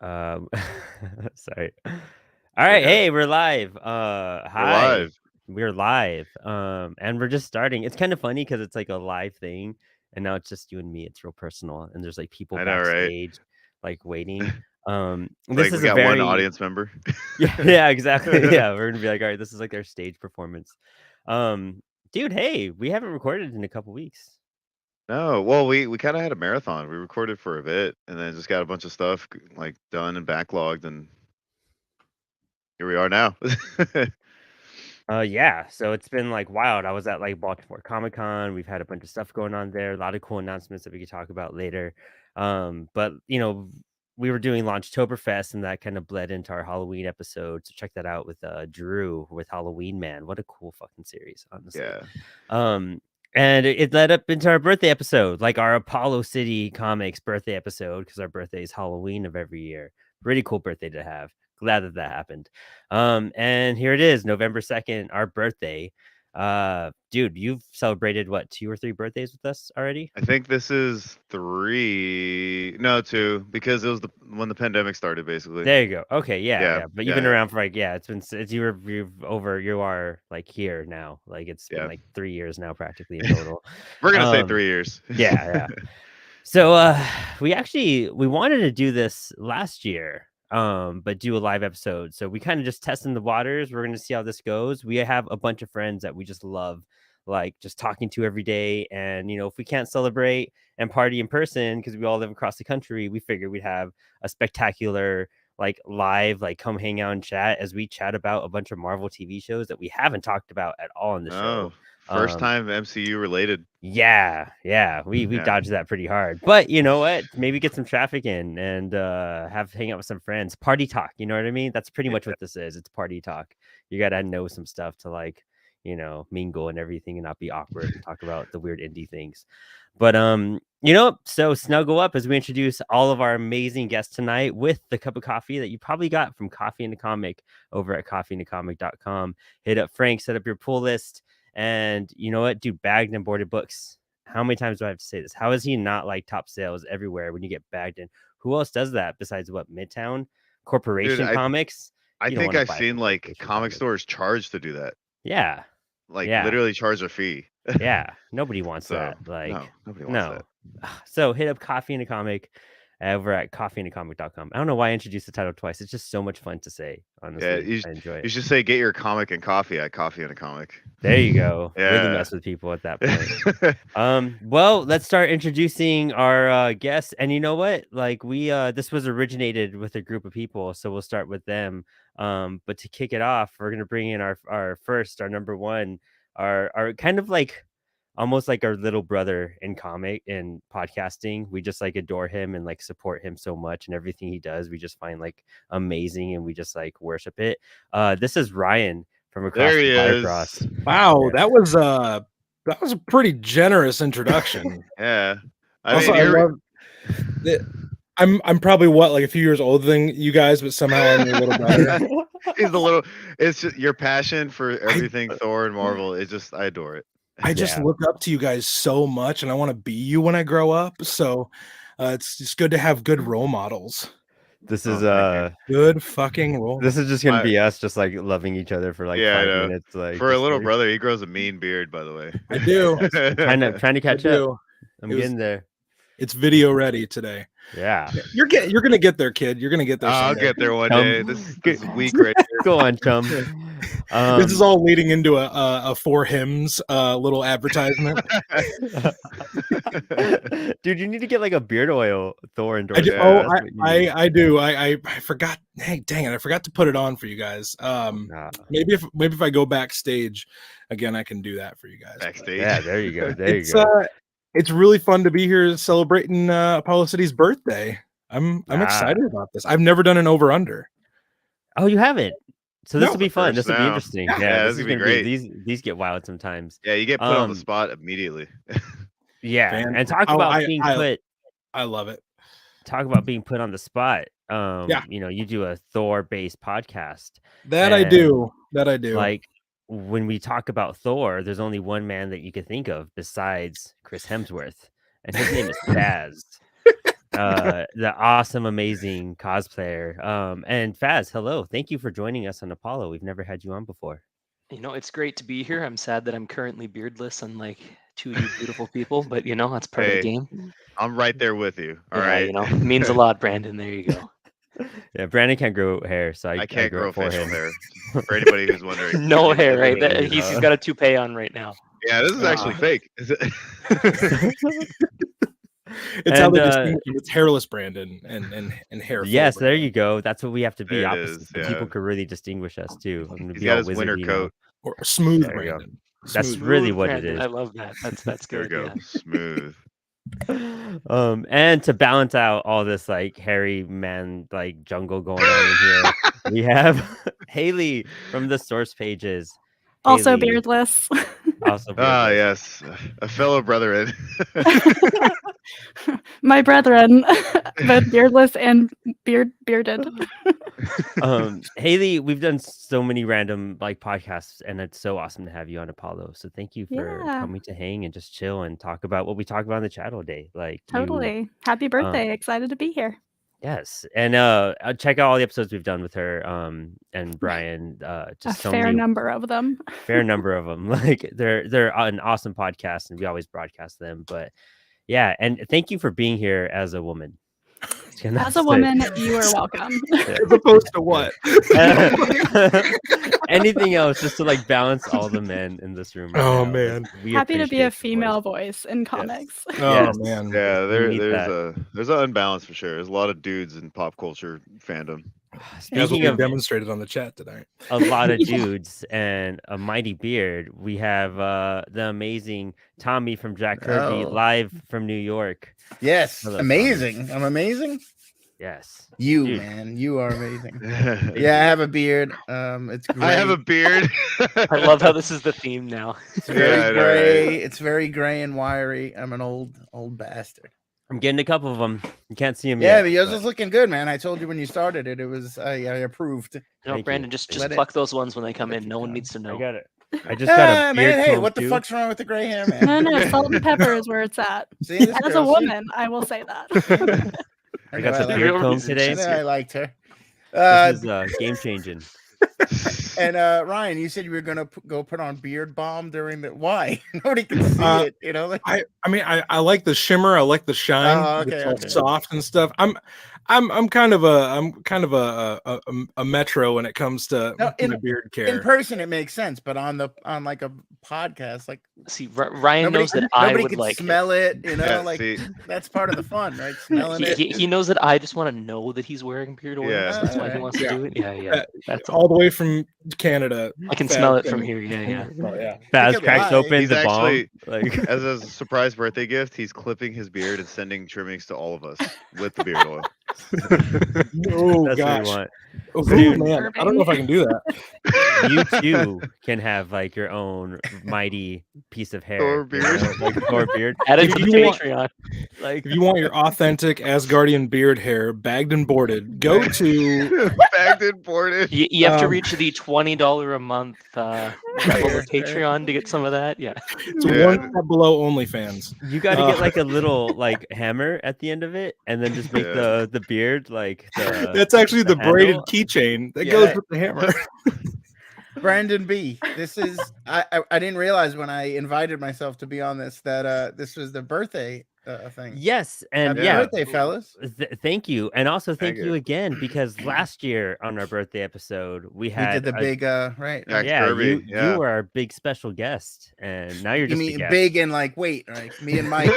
Um, sorry. All right, Okay. hey, we're live. We're Hi, live. we're live. And we're just starting. It's kind of funny because it's like a live thing, and now it's just you and me. It's real personal, and there's like people I know, right? backstage, like waiting. It's This like we is a got one very audience member. yeah, exactly. Yeah, we're gonna be like, all right, this is like our stage performance. Dude, hey, we haven't recorded in a couple weeks. No, well, we kind of had a marathon. We recorded for a bit, and then just got a bunch of stuff like done and backlogged, and here we are now. Yeah, so it's been like wild. I was at like Baltimore Comic Con. We've had a bunch of stuff going on there, a lot of cool announcements that we could talk about later. But we were doing Launchtoberfest and that kind of bled into our Halloween episode. So check that out with Drew with Halloween Man. What a cool fucking series, honestly. Yeah, Um, and it led up into our birthday episode, like our Apollo City Comics birthday episode, because our birthday is Halloween of every year. Pretty cool birthday to have. Glad that happened. And here it is, November 2nd, our birthday. Dude, you've celebrated what, 2 or 3 birthdays with us already? I think this is no, two, because it was when the pandemic started, basically. There you go. Okay, yeah, Yeah, yeah. But you've yeah, been yeah, around for like, yeah, it's you are like here now. Like it's been yeah. like 3 years now practically in total. We're gonna say Um 3 years. yeah, yeah. So we wanted to do this last year, but do a live episode. So we kind of just testing the waters. We're gonna see how this goes. We have a bunch of friends that we just love, like just talking to every day. And if we can't celebrate and party in person because we all live across the country, we figured we'd have a spectacular like live, like come hang out and chat as we chat about a bunch of Marvel TV shows that we haven't talked about at all in the Oh, show. first Um, time MCU related. yeah, we Yeah, dodged that pretty hard. But you know what? Maybe get some traffic in and have hang out with some friends. Party talk, you know what I mean? That's pretty much yeah. what this is. It's party talk. You gotta know some stuff to like, mingle and everything and not be awkward and talk about the weird indie things. But so snuggle up as we introduce all of our amazing guests tonight with the cup of coffee that you probably got from Coffee and a Comic over at coffeeandacomic.com. Hit up Frank, set up your pull list. And you know what, dude, bagged and boarded books. How many times do I have to say this? How is he not like top sales everywhere when you get bagged in? Who else does that besides what, Midtown Dude, Corporation Comics? I You don't think want to I've buy seen from like Corporation comic Comics. stores charge to do that. Yeah, Like yeah, literally charge a fee. yeah. Nobody wants So that. Like, no, nobody wants that. no. So hit up Coffee and a Comic over at coffeeandacomic.com. I don't know why I introduced the title twice. It's just so much fun to say. Yeah, Honestly, I enjoy it. you should say get your comic and coffee at Coffee and a Comic. There you go. Really Yeah. mess with people at that point. Well, let's start introducing our guests. And you know what? Like we this was originated with a group of people, so we'll start with them. But to kick it off, we're gonna bring in our number one, our kind of like almost like our little brother in comic and podcasting. We just like adore him and like support him so much, and everything he does, we just find like amazing and we just like worship it. This is Ryan from Across There the he Bifrost. is. Wow, Yeah. that was a pretty generous introduction. Yeah. I Also, mean, I here love that I'm probably like a few years older than you guys, but somehow I'm your little brother. he's the little. It's just your passion for I everything Thor and Marvel. It's just I adore it. I just Yeah. look up to you guys so much, and I want to be you when I grow up. So it's just good to have good role models. This Oh, is thank you. Good fucking role. this is just gonna My be us just like loving each other for like yeah, I 5 know. minutes. Like For a just little like, brother, he grows a mean beard. By the way, I do. yes, I'm trying to I catch up. do. I'm It was- getting there. It's video ready today. Yeah. You're gonna get there, kid. You're gonna get there. I'll someday. get there one Um, day. This week right here. Go on, chum. This is all leading into a four hymns little advertisement. Dude, you need to get like a beard oil Thor I endorsement. do. Yeah, Oh, That's what you need. I do. I forgot. Hey, dang it! I forgot to put it on for you guys. Nah. Maybe if I go backstage again, I can do that for you guys. backstage. Yeah, there you go. There you It's go. it's really fun to be here celebrating Apollo City's birthday. I'm Ah. excited about this. I've never done an over under. Oh, you haven't. So this No. will be fun. First This will be now. interesting. Yeah. Yeah, Yeah, this this is would be gonna be great. these get wild sometimes. Yeah, you get put on the Um, spot immediately. Yeah, Fan- and talk Oh, about being put. I love it. Talk about being put on the spot. Yeah. You do a Thor-based podcast. That I And, do. That I do. Like when we talk about Thor, there's only one man that you could think of besides Chris Hemsworth, and his name is Taz. the awesome, amazing cosplayer. And Faz, hello. Thank you for joining us on Apollo. We've never had you on before. It's great to be here. I'm sad that I'm currently beardless, unlike two of you beautiful people, but that's part of the Hey, game. I'm right there with you. All Yeah, right. it means a lot, Brandon. There you go. Yeah, Brandon can't grow hair, so I I can't grow grow it for facial him. hair. For anybody who's wondering. No hair, right? Anybody He's who's- got a toupee on right now. Yeah, this is actually fake. Is it? It's how And, they distinguish him. It's hairless Brandon and hair. Yes, there you go. That's what we have to be. There it Opposites. is, So people yeah. could really distinguish us too. I'm gonna He's be got all his winter wizardy coat. Or smooth There you go. Brandon. That's Smooth. really Smooth what Brandon. it is. I love that. That's There we good. go. Yeah. Smooth. And to balance out all this like hairy man like jungle going on in here, we have Hayley from the source pages. Also Hayley, beardless. Also Ah, beardless. yes, a fellow brethren. My brethren, both beardless and bearded. Hayley, we've done so many random like podcasts, and it's so awesome to have you on Apollo. So thank you for Yeah. coming to hang and just chill and talk about what we talk about in the chat all day. Like you, Totally. Happy birthday. Excited to be here. yes, and check out all the episodes we've done with her, and Brian. Just A so fair many, number of them. fair number of them. Like they're an awesome podcast, and we always broadcast them. But yeah, and thank you for being here as a woman. As a woman, you are welcome. As opposed to what? Anything else, just to like balance all the men in this room. Right Oh, now. man. We Happy to be a appreciate the female voice. voice in comics. Oh Yes. man. Yeah, need there's an unbalance for sure. There's a lot of dudes in pop culture fandom. That's what Speaking we of demonstrated on the chat tonight. a lot of Yeah. dudes and a mighty beard, we have the amazing Tommy from Jacked Kirby Oh. live from New York. Yes, Hello, amazing. I'm amazing. Yes. You, Dude. man, you are amazing. I Yeah, I have a beard. It's gray. have a beard. I love how this is the theme now. It's very Yeah, I know, gray. right? It's very gray and wiry. I'm an old bastard. I'm getting a couple of them. You can't see them Yeah, yet. but yours but is looking good, man. I told you when you started it. It was I approved. Thank you. Brandon, just Let it- pluck those ones when they come let in. it No one come. needs to know. I got it. I just got a beard man. Hey, comb what the too. fuck's wrong with the gray hair, man? No, salt and pepper is where it's at. See, this As a girl, she- woman, I will say that. I got know the like beard her. comb Reason today. I know I liked her. This is game changing. And Ryan, you said you were gonna go put on beard balm during the. Why? Nobody can see it. You know, like I mean, I like the shimmer. I like the shine. Oh, It's okay, all okay. soft and stuff. I'm kind of a metro when it comes to No, my beard care. in person it makes sense, but on like a podcast, like See, Ryan nobody, knows that I nobody would can like smell it. You know, Yeah, like see. that's part of the fun, right? Smelling it. He knows that I just want to know that he's wearing beard oil. Yeah. So that's why he Alright. wants to Yeah. do it. Yeah. That's all. all the way from Canada. I can Fab smell it from thing. here. Yeah. Oh, yeah. Baz Think of cracks why. open He's the actually- bomb. Like As a surprise birthday gift, he's clipping his beard and sending trimmings to all of us with the beard oil. Oh that's what gosh. we want. Oh, Dude. man. I don't know if I can do that. You too can have like your own mighty piece of hair. Thor you beard. know, like Thor beard. Add it If to the you want- Patreon. Like If you want your authentic Asgardian beard hair bagged and boarded, go to Bagged and boarded. You have to Um, reach the $20 a month level of Patreon to get some of that. Yeah. it's Yeah. one step below OnlyFans. you got to Uh, get like a little like hammer at the end of it, and then just make Yeah. the beard like the. That's actually the braided handle? keychain that Yeah. goes with the hammer. Brandon B. This is I didn't realize when I invited myself to be on this that this was the birthday thing. Yes, and Happy yeah. birthday, fellas. Thank you, and also thank Thank you you. again because last year on our birthday episode we We had did the a- big right. Yeah. Jacked yeah, Kirby, you were our big special guest, and now you're You just a mean guest. big and like weight, right? Me and Mike,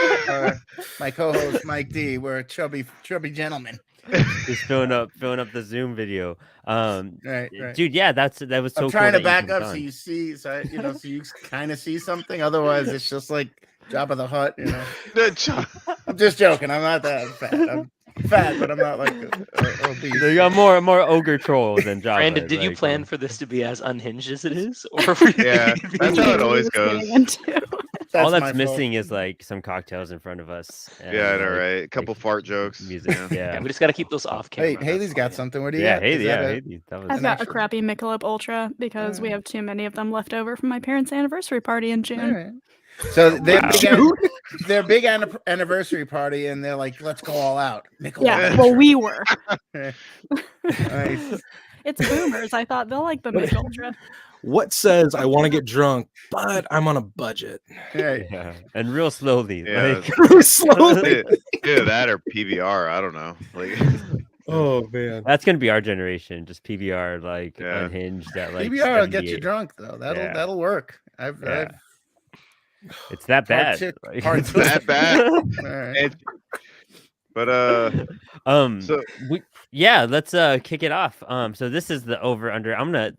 my co-host Mike D, we're a chubby gentlemen. just filling up the Zoom video. Right. Dude, yeah, that was so. I'm trying cool to that you back up jumped so on. you see, so you kind of see something. Otherwise, it's just like Jabba the Hutt. You know, I'm just joking. I'm not that fat. I'm fat, but I'm not like obese. You got more ogre troll than Java. Brandon, did you like, plan for this to be as unhinged as it is? Or were you Yeah, thinking that's it'd how be- it always What he was goes. getting into. all my that's fault. missing is like some cocktails in front of us. And, Yeah, I know, like, right? A couple fart jokes. music. Yeah. Yeah, Yeah, we just got to keep those off camera. Hey, that's Haley's all, got yeah. something. What do you yeah, got? Is Hayley, that yeah, a- Hayley. That was I've an got a actual- crappy Michelob Ultra because we Alright. have too many of them left over from my parents' anniversary party in June. All right. So their Wow. big anniversary party, and they're like, "Let's go all out." Yeah, well, we were. Nice. It's boomers. I thought they'll like the Mich Ultra. What says I want to get drunk, but I'm on a budget? Right. Yeah, and real slowly. Yeah, Like, Slowly. either that or PBR. I don't know. Like, Oh man. that's gonna be our generation. Just PBR, like Yeah. unhinged at like PBR will get you 78. drunk though. Yeah. That'll work. Yeah. It's that bad. Like, hard it's to- that bad. All right. It- but so let's kick it off. So this is the over under.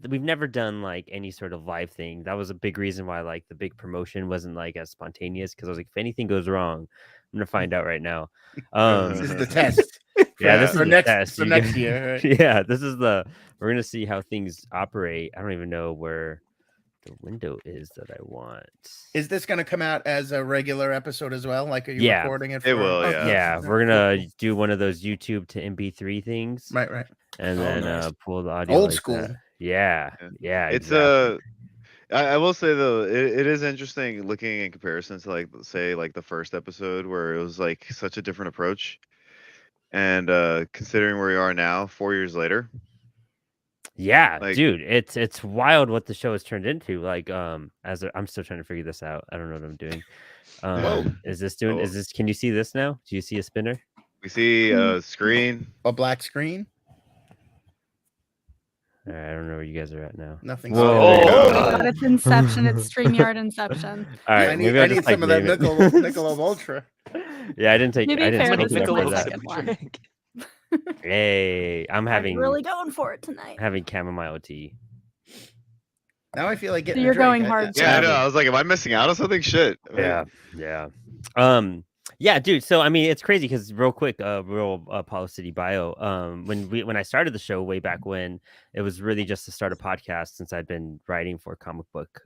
We've never done like any sort of live thing. That was a big reason why like the big promotion wasn't like as spontaneous, because I was like, if anything goes wrong, I'm gonna find out right now. This is the test. Yeah, this is for the next test. for You next guys- year. Right? Yeah, we're gonna see how things operate. I don't even know where the window is that I want. Is this going to come out as a regular episode as well? Like, are you Yeah, recording it? it will, yeah. Yeah, we're gonna do one of those YouTube to MP3 things, Right. and Oh, then nice. pull the audio. Old like school. that. Yeah. it's exactly. I will say though, it is interesting looking in comparison to like say like the first episode where it was like such a different approach, and considering where we are now, 4 years later. Yeah, like- dude, it's wild what the show has turned into. Like, I'm still trying to figure this out. I don't know what I'm doing. Is this doing? Oh. Is this? Can you see this now? Do you see a spinner? We see a screen. A black screen. All right, I don't know where you guys are at now. Nothing. Whoa. Oh Oh. my god, it's Inception. It's StreamYard Inception. All right, I need, maybe I'll I need just, some like, of that name it. Michelob Ultra. Yeah, I didn't take. To be I didn't fair, take this it is up my for that. second one. Hey, I'm having really going for it tonight. having chamomile tea. Now I feel like getting. You're a drink. going hard, Yeah, I know. Savage. I was like, am I missing out on something? Shit. Yeah, dude. So I mean, it's crazy because real quick, real Apollo City bio. When I started the show way back when, it was really just to start a podcast, since I'd been writing for comic book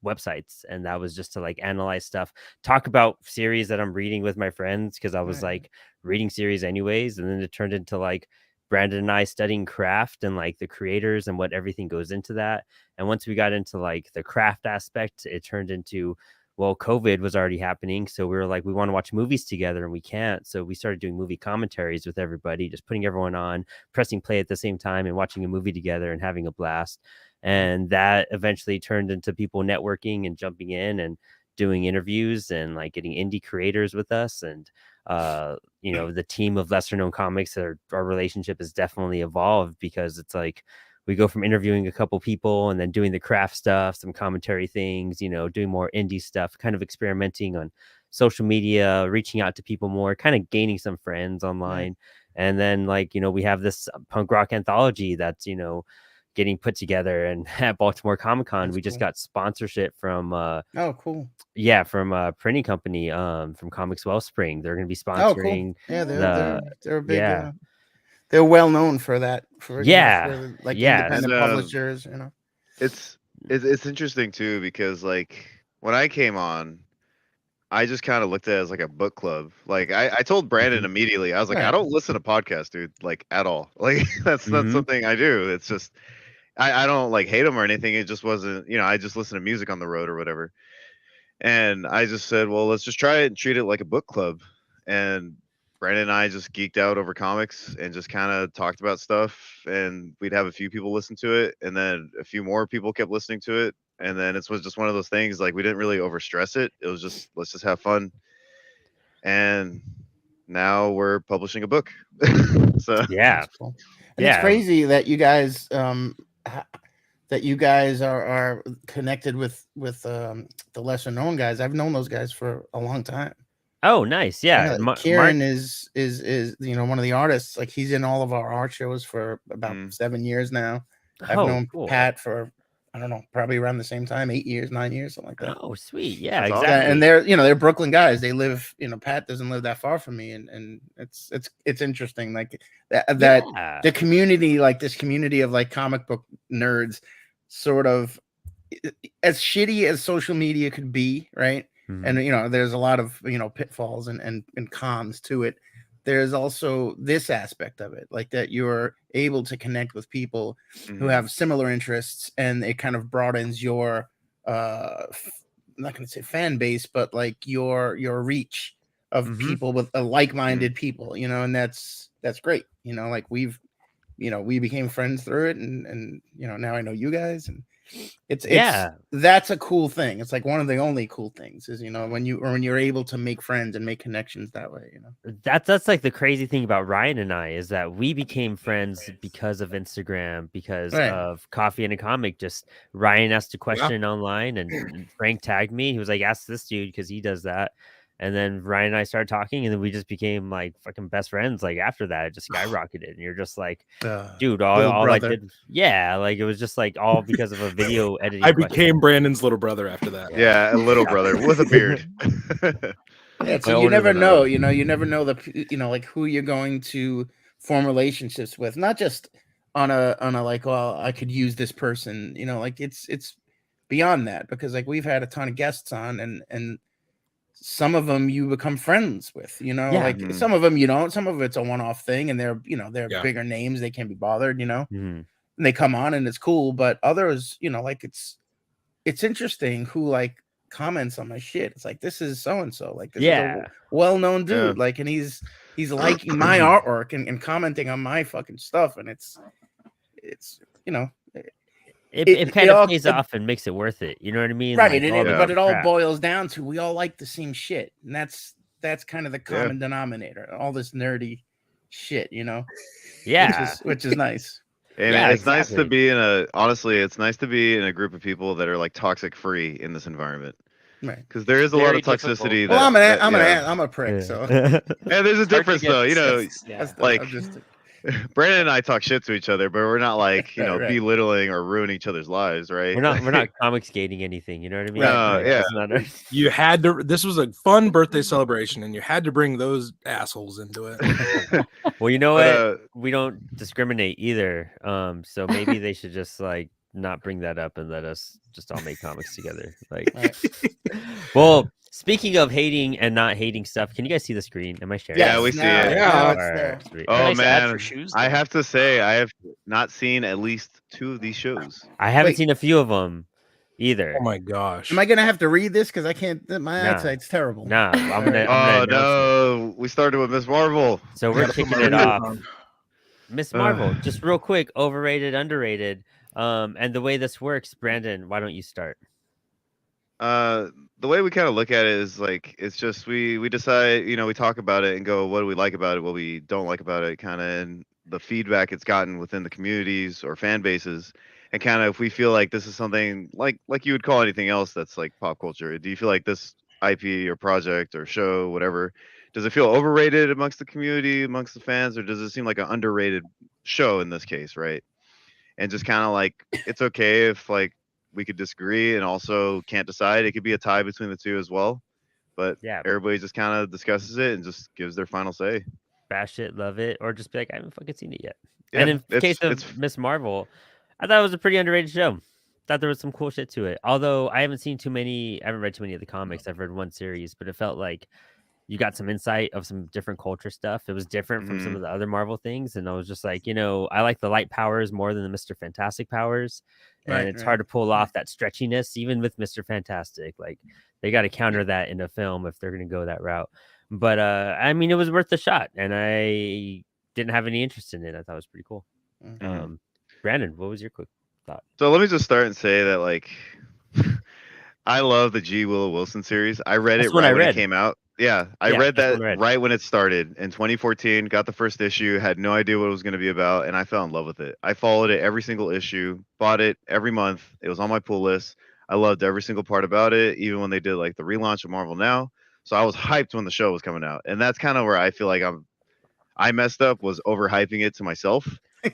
websites, and that was just to like analyze stuff, talk about series that I'm reading with my friends, because I was Right. like reading series anyways, and then it turned into like Brandon and I studying craft and like the creators and what everything goes into that. And once we got into like the craft aspect, it turned into, well, COVID was already happening, so we were like, we want to watch movies together and we can't, so we started doing movie commentaries with everybody, just putting everyone on, pressing play at the same time and watching a movie together and having a blast. And that eventually turned into people networking and jumping in and doing interviews and like getting indie creators with us. And the team of lesser known comics, our relationship has definitely evolved, because it's like we go from interviewing a couple people and then doing the craft stuff, some commentary things, doing more indie stuff, kind of experimenting on social media, reaching out to people more, kind of gaining some friends online. And then we have this punk rock anthology that's, getting put together. And at Baltimore Comic-Con, That's we just cool. got sponsorship from Oh, cool. from a printing company, from Comics Wellspring. They're going to be Oh, sponsoring. cool. Yeah, they're a big. yeah. They're well known for that. For like Yeah. independent And, publishers. It's interesting too, because like when I came on, I just kind of looked at it as like a book club. Like I told Brandon immediately, I was like, I Right. don't listen to podcasts, dude, like at all. Like that's not something I do. It's just I don't like hate them or anything. It just wasn't, I just listen to music on the road or whatever. And I just said, well, let's just try it and treat it like a book club. And Brandon and I just geeked out over comics and just kind of talked about stuff. And we'd have a few people listen to it, and then a few more people kept listening to it. And then it was just one of those things, like we didn't really overstress it. It was just, let's just have fun. And now we're publishing a book. So Yeah. That's cool. And Yeah. it's crazy that you guys are connected with the lesser known guys. I've known those guys for a long time. Oh, nice. Yeah. Kieran is one of the artists. Like he's in all of our art shows for about 7 years now. I've known cool. Pat for, I don't know, probably around the same time, 8 years, 9 years, something like that. Oh, sweet. Yeah, That's awesome. exactly. And they're Brooklyn guys. They live, Pat doesn't live that far from me, and it's interesting, like that Yeah. the community, like this community of like comic book nerds, sort of as shitty as social media could be, right? And there's a lot of pitfalls and cons to it. There's also this aspect of it, like that you're able to connect with people who have similar interests, and it kind of broadens your not going to say fan base, but like your reach of Mhm. people with like-minded people, you know, and that's great. You know, like we became friends through it, and you know, now I know you guys, and it's that's a cool thing. It's like one of the only cool things is, you know, when you're able to make friends and make connections that way, you know. That's like the crazy thing about Ryan and I is that we became friends because of Instagram, because Right. of Coffee and a Comic. Just Ryan asked a question online and Frank tagged me. He was like, ask this dude because he does that. And then Ryan and I started talking, and then we just became like fucking best friends. Like after that, it just skyrocketed. And you're just like, dude, all I did, like it was just like all because of a video editing. I became Brandon's little brother after that. Yeah, a little brother with a beard. Yeah, so you never know, you know, you never know like who you're going to form relationships with, not just on a like, well, I could use this person, you know, like it's beyond that, because like we've had a ton of guests on, and some of them you become friends with, you know, like some of them you don't, some of it's a one-off thing, and they're, you know, they're bigger names, they can't be bothered, you know, and they come on and it's cool, but others, you know, like it's interesting who like comments on my shit. It's like, this is so and so, like this is a well-known dude, like, and he's liking my artwork and commenting on my fucking stuff, and it's you know, it kind of pays off and makes it worth it, you know what I mean, right? Like, But it all boils down to we all like the same shit, and that's kind of the common denominator, all this nerdy shit, you know. Which is nice. And it's nice to be it's nice to be in a group of people that are like toxic free in this environment. Right. Because there is a lot of toxicity. Well, I'm a prick, so. Yeah, there's a difference though, you know, like Brandon and I talk shit to each other, but we're not like, you know, belittling or ruining each other's lives, right? We're not comics gating anything, you know what I mean? Yeah. You had to. This was a fun birthday celebration, and you had to bring those assholes into it. Well, you know what? We don't discriminate either. So maybe they should just like not bring that up and let us just all make comics together. Like, well, speaking of hating and not hating stuff, can you guys see the screen? Am I sharing? Yeah, we see it. Yeah. Oh man, I have to say, I have not seen at least 2 of these shows. I haven't seen a few of them either. Oh my gosh! Am I gonna have to read this because I can't? My eyesight's terrible. Nah, I'm gonna. Oh no, we started with Miss Marvel. So we're kicking it off. Miss Marvel, just real quick, overrated, underrated. And the way this works, Brandon, why don't you start? The way we kind of look at it is like, it's just we decide, you know, we talk about it and go, what do we like about it, what we don't like about it, kind of, and the feedback it's gotten within the communities or fan bases, and kind of if we feel like this is something like you would call anything else that's like pop culture. Do you feel like this IP or project or show, whatever, does it feel overrated amongst the community, amongst the fans, or does it seem like an underrated show in this case, right? And just kind of like, it's okay if like we could disagree and also can't decide. It could be a tie between the two as well, but everybody just kind of discusses it and just gives their final say. Bash it, love it, or just be like, I haven't fucking seen it yet. And in the case of Miss Marvel, I thought it was a pretty underrated show. Thought there was some cool shit to it. Although I haven't read too many of the comics. I've read one series, but it felt like you got some insight of some different culture stuff. It was different from some of the other Marvel things. And I was just like, you know, I like the light powers more than the Mr. Fantastic powers. And it's hard to pull off that stretchiness, even with Mr. Fantastic. Like, they got to counter that in a film if they're going to go that route. But, I mean, it was worth the shot. And I didn't have any interest in it. I thought it was pretty cool. Brandon, what was your quick thought? So let me just start and say that, like, I love the G. Willow Wilson series. I read it right when it came out. Yeah, I read that right when it started in 2014, got the first issue, had no idea what it was going to be about, and I fell in love with it. I followed it every single issue, bought it every month. It was on my pull list. I loved every single part about it, even when they did like the relaunch of Marvel Now. So I was hyped when the show was coming out. And that's kind of where I feel like I messed up, was overhyping it to myself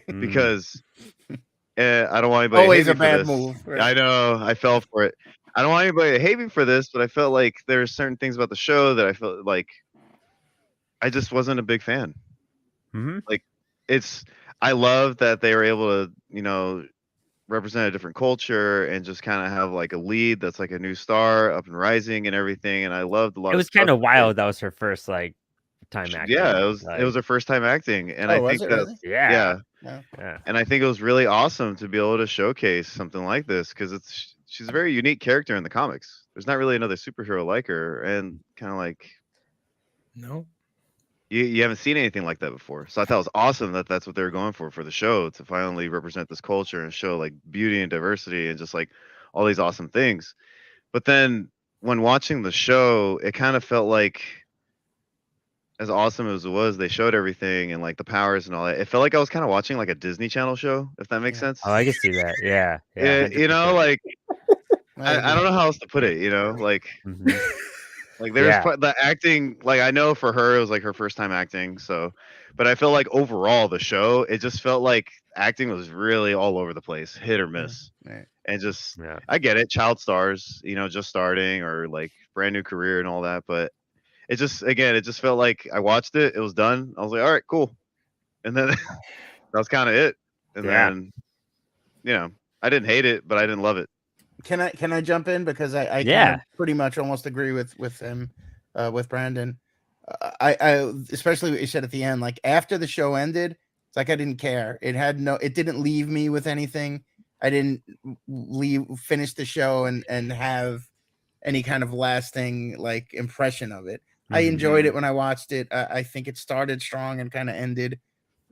because I don't want anybody always to hate a me bad for this. move. Right? I know, I fell for it. I don't want anybody to hate me for this, but I felt like there's certain things about the show that I felt like I just wasn't a big fan. Like, I love that they were able to, you know, represent a different culture and just kind of have like a lead that's like a new star up and rising and everything. And I loved a lot. It was kind of wild. That was her first like time acting. Yeah, it was her first time acting, and I think that really? And I think it was really awesome to be able to showcase something like this because she's a very unique character in the comics. there's not really another superhero like her, and kind of like No. you haven't seen anything like that before. So I thought it was awesome that that's what they were going for the show, to finally represent this culture and show like beauty and diversity and just like all these awesome things. But then when watching the show, it kind of felt like, as awesome as it was, they showed everything and like the powers and all that. It felt like I was kind of watching like a Disney Channel show, if that makes Yeah. sense. Oh, I can see that. Yeah. Yeah, you know, 100%. like I I agree. don't know how else to put it. You know, Mhm. like there's Yeah. the acting. Like I know for her it was like her first time acting, so. But I feel like overall the show, it just felt like acting was really all over the place, hit or miss, Right. and just Yeah. I get it, child stars, you know, just starting or like brand new career and all that, but it just again, it just felt like I watched it, it was done. I was like, all right, cool, and then that was kind of it. And Yeah. then, you know, I didn't hate it, but I didn't love it. Can I jump in, because I kind Yeah. of pretty much almost agree with him, with Brandon. I especially what you said at the end, like after the show ended, it's like I didn't care. It didn't leave me with anything. I didn't finish the show and have any kind of lasting like impression of it. I enjoyed it when I watched it. I think it started strong and kind of ended,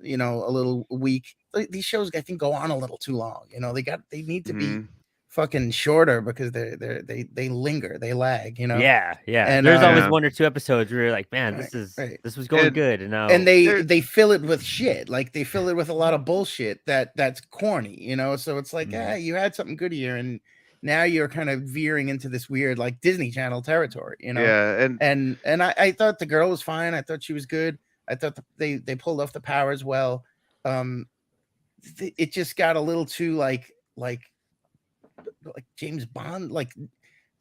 a little weak. These shows I think go on a little too long. They need to be fucking shorter, because they linger, they lag. Yeah. And There's always Yeah. 1 or 2 episodes where you're like, man, Right, right. this was going And- good, and now and There- they fill it with shit. Like they fill it with a lot of bullshit that's corny. So it's like, you had something good here, and now you're kind of veering into this weird like Disney Channel territory. Yeah, and And I thought the girl was fine. I thought she was good. I thought they pulled off the powers well. It just got a little too like James Bond, like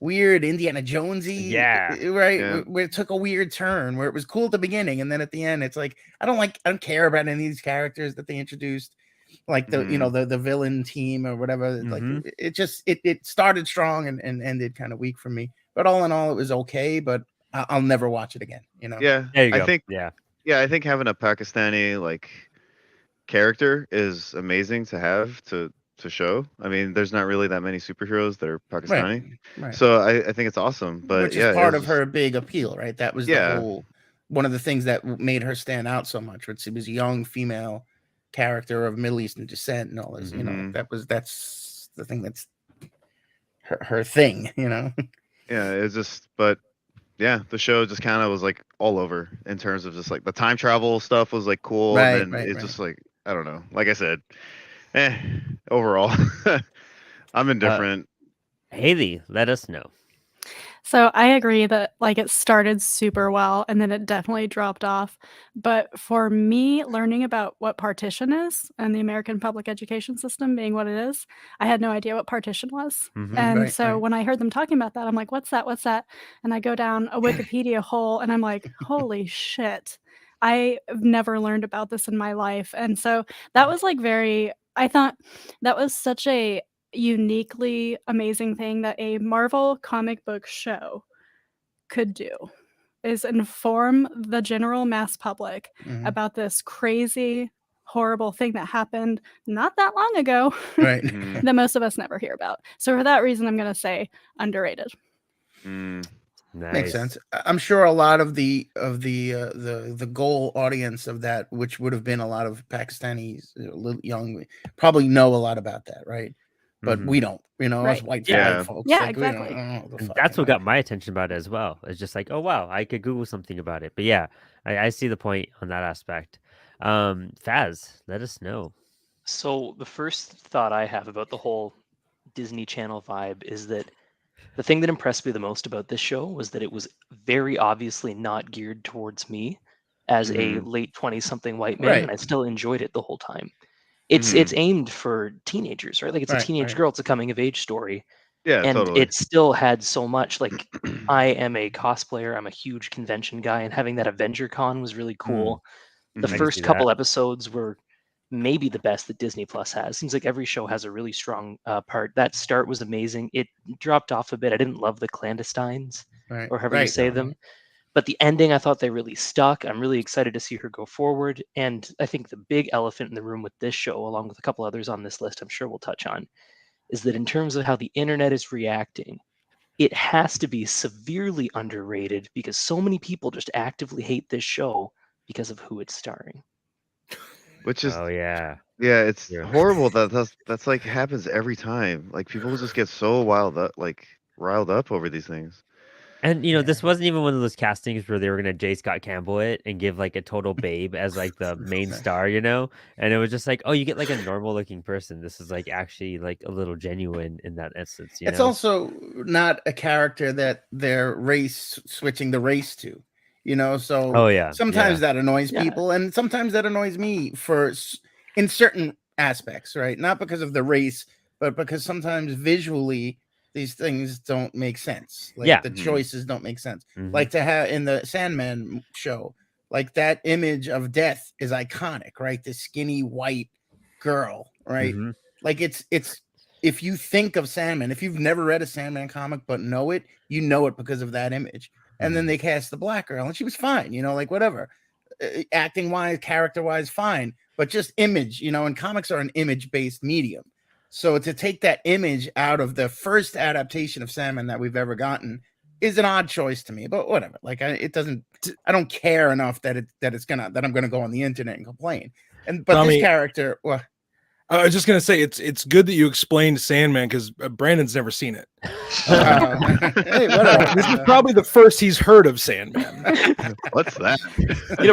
weird Indiana Jonesy. Yeah. Right. Yeah. Where it took a weird turn, where it was cool at the beginning, and then at the end it's like I don't care about any of these characters that they introduced, like the villain team or whatever. Like it started strong and ended kind of weak for me, but all in all it was okay. But I'll never watch it again. yeah, there you I go. think Yeah. I think having a Pakistani like character is amazing to have to show. I mean, there's not really that many superheroes that are Pakistani, Right. so I think it's awesome. But Which yeah, is part it of was her big appeal, right? That was Yeah. the whole one of the things that made her stand out so much. Which it was a young female character of Middle Eastern descent and all this. That's the thing that's her thing. Yeah, it's just, but yeah, the show just kind of was like all over in terms of just like the time travel stuff was like cool, Right, and then right, it's right. just like I don't know. Like I said, overall, I'm indifferent. Hayley, let us know. So I agree that like it started super well and then it definitely dropped off. But for me, learning about what partition is and the American public education system being what it is, I had no idea what partition was. And Right, so right. when I heard them talking about that, I'm like, what's that? What's that? And I go down a Wikipedia hole and I'm like, holy shit. I've never learned about this in my life. And so that was like I thought that was such a uniquely amazing thing that a Marvel comic book show could do, is inform the general mass public Mhm. about this crazy, horrible thing that happened not that long ago Right. Mhm. that most of us never hear about. So for that reason, I'm going to say underrated. Mm. Nice. Makes sense. I'm sure a lot of the goal audience of that, which would have been a lot of Pakistanis, little young, probably know a lot about that, right? But we don't, as Right. white Yeah. folks. Yeah, like, we don't- exactly. I don't know the And fuck, that's what got my attention about it as well. It's just like, oh wow, I could Google something about it. But yeah, I see the point on that aspect. Faz, let us know. So the first thought I have about the whole Disney Channel vibe is that the thing that impressed me the most about this show was that it was very obviously not geared towards me as a late 20-something white man, Right. and I still enjoyed it the whole time. It's aimed for teenagers, right? Like it's a Right, teenage right. girl, it's a coming of age story. Yeah, And totally. it still had so much like I am a cosplayer, I'm a huge convention guy, and having that Avenger Con was really cool. The Mhm. I can first see couple that. episodes were maybe the best that Disney Plus has. Seems like every show has a really strong part. That start was amazing. It dropped off a bit. I didn't love the clandestines Right. or however you Right. say them. But the ending, I thought they really stuck. I'm really excited to see her go forward. And I think the big elephant in the room with this show, along with a couple others on this list, I'm sure we'll touch on, is that in terms of how the internet is reacting it has to be severely underrated because so many people just actively hate this show because of who it's starring. Which is Oh yeah. it's Yeah. horrible that's like happens every time. Like people just get so riled up over these things. And this wasn't even one of those castings where they were gonna J. Scott Campbell it and give like a total babe as like the main star, and it was just like, oh, you get like a normal looking person. This is like actually like a little genuine in that essence. It's also not a character that they're switching the race to, So Oh yeah, sometimes yeah. that annoys people, and sometimes that annoys me in certain aspects, right? Not because of the race, but because sometimes visually these things don't make sense. Like the choices don't make sense. Like to have in the Sandman show, like that image of death is iconic, right? The skinny white girl, right? Like it's if you think of Sandman, if you've never read a Sandman comic but know it, you know it because of that image. And then they cast the black girl, and she was fine, like whatever, acting wise, character wise, fine, but just image, and comics are an image based medium. So to take that image out of the first adaptation of Sandman that we've ever gotten is an odd choice to me, but whatever. Like I don't care enough that I'm gonna go on the internet and complain. But Tommy, this character, well, I was just gonna say it's good that you explained Sandman because Brandon's never seen it. Hey, whatever. This is probably the first he's heard of Sandman. What's that?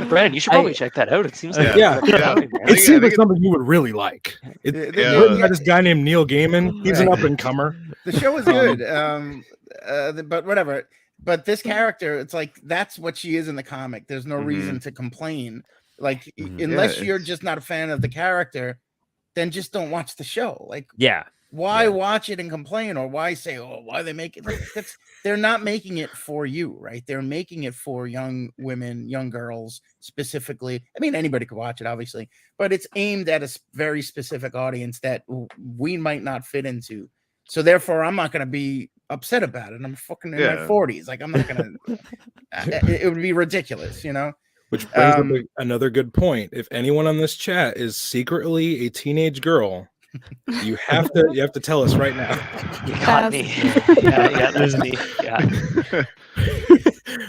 Brandon, you should probably check that out. It seems like it seems like something you would really like. It's written by this guy named Neil Gaiman. He's an up and comer. The show is good, but whatever. But this character, it's like that's what she is in the comic. There's no reason to complain. Like unless you're just not a fan of the character, then just don't watch the show. Like, why watch it and complain, or why say, oh, why they make it? They're not making it for you, right? They're making it for young women, young girls specifically. I mean, anybody could watch it, obviously, but it's aimed at a very specific audience that we might not fit into. So therefore, I'm not going to be upset about it. I'm fucking in my 40s. Like, I'm not going to. It would be ridiculous, Which brings up another good point. If anyone on this chat is secretly a teenage girl, you have to tell us right now. You got me. That's me. Yeah.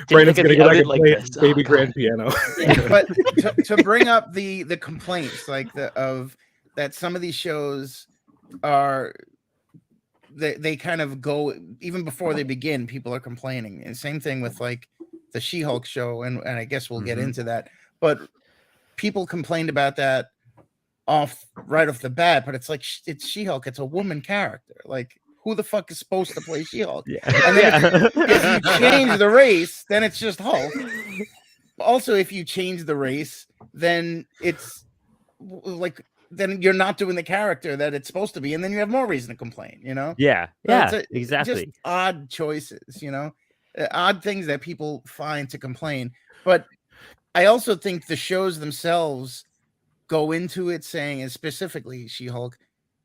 Brandon's gonna go like play baby grand piano. But to bring up the complaints, like that some of these shows are they kind of go even before they begin. People are complaining, and same thing with like the She-Hulk show, and I guess we'll get into that. But people complained about that right off the bat. But it's like it's She-Hulk. It's a woman character. Like who the fuck is supposed to play She-Hulk? And then if you change the race, then it's just Hulk. Also, if you change the race, then it's like then you're not doing the character that it's supposed to be, and then you have more reason to complain. Exactly. Just odd choices. Odd things that people find to complain. But I also think the shows themselves go into it saying, and specifically She-Hulk,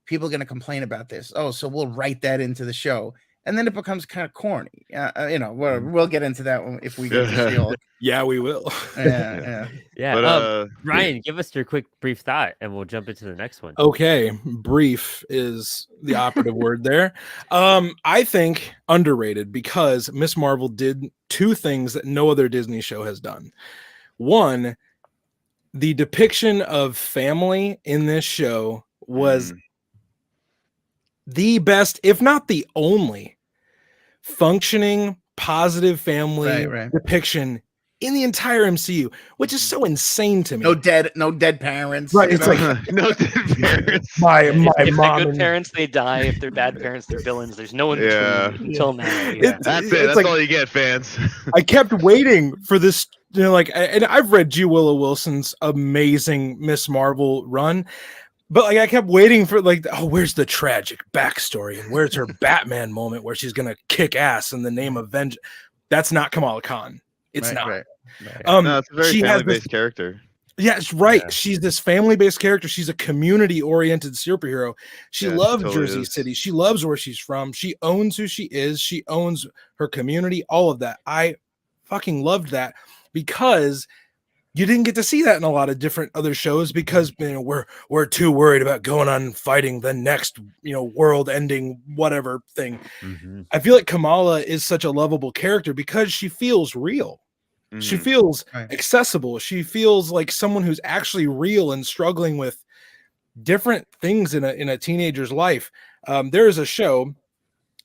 people are going to complain about this. Oh, so we'll write that into the show. And then it becomes kind of corny. We'll get into that one if we get to She-Hulk. Yeah, we will. Yeah. But, Ryan, give us your quick brief thought and we'll jump into the next one. Okay, brief is the operative word there. I think underrated because Miss Marvel did two things that no other Disney show has done. One, the depiction of family in this show was the best, if not the only, functioning positive family depiction in the entire MCU, which is so insane to me. No dead parents. Right. It's like no dead parents. My if mom. They're good parents, they die. If they're bad parents, they're villains. There's no in between until now. That's it. That's all you get, fans. I kept waiting for this, and I've read G. Willow Wilson's amazing Miss Marvel run. But I kept waiting for where's the tragic backstory and where's her Batman moment where she's gonna kick ass in the name of vengeance? That's not Kamala Khan. It's not. Right. No, it's a very family-based character. Yeah, it's right. Yeah. She's this family-based character. She's a community-oriented superhero. She loves Jersey City. She loves where she's from. She owns who she is. She owns her community. All of that. I fucking loved that because you didn't get to see that in a lot of different other shows because we're too worried about going on and fighting the next world ending whatever thing. Mm-hmm. I feel like Kamala is such a lovable character because she feels real. She feels accessible. She feels like someone who's actually real and struggling with different things in a teenager's life. There is a show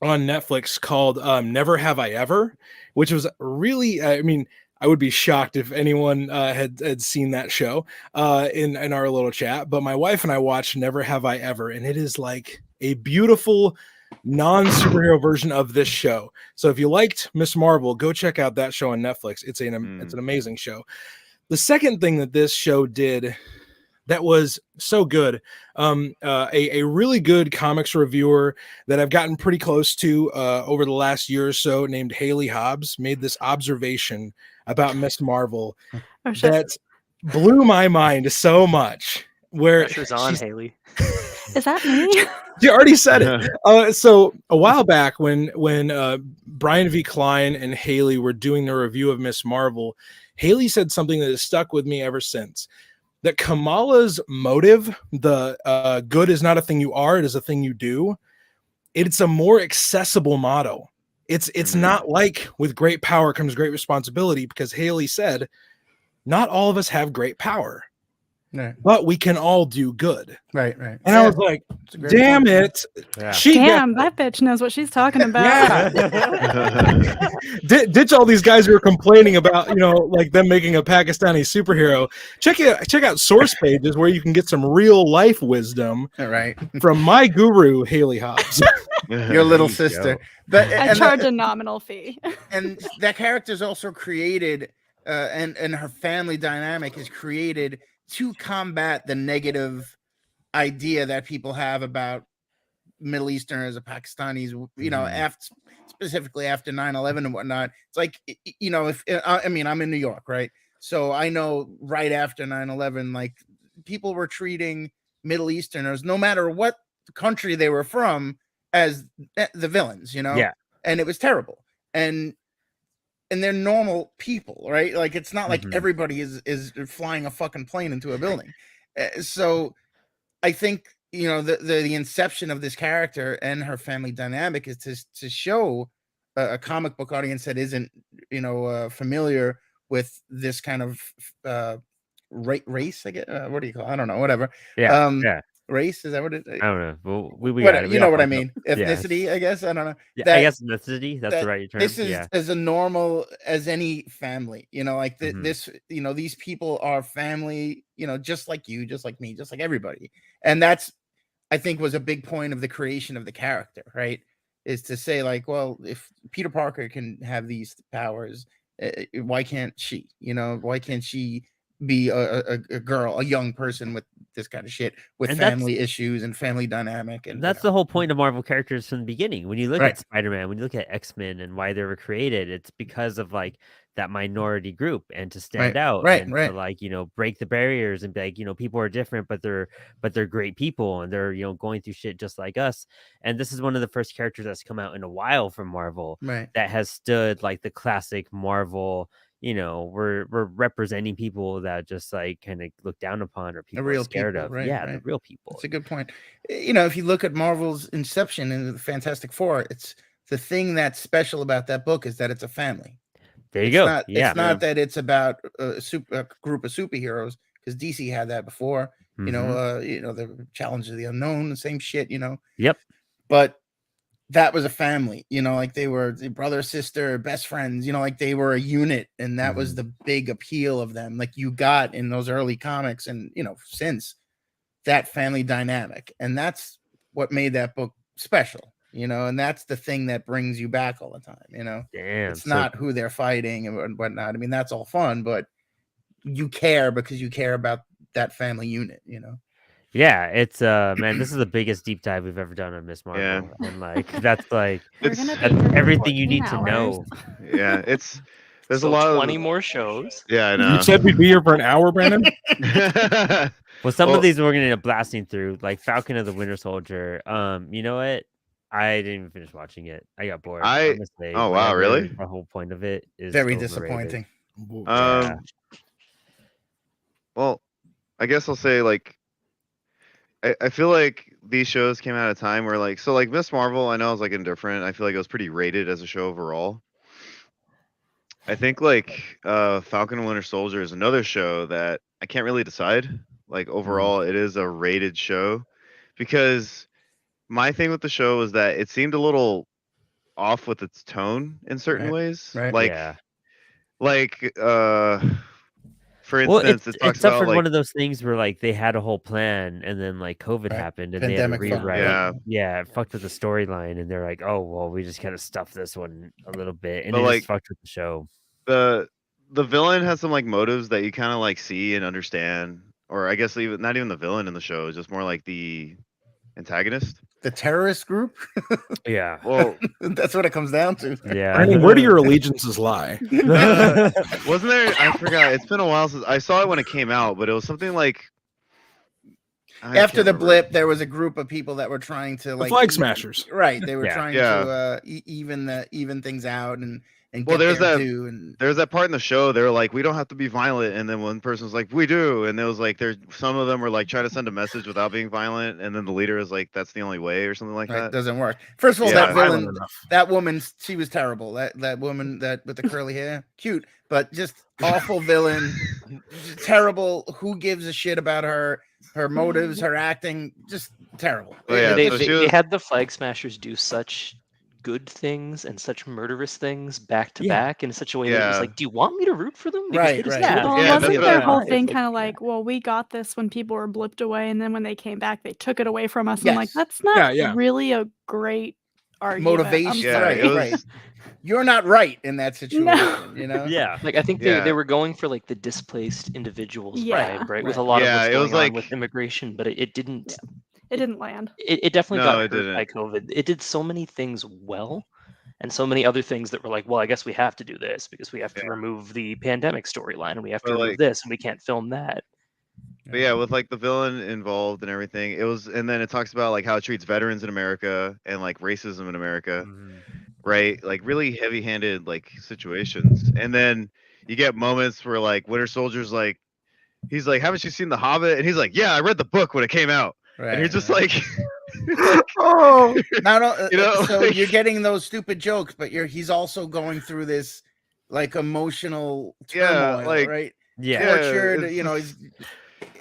on Netflix called Never Have I Ever, which was really, I mean, I would be shocked if anyone had seen that show in our little chat, but my wife and I watched Never Have I Ever, and it is like a beautiful non-superhero version of this show. So if you liked Miss Marvel, go check out that show on Netflix. It's an amazing show. The second thing that this show did that was so good, a really good comics reviewer that I've gotten pretty close to over the last year or so, named Hayley Hobbs, made this observation about Miss Marvel that blew my mind so much. Where pressure's on, Hayley. Is that me? She already said it. So a while back, when Brian V. Klein and Hayley were doing the review of Miss Marvel, Hayley said something that has stuck with me ever since. That Kamala's motive, the good is not a thing you are, it is a thing you do. It's a more accessible motto. It's not like with great power comes great responsibility, because Hayley said, not all of us have great power. Right. But we can all do good. Right. And I was like, damn it. Yeah. Damn, that bitch knows what she's talking about. Yeah. Ditch all these guys who are complaining about, like them making a Pakistani superhero. Check out source pages where you can get some real life wisdom from my guru, Hayley Hobbs. Your little sister. But I charge a nominal fee. And that character is also created, and her family dynamic is created to combat the negative idea that people have about Middle Easterners or Pakistanis, after, specifically after 9/11 and whatnot. It's like, if I'm in New York, right? So I know right after 9/11, like, people were treating Middle Easterners, no matter what country they were from, as the villains, Yeah. And it was terrible. And they're normal people, right? Like, it's not like everybody is flying a fucking plane into a building. So I think, the inception of this character and her family dynamic is to show a comic book audience that isn't, familiar with this kind of race, I guess. What do you call it? I don't know, whatever. Yeah. Race, is that what it is? I don't know. Well, we what, got it. you know what I mean? Ethnicity, I guess. I don't know. Yeah, I guess ethnicity. That's the right term. This is as a normal as any family. Like this. These people are family. Just like you, just like me, just like everybody. And that's, I think, was a big point of the creation of the character. Right? Is to say, like, well, if Peter Parker can have these powers, why can't she? Why can't she be a girl, a young person with this kind of shit, with family issues and family dynamic? And that's the whole point of Marvel characters from the beginning. When you look at Spider-Man, when you look at X-Men and why they were created, it's because of like that minority group, and to stand out, to like, break the barriers and be like, people are different, but they're great people, and they're, going through shit just like us. And this is one of the first characters that's come out in a while from Marvel that has stood like the classic Marvel. We're representing people that just like kind of look down upon, or people are scared of. The real people. That's a good point. If you look at Marvel's inception in the Fantastic Four, it's the thing that's special about that book is that it's a family. There you go. It's not that it's about a group of superheroes, because DC had that before. The Challenge of the Unknown, the same shit. Yep. But that was a family, like they were brother, sister, best friends, like they were a unit, and that was the big appeal of them. Like, you got in those early comics and, since, that family dynamic. And that's what made that book special, and that's the thing that brings you back all the time, Damn, it's not who they're fighting and whatnot. I mean, that's all fun, but you care because you care about that family unit, Yeah, it's man, this is the biggest deep dive we've ever done on Miss Marvel, and like that's like that's everything you need to know. Yeah, there's a lot of 20 more shows. Yeah, I know. You said we'd be here for an hour, Brandon. Well, some of these we're gonna end up blasting through, like Falcon of the Winter Soldier. You know what? I didn't even finish watching it. I got bored. Oh wow, really? The whole point of it is very overrated. disappointing. Yeah. Well, I guess I'll say like I feel like these shows came out at a time where like so like Miss Marvel, I know I was like indifferent. I feel like it was pretty rated as a show overall. I think like Falcon and Winter Soldier is another show that I can't really decide. Like overall, it is a rated show because my thing with the show was that it seemed a little off with its tone in certain ways. Right. Yeah. Like for Well, instance, it it talks about suffered like one of those things where like they had a whole plan and then like COVID Right. happened and they had to Pandemic fucked. rewrite. Yeah. Yeah, it fucked with the storyline and they're like, oh well, we just kind of stuffed this one a little bit and But, it like, just fucked with the show. the villain has some like motives that you kind of like see and understand, or I guess even not even the villain in the show, just more like the antagonist. The terrorist group. Yeah. Well, That's what it comes down to. Yeah. Brandon, where do your allegiances lie? wasn't there? I forgot. It's been a while since I saw it when it came out, but it was something like I After can't the remember. blip, there was a group of people that were trying to The like Flag Smashers. Right, they were Yeah. trying Yeah. to even things out and Well, get there's their that- due. And There's that part in the show. They were like, "We don't have to be violent," and then one person was like, "We do," and it was like, "There's some of them were like trying to send a message without being violent," and then the leader was like, "That's the only way," or something like right, that. doesn't work. First of all, Yeah. that Not violent villain, enough. that woman, she was terrible. That woman that with the curly hair, cute, but just awful villain, terrible. Who gives a shit about her motives, her acting? Just terrible. Oh, yeah, they, so they, she they was- had the Flag Smashers do such good things and such murderous things back to Yeah. back in such a way that it was Yeah. like, do you want me to root for them? Right, they just right. killed all Well, Yeah, of that's wasn't what their I- whole alive. thing Like, kind of like, well, we got this when people were blipped away, and then when they came back, they took it away from us. I'm like, Yes. that's not Yeah. really a great argument. Motivation. I'm Yeah, sorry. it was. Right. You're not right in that situation. You know. Yeah. Like I think Yeah. they were going for like the displaced individuals Yeah. vibe, right? With a Right. lot Yeah, of it what's was going on like- with immigration, but it didn't. It didn't land. It definitely No, got it hurt by COVID. It did so many things well, and so many other things that were like, well, I guess we have to do this because we have to Yeah. remove the pandemic storyline, and we have to But, remove like- this, and we can't film that. But yeah, with like the villain involved and everything, it was, and then it talks about like how it treats veterans in America and like racism in America, right? Like really heavy-handed like situations, and then you get moments where like Winter Soldier's like, he's like, "Haven't you seen The Hobbit?" And he's like, "Yeah, I read the book when it came out," Right. and you're just right. like, Oh, You know, so like- you're getting those stupid jokes, but he's also going through this like emotional Yeah, turmoil, like- right? Yeah. Tortured, it's you know. just-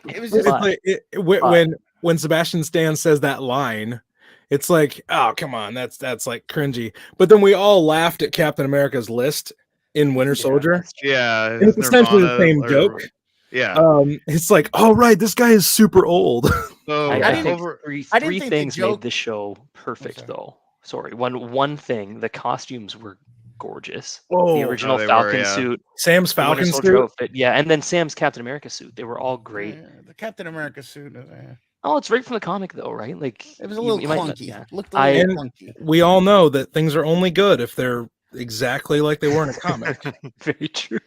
It was It's just But- like, when Sebastian Stan says that line, it's like, oh come on, that's like cringy. But then we all laughed at Captain America's list in Winter Soldier. that's true. yeah, It's essentially the Nirvana same or- joke. Yeah. It's like, oh right, this guy is super old. So I didn't- think over, three I didn't think the things joke- made this show perfect, sorry. though. Sorry, one thing: the costumes were gorgeous. Oh, The original they were, Falcon yeah. suit, Sam's the Winter Falcon Soldier suit. outfit, yeah, and then Sam's Captain America suit. They were all great. Yeah, the Captain America suit. Oh, it's right from the comic, though, right? Like It was a you- little you might not- clunky. yeah. Looked a I- little And- clunky. We all know that things are only good if they're exactly like they were in a comic. Very true.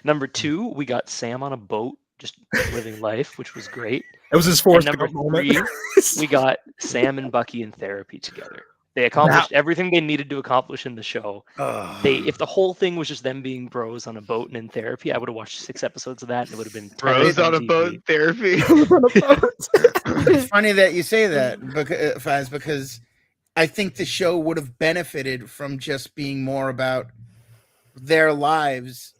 Number 2, we got Sam on a boat, just living life, which was great. It was his And Forrest number Gump moment. 3, we got Sam and Bucky in therapy together. They accomplished everything they needed to accomplish in the show. If the whole thing was just them being bros on a boat and in therapy, I would have watched 6 episodes of that, and it would have been 10 bros minutes on a TV. boat in therapy. It's funny that you say that, Faz, because I think the show would have benefited from just being more about their lives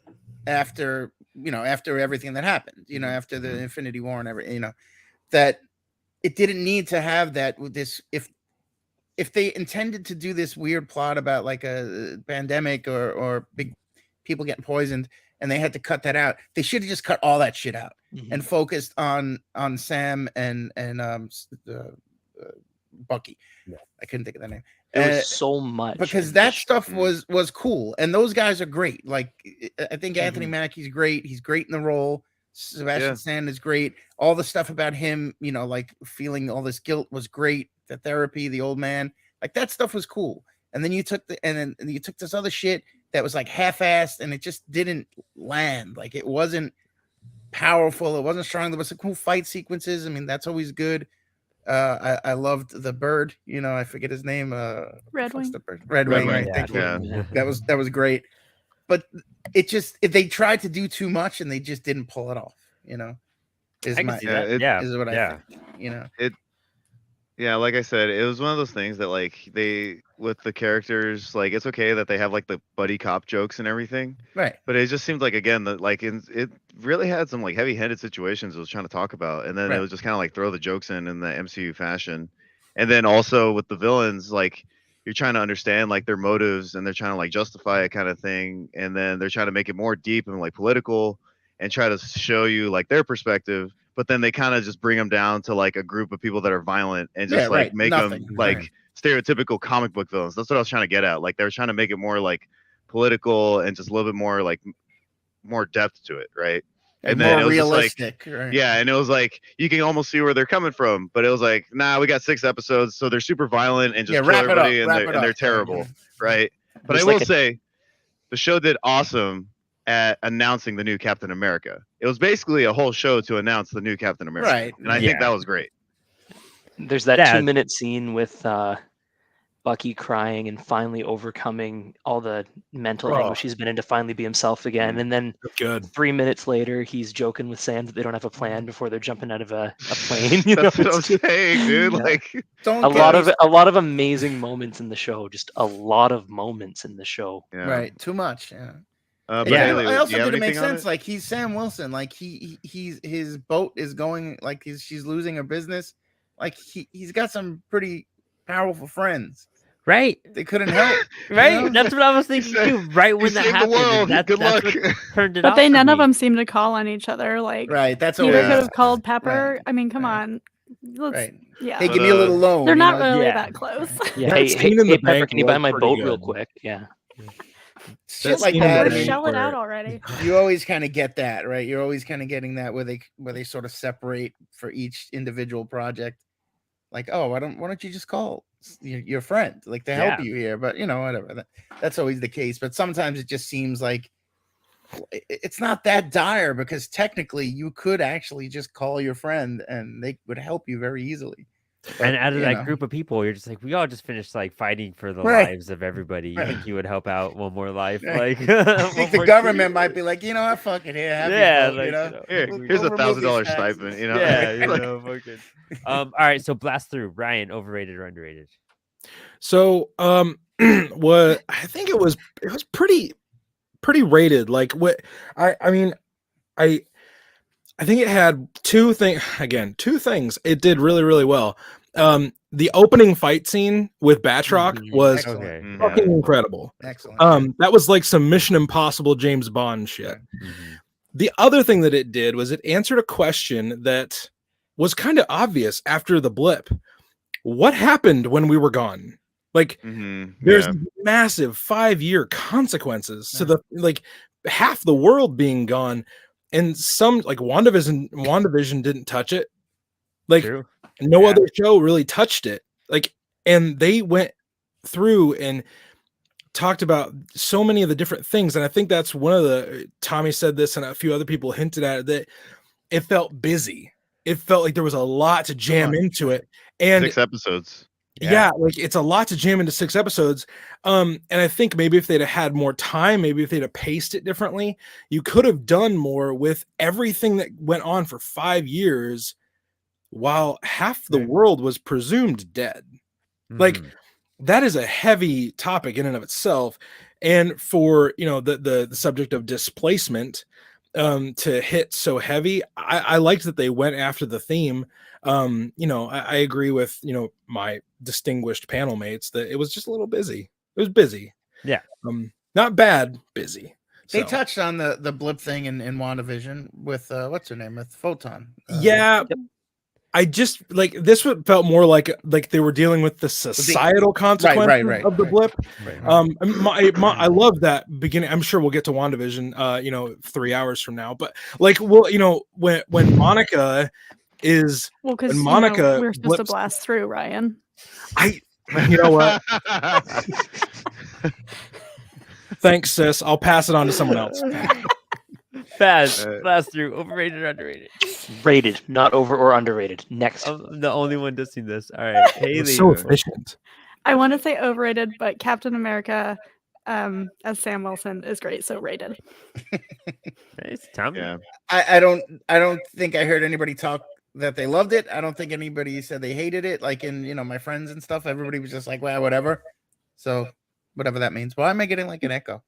after everything that happened, after the Infinity War and everything, that it didn't need to have that with this. If they intended to do this weird plot about like a pandemic or big people getting poisoned and they had to cut that out, they should have just cut all that shit out Mhm. and focused on Sam and Bucky. Yeah. I couldn't think of that name. There was so much Because in that this stuff show. was cool, and those guys are great. Like I think Anthony Mm-hmm. Mackie's great. He's great in the role. Sebastian Yeah. Stan is great. All the stuff about him, like feeling all this guilt was great. The therapy, the old man, like that stuff was cool. And then you took this other shit that was like half-assed, and it just didn't land. Like it wasn't powerful. It wasn't strong. There was some cool fight sequences. I mean, that's always good. I loved the bird. I forget his name. Red what's Wing. the bird? Red Red Wing. Wing, Right, thank you. Yeah. That was great. But they tried to do too much and they just didn't pull it off. Is I can my see that. Yeah, is what yeah. I think. You know, Yeah, like I said, it was one of those things that like they with the characters, like it's okay that they have like the buddy cop jokes and everything, right? but it just seemed like again that like it really had some like heavy-handed situations it was trying to talk about, and then it Right. was just kind of like throw the jokes in the MCU fashion, and then also with the villains, like you're trying to understand like their motives and they're trying to like justify it kind of thing, and then they're trying to make it more deep and like political and try to show you like their perspective, but then they kind of just bring them down to like a group of people that are violent and Yeah, just like right. make Nothing. them like Right. stereotypical comic book villains. That's what I was trying to get at. Like they were trying to make it more like political and just a little bit more like more depth to it, right? And then more it was just like, realistic. Right. yeah, and it was like you can almost see where they're coming from, but it was like, nah, we got 6 episodes, so they're super violent and just Yeah, kill wrap it up, everybody, and wrap it they're up. terrible, right? But There's I will like a- say, the show did awesome at announcing the new Captain America. It was basically a whole show to announce the new Captain America, Right. and I Yeah. think that was great. There's that Yeah. 2-minute scene with Bucky crying and finally overcoming all the mental Oh. anguish he's been in to finally be himself again. And then Good. 3 minutes later, he's joking with Sam that they don't have a plan before they're jumping out of a plane. You That's know, what I'm it's just saying, dude. Yeah. Like, Don't a get lot me of amazing moments in the show. Just a lot of moments in the show. yeah. right. Too much. Yeah. But Yeah. Hayley, I do also you have think it makes anything on sense. it? Like he's Sam Wilson. Like he's his boat is going. Like she's losing her business. Like he's got some pretty powerful friends. Right. They couldn't help. Right. know? That's what I was thinking too. Right when that saved the happened. world. and Good that's luck. what turned it But off they for none of me. them seem to call on each other. Like Right. That's Peter always could have called Pepper. Right, I mean, come right. on. Let's, right. Yeah. Hey, But, give me a little loan. They're you not know? really Yeah. that close. Yeah, That hey, scene hey, in the hey Pepper, bank can you buy was my pretty boat real good. quick? Yeah. Shit like scene in the that. I Let's bank mean, shell it where- out already. you always kind of get that, right? You're always kind of getting that where they sort of separate for each individual project. Like, oh, why don't you just call your friend like to help Yeah. you here? But you know, whatever. That's always the case. But sometimes it just seems like it's not that dire because technically you could actually just call your friend and they would help you very easily. And out of you that know. group of people, you're just like, we all just finished like fighting for the Right. lives of everybody. You Right. think you would help out one more life? Right. Like, I think the government might be like, you know what, fuck it, here, have Yeah, your vote, like, you know? you know, Here, We'll- here's we'll a remove these $1,000 taxes. stipend. You know, Yeah, you Like, know, fucking. All right, so blast through. Ryan, overrated or underrated? So what I think it was pretty rated. Like what I mean I think it had two things. It did really, really well. The opening fight scene with Batroc Mhm. was Excellent. Okay. Mhm. fucking incredible. Excellent. That was like some Mission Impossible James Bond shit. Mhm. The other thing that it did was it answered a question that was kind of obvious after the blip. What happened when we were gone? Like mhm, there's yeah. massive 5-year consequences to the like half the world being gone, and some like WandaVision didn't touch it. Like True. no Yeah. other show really touched it. Like, and they went through and talked about so many of the different things. And I think that's one of the Tommy said this, and a few other people hinted at it, that it felt busy. It felt like there was a lot to jam into it. And 6 episodes. yeah, like it's a lot to jam into 6 episodes. And I think maybe if they'd have had more time, maybe if they'd have paced it differently, you could have done more with everything that went on for 5 years while half the Yeah. world was presumed dead. Like Mhm. that is a heavy topic in and of itself. And for the subject of displacement to hit so heavy, I liked that they went after the theme. I agree with my distinguished panel mates that it was just a little busy. It was busy. Yeah. Not bad, busy. They So, touched on the blip thing in WandaVision with what's her name, with Photon. yeah. Yep. I just like this one felt more like they were dealing with the societal consequences right, of the right. blip. Right. I love that beginning. I'm sure we'll get to WandaVision 3 hours from now, but like when Monica is Well, because when Monica we're supposed to blips- blast through, Ryan. you know what? Thanks, sis. I'll pass it on to someone else. Fast, Uh, blast through. Overrated or underrated? Rated, not over or underrated. Next. I'm the only one dissing this. All right, It Hayley. was so efficient. I want to say overrated, but Captain America, as Sam Wilson is great. So rated. Nice, Tommy. Yeah. I don't think I heard anybody talk that they loved it. I don't think anybody said they hated it. Like in my friends and stuff, everybody was just like, well, whatever. So whatever that means. Why am I getting like an echo?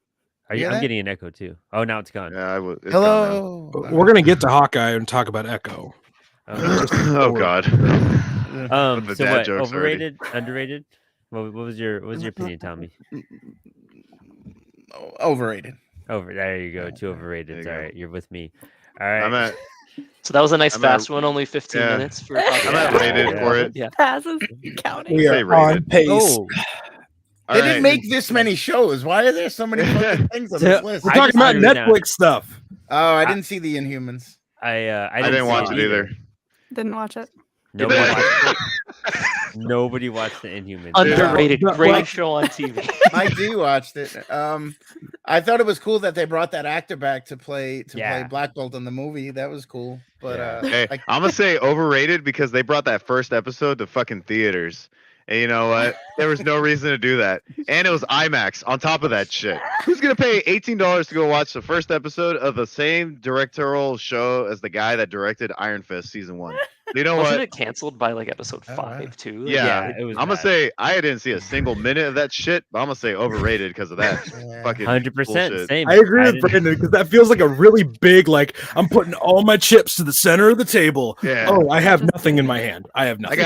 I'm getting an echo too. Oh, now it's gone. Yeah, it's Hello. We're gonna get to Hawkeye and talk about Echo. Oh God. So the dad what? jokes Overrated, underrated? What was your opinion, Tommy? Overrated. There you go. Yeah, 2 overrated. you All go. right, you're with me. All right. I'm at So that was a nice I'm fast at- one, only 15 yeah. minutes for. I'm at rated for it. Yeah. Passes counting. We Say are on rated. pace. Oh, All They right. didn't make this many shows. Why are there so many fucking things on this list? We're I talking just about wrote it down. Netflix stuff. Oh, I didn't see the Inhumans. I didn't watch it either. Didn't watch it. Nobody watched it. Nobody watched the Inhumans. Underrated. But- Great but- show on TV. My D watched it. I thought it was cool that they brought that actor back to play Black Bolt in the movie. That was cool. But Yeah. Hey, like, I'm gonna say overrated because they brought that first episode to fucking theaters. And you know what? There was no reason to do that. And it was IMAX on top of that shit. Who's gonna pay $18 to go watch the first episode of the same directorial show as the guy that directed Iron Fist season 1? You know Wasn't what? it canceled by like episode Oh, 5 wow. too? Yeah, it was I'm gonna bad. say I didn't see a single minute of that shit, but I'm gonna say overrated because of that. yeah. Fucking 100%. bullshit. Same. I agree with didn't- Brandon because that feels like a really big, like I'm putting all my chips to the center of the table. Yeah. Oh, I have nothing in my hand. I have nothing.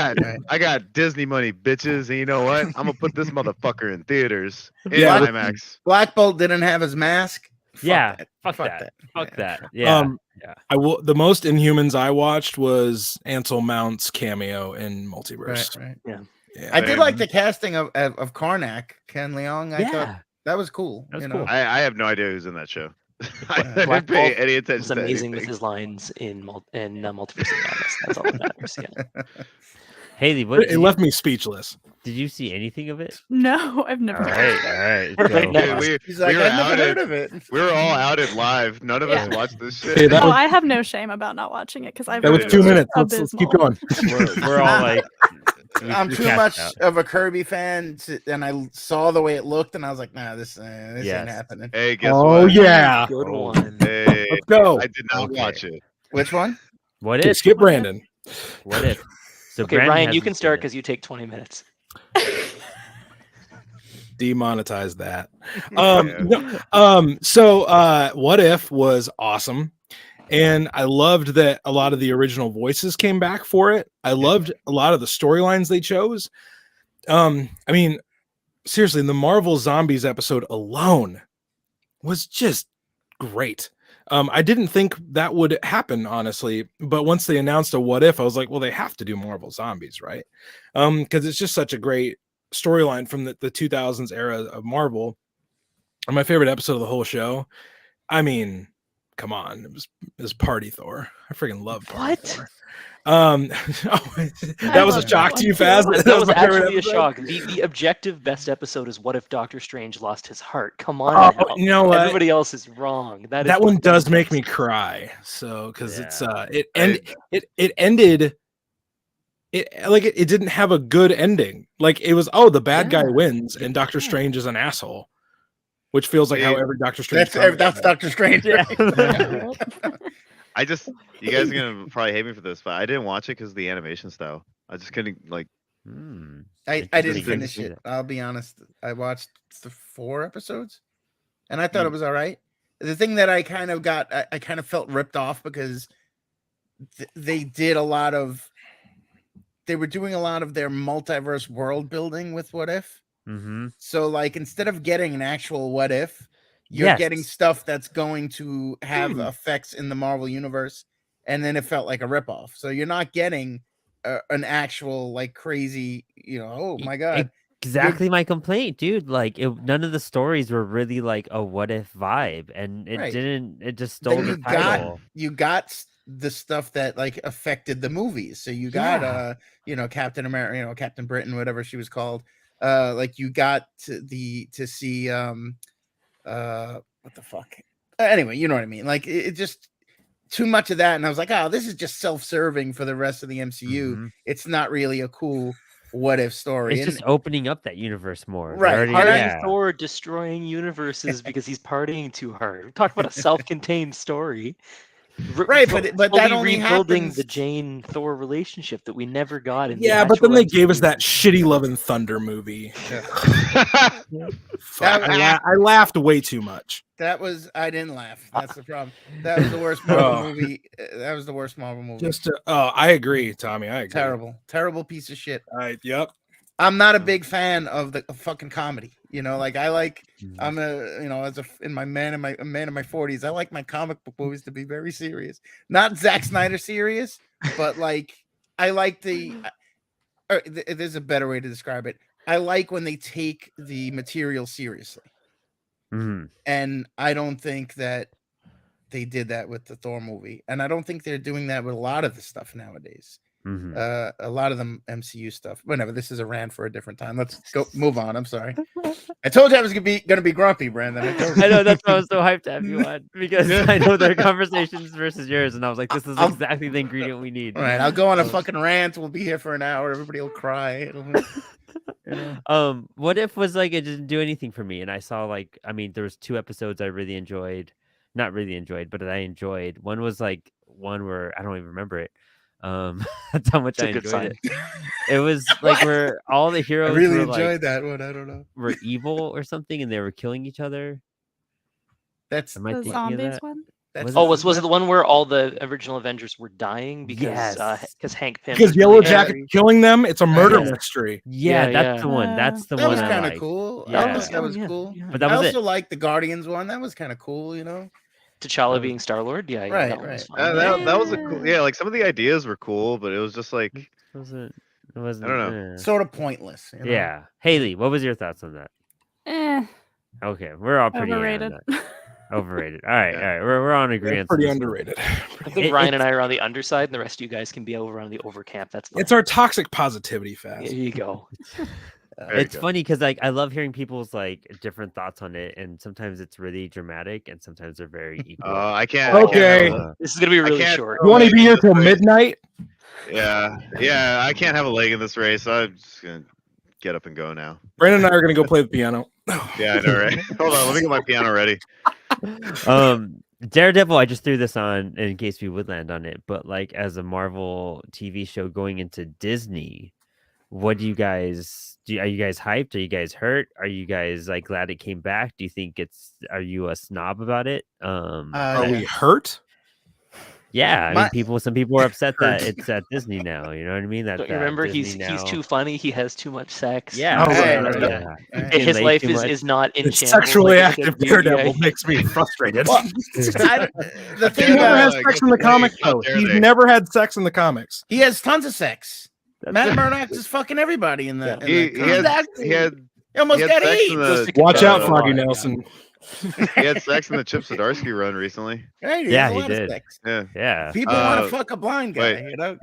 I got Disney money, bitches, and you know what? I'm gonna put this motherfucker in theaters in Yeah, IMAX. Black Bolt didn't have his mask. Yeah, Fuck fuck that. that. Fuck Yeah. that. Yeah. I will. The most Inhumans I watched was Ansel Mount's cameo in Multiverse. Right. Yeah. I did Same. like the casting of Karnak, Ken Leong. I thought Yeah. that was cool. That was you cool. know? I have no idea who's in that show. I didn't Black pay Bolt any It attention was to amazing with anything. his lines in Multiverse of Madness. That's all that matters. Yeah. Hayley, what It left me speechless. did you see anything of it? No, I've All never. right. Perfect. So, Next. Dude, He's like, we were I've never heard outed. of it. We were all outed live. None of us Yeah. watched this Hey, shit. that Oh, was- I have no shame about not watching it because I've. That was Yeah. 2 minutes. It's Let's keep abysmal. going. we're all like, I'm we too cashed much out. of a Kirby fan, and I saw the way it looked, and I was like, nah, this Yes. ain't happening. Hey, guess Oh what? yeah. Good Oh. one. Hey, Let's go. I did not Okay. watch it. Which one? What Okay, if? skip Brandon. What if? So Okay, Brandon Ryan, you hasn't can seen start it. because you take 20 minutes. Demonetize that. Yeah. So What If was awesome. And I loved that a lot of the original voices came back for it. I loved a lot of the storylines they chose. I mean, seriously, the Marvel Zombies episode alone was just great. I didn't think that would happen, honestly, but once they announced a What If, I was like, well, they have to do Marvel Zombies, right? Because it's just such a great storyline from the 2000s era of Marvel. And my favorite episode of the whole show, I mean, come on, it was Party Thor. I freaking love Party What? Thor. That was a love shock that to you, one, too. Faz. That was my favorite actually a episode? shock. The objective best episode is What If Doctor Strange Lost His Heart? Come on Oh, now. you know what? Everybody else is wrong. That is That the one does make best. me cry. So because it's it I- ended it didn't have a good ending. Like it was the bad guy Yeah. wins and Doctor Strange is an asshole, which feels like how Yeah. every Doctor Strange. That's Doctor Strange. Yeah. I just, you guys are gonna probably hate me for this, but I didn't watch it because of the animation style. I just couldn't like. Hmm. I Interesting. didn't Interesting. finish it. I'll be honest. I watched the 4 episodes, and I thought it was all right. The thing that I kind of got, I kind of felt ripped off because they did a lot of. They were doing a lot of their multiverse world building with What If. Mm-hmm. So, like, instead of getting an actual What If, you're Yes. getting stuff that's going to have effects in the Marvel universe, and then it felt like a ripoff. So you're not getting an actual like crazy, oh my god, Exactly my complaint, dude. Like none of the stories were really like a what if vibe, and it Right. didn't. It just stole Then the title. you got the stuff that like affected the movies. So you got Yeah. Captain America, Captain Britain, whatever she was called. Like you got to see what the fuck. Anyway, you know what I mean. Like it just too much of that, and I was like, oh, this is just self-serving for the rest of the MCU. Mhm. It's not really a cool what if story. It's just opening up that universe more. They Right. already- And I- yeah. Thor destroying universes because he's partying too hard. Talk about a self-contained story. Right, but that fully only rebuilding happens. the Jane Thor relationship that we never got in. Yeah, the but then actual they gave us MCU. that shitty Love and Thunder movie. Fuck, That- I laughed way too much. That was I didn't laugh. That's the problem. That was the worst Marvel movie. That was the worst Marvel movie. I agree, Tommy. I agree. Terrible piece of shit. Yep. I'm not a big fan of the fucking comedy. You know, like I'm a man in my 40s. I like my comic book movies to be very serious. Not Zack Snyder serious, but like I like there's a better way to describe it. I like when they take the material seriously. Mhm. And I don't think that they did that with the Thor movie. And I don't think they're doing that with a lot of the stuff nowadays. Mhm. A lot of the MCU stuff. Whatever. This is a rant for a different time. Let's go move on. I'm sorry. I told you I was gonna be grumpy, Brandon. I know, that's why I was so hyped to have you on, because I know their conversations versus yours, and I was like, this is exactly the ingredient we need. All right, I'll go on a fucking rant. We'll be here for an hour. Everybody will cry. What if was like it didn't do anything for me, and I saw like, I mean, there was 2 episodes I really enjoyed, not really enjoyed, but I enjoyed. One was like one where I don't even remember it. That's how much I enjoyed it. It was like where all the heroes I really were enjoyed like, that one. I don't know. were evil or something, and they were killing each other. That's Am I The thinking of zombies that? one? Was it the one where all the original Avengers were dying because Hank Pym Because was Yellow really Jacket angry? killing them, it's a murder Yeah. mystery. Yeah, Yeah, that's yeah. the one. That's the that one was I kind of liked. cool. Yeah. That was cool. Yeah. But that I was also it. liked the Guardians one. That was kind of cool, you know. T'Challa being Star-Lord? Yeah, Right, that one was right. fun. that was a cool. Yeah, like some of the ideas were cool, but it was just like It wasn't. I don't know. Sort of pointless. You know? Yeah, Hayley, what was your thoughts on that? Okay, we're all pretty Overrated. Overrated. All right, Yeah. all right. We're on agreement. Pretty underrated. I think Ryan and I are on the underside, and the rest of you guys can be over on the over camp. That's fine. It's our toxic positivity There fast. you go. It's funny because like I love hearing people's like different thoughts on it, and sometimes it's really dramatic, and sometimes they're very equal. I can't. Okay. I can't have This is gonna be really can't- short. You want to be here Like, till midnight? yeah. I can't have a leg in this race. I'm just gonna get up and go now. Brandon and I are gonna go play the piano. Yeah, I know, right? Hold on, let me get my piano ready. Daredevil, I just threw this on in case we would land on it, but like as a Marvel TV show going into Disney, what do you guys do? Are you guys hyped? Are you guys hurt? Are you guys like glad it came back? Do you think are you a snob about it? Are we hurt? Yeah, I mean, some people are upset that Hurt. it's at Disney now. You know what I mean? Don't you remember he's too funny. He has too much sex. Yeah, Oh, right, yeah. right. He His laid life too much. is not in It's shambles sexually like it active should be. Daredevil Yeah. makes me frustrated. The He thing never about has like, sex in the it's comics, not though. there, He's they- never had sex in the comics. he has tons of sex. That's Matt it. Murdock is fucking everybody in the. Yeah. in He the had comics. he almost had got sex AIDS. in the Watch out, uh, Foggy Nelson. he had sex in the Chip Zdarsky run recently. Right, Yeah, has a he lot of did. sex. Yeah. Yeah. People want to Uh, fuck a blind guy, wait. you know.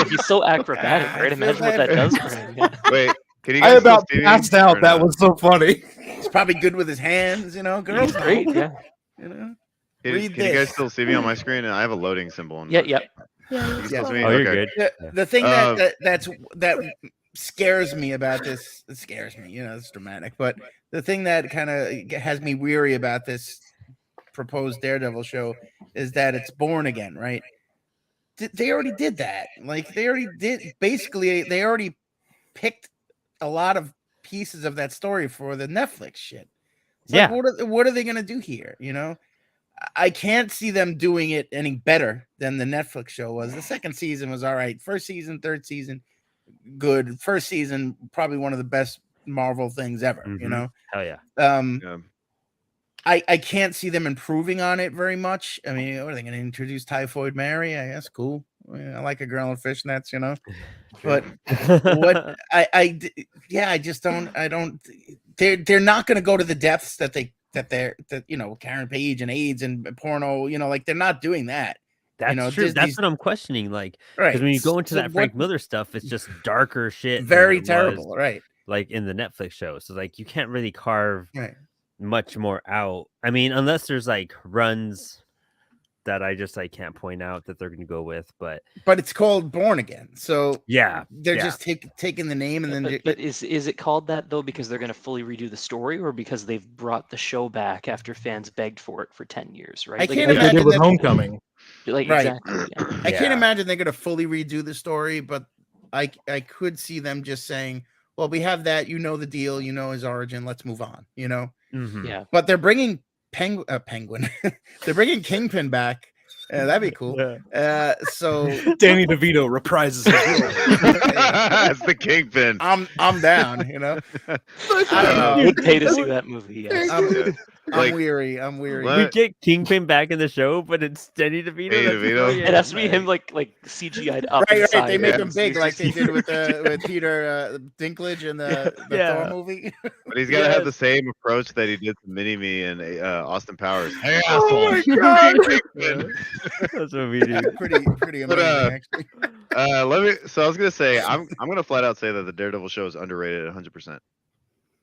He's so acrobatic, I right? feel Imagine what bad that for does him. for him. Yeah. Wait, can you I guys still about see me passed or out. That not? was so funny. He's probably good with his hands, you know. Girls He's great. know, Yeah. you know. Can Read you guys this. still see me on my screen? I have a loading symbol. On Yeah. my- Yep. Yeah, You can still see me? Oh, you're Okay. good. The thing Uh, that scares me about this, it scares me, you know, it's dramatic, but the thing that kind of has me weary about this proposed Daredevil show is that it's born again, right? They already did that. Like they already picked a lot of pieces of that story for the Netflix shit. It's like, Yeah. what are they gonna do here? You know, I can't see them doing it any better than the Netflix show was. The second season was all right. First season, third season, good. First season, probably one of the best Marvel things ever. You Mhm. know, Hell yeah. Yeah. I can't see them improving on it very much. I mean, what are they going to introduce Typhoid Mary? I guess cool. I like a girl in fishnets, you know. But what I just don't. I don't. They're not going to go to the depths that you know, Karen Page and AIDS and porno. You know, like they're not doing that. That's know, true. That's Disney's- what I'm questioning. Like, Right. because when you go into So that Frank what- Miller stuff, it's just darker shit. than very it was, terrible. Right. like in the Netflix show. So like you can't really carve Right. much more out. I mean, unless there's like runs that I just can't point out that they're going to go with, but it's called Born Again, so yeah, they're just taking the name and then. But is it called that though because they're going to fully redo the story, or because they've brought the show back after fans begged for it for 10 years, right? I can't Like they did imagine with that- Homecoming. Like Right. exactly. Yeah. I can't Yeah. imagine they're going to fully redo the story, but I could see them just saying, "Well, we have that. You know the deal. You know his origin. Let's move on." You know. Mhm. Yeah. But they're bringing Penguin. They're bringing Kingpin back. That'd be cool. Yeah. So Danny DeVito reprises his role. That's the Kingpin. I'm down. You know. I don't know. I would pay to see that movie. Yes. I'm Like, weary. I'm weary. what? We get Kingpin back in the show, but it's Danny DeVito. Danny That's DeVito? brilliant. It has to be him like CGI'd up. Right. inside They make it. him big like they did with Peter Dinklage in the Yeah. Thor movie. But he's got to have Yes. the same approach that he did to Mini-Me and Austin Powers. Hey, Oh asshole. my God. Kingpin. That's what we do. pretty But, amazing actually. So I was gonna say I'm gonna flat out say that the Daredevil show is underrated 100%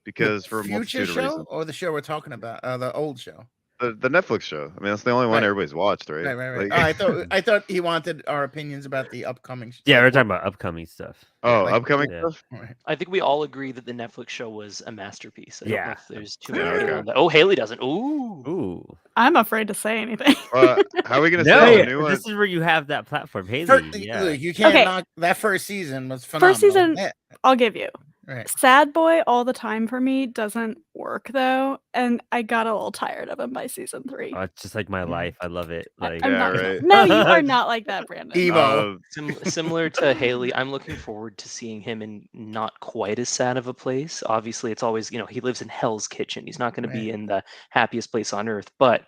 because for a Future multitude of show reasons. or the show we're talking about, the old show. The Netflix show. I mean, that's the only one Right. everybody's watched, right? Right. Like- I thought he wanted our opinions about the upcoming. Yeah, we're talking about upcoming stuff. Oh, like- upcoming Yeah. stuff. Right. I think we all agree that the Netflix show was a masterpiece. I don't know Yeah. if there's too Yeah, many people okay. on that. Oh, Hayley doesn't. Ooh. Ooh. I'm afraid to say anything. How are we gonna No, say the new one? this is where you have that platform, Haley. Look, Yeah. you can't Okay. knock that first season was phenomenal. First season, Yeah, I'll give you. right. Sad Boy all the time for me doesn't work though, and I got a little tired of him by season 3. Oh, it's just like my life. I love it. Like, I'm Yeah, not, right. No, you are not like that, Brandon. Emo. Similar to Haley, I'm looking forward to seeing him in not quite as sad of a place. Obviously, it's always, he lives in Hell's Kitchen. He's not going to be Right. in the happiest place on earth, but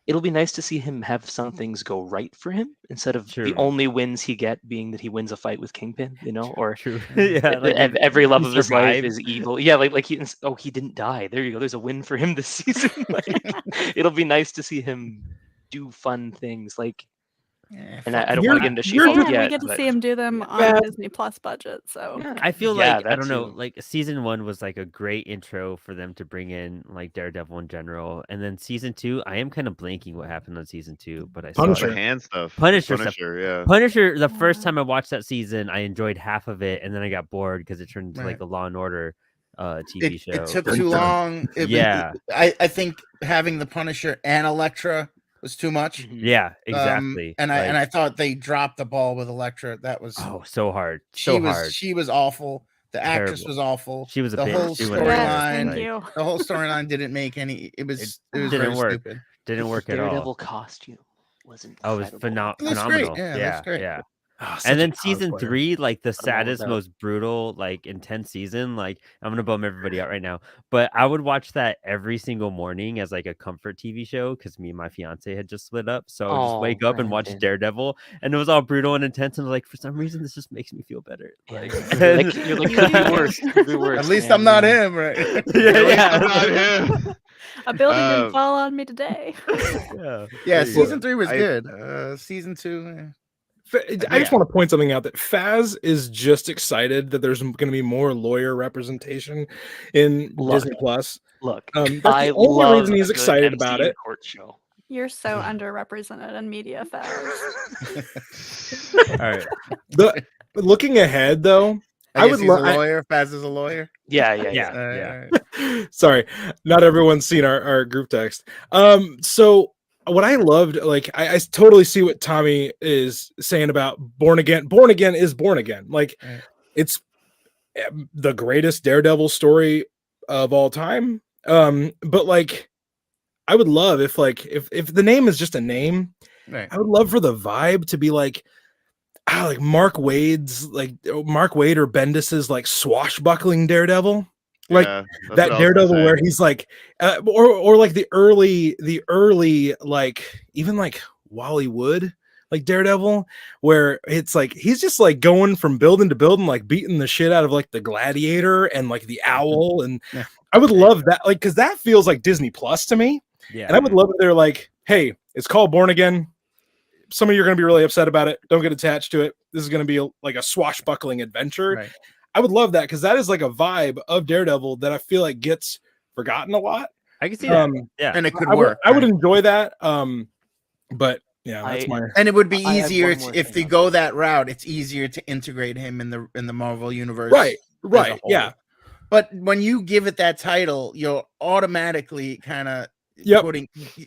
it'll be nice to see him have some things go right for him instead of the True. only wins he get being that he wins a fight with Kingpin, or true. Yeah, like every love he of his life survived. is evil. Yeah, like he didn't die. There you go. There's a win for him this season. It'll be nice to see him do fun things like. Yeah, And I fuck don't You're- want to get into you're She-Hulk And we yet. get to but- see him do them on Yeah. a Disney Plus budget. So Yeah. I feel Yeah, like I that don't know, too. like season 1 was like a great intro for them to bring in like Daredevil in general, and then season 2, I am kind of blanking what happened on season 2, but I saw Punisher. The it. hand stuff. Punisher stuff. Yeah. Punisher. The first time I watched that season, I enjoyed half of it, and then I got bored because it turned into like Right. a Law and Order TV show. It took too long. Yeah. I think having the Punisher and Elektra was too much. Mhm. Yeah, exactly. And I thought they dropped the ball with Elektra. That was so hard, so hard. She was awful. The actress Terrible. was awful. She was a the bitch. whole She went yes, everywhere. storyline. thank Like, you. The whole storyline didn't make any. It was didn't very work. stupid. Didn't work at Daredevil all. costume was Oh, it was incredible. That's phenomenal. great. Yeah, that's great. Yeah. Oh, such And a then season cosplayer. 3, like the I don't know saddest, about- most brutal, like intense season. Like I'm gonna bum everybody out right now, but I would watch that every single morning as like a comfort TV show because me and my fiance had just split up. So I would just Oh, wake up and watch Brandon. Daredevil, and it was all brutal and intense. And like for some reason, this just makes me feel better. Yeah, Like, you're like could be worse. Could be worse. At least man. I'm not him, right? yeah, Not him. A building Uh, didn't fall on me today. yeah. Yeah, There you season go. 3 was I- good. Season 2. I just want to point something out that Faz is just excited that there's going to be more lawyer representation in Look. Disney Plus. Look, That's I the only love reason he's a good excited about MCU it. Court show. You're so underrepresented in media, Faz. All right. But looking ahead, though, I guess would he's love. a lawyer. Faz is a lawyer. Yeah. Yeah. Sorry, not everyone's seen our group text. So what I loved, like I totally see what Tommy is saying about Born Again. Born Again is Born Again. Like Right. it's the greatest Daredevil story of all time. But like I would love if the name is just a name, Right. I would love for the vibe to be like Mark Wade or Bendis's like swashbuckling Daredevil. Like Yeah, that's that what I was gonna Daredevil say. where he's like or like the early like even like Wally Wood like Daredevil where it's like he's just like going from building to building like beating the shit out of like the Gladiator and like the Owl and Yeah. I would love that like because that feels like Disney Plus to me Yeah. and I would love if they're like hey it's called Born Again. Some of you are going to be really upset about it. Don't get attached to it. This is going to be like a swashbuckling adventure. Right. I would love that because that is like a vibe of Daredevil that I feel like gets forgotten a lot. I can see that. Um, Yeah. And it could I would, work. I would right? enjoy that. But Yeah, that's my. And it would be I have easier one more if thing they on go this. that route. It's easier to integrate him in the Marvel universe. Right. as a Right. whole. Yeah. But when you give it that title, you're automatically kind of Yep.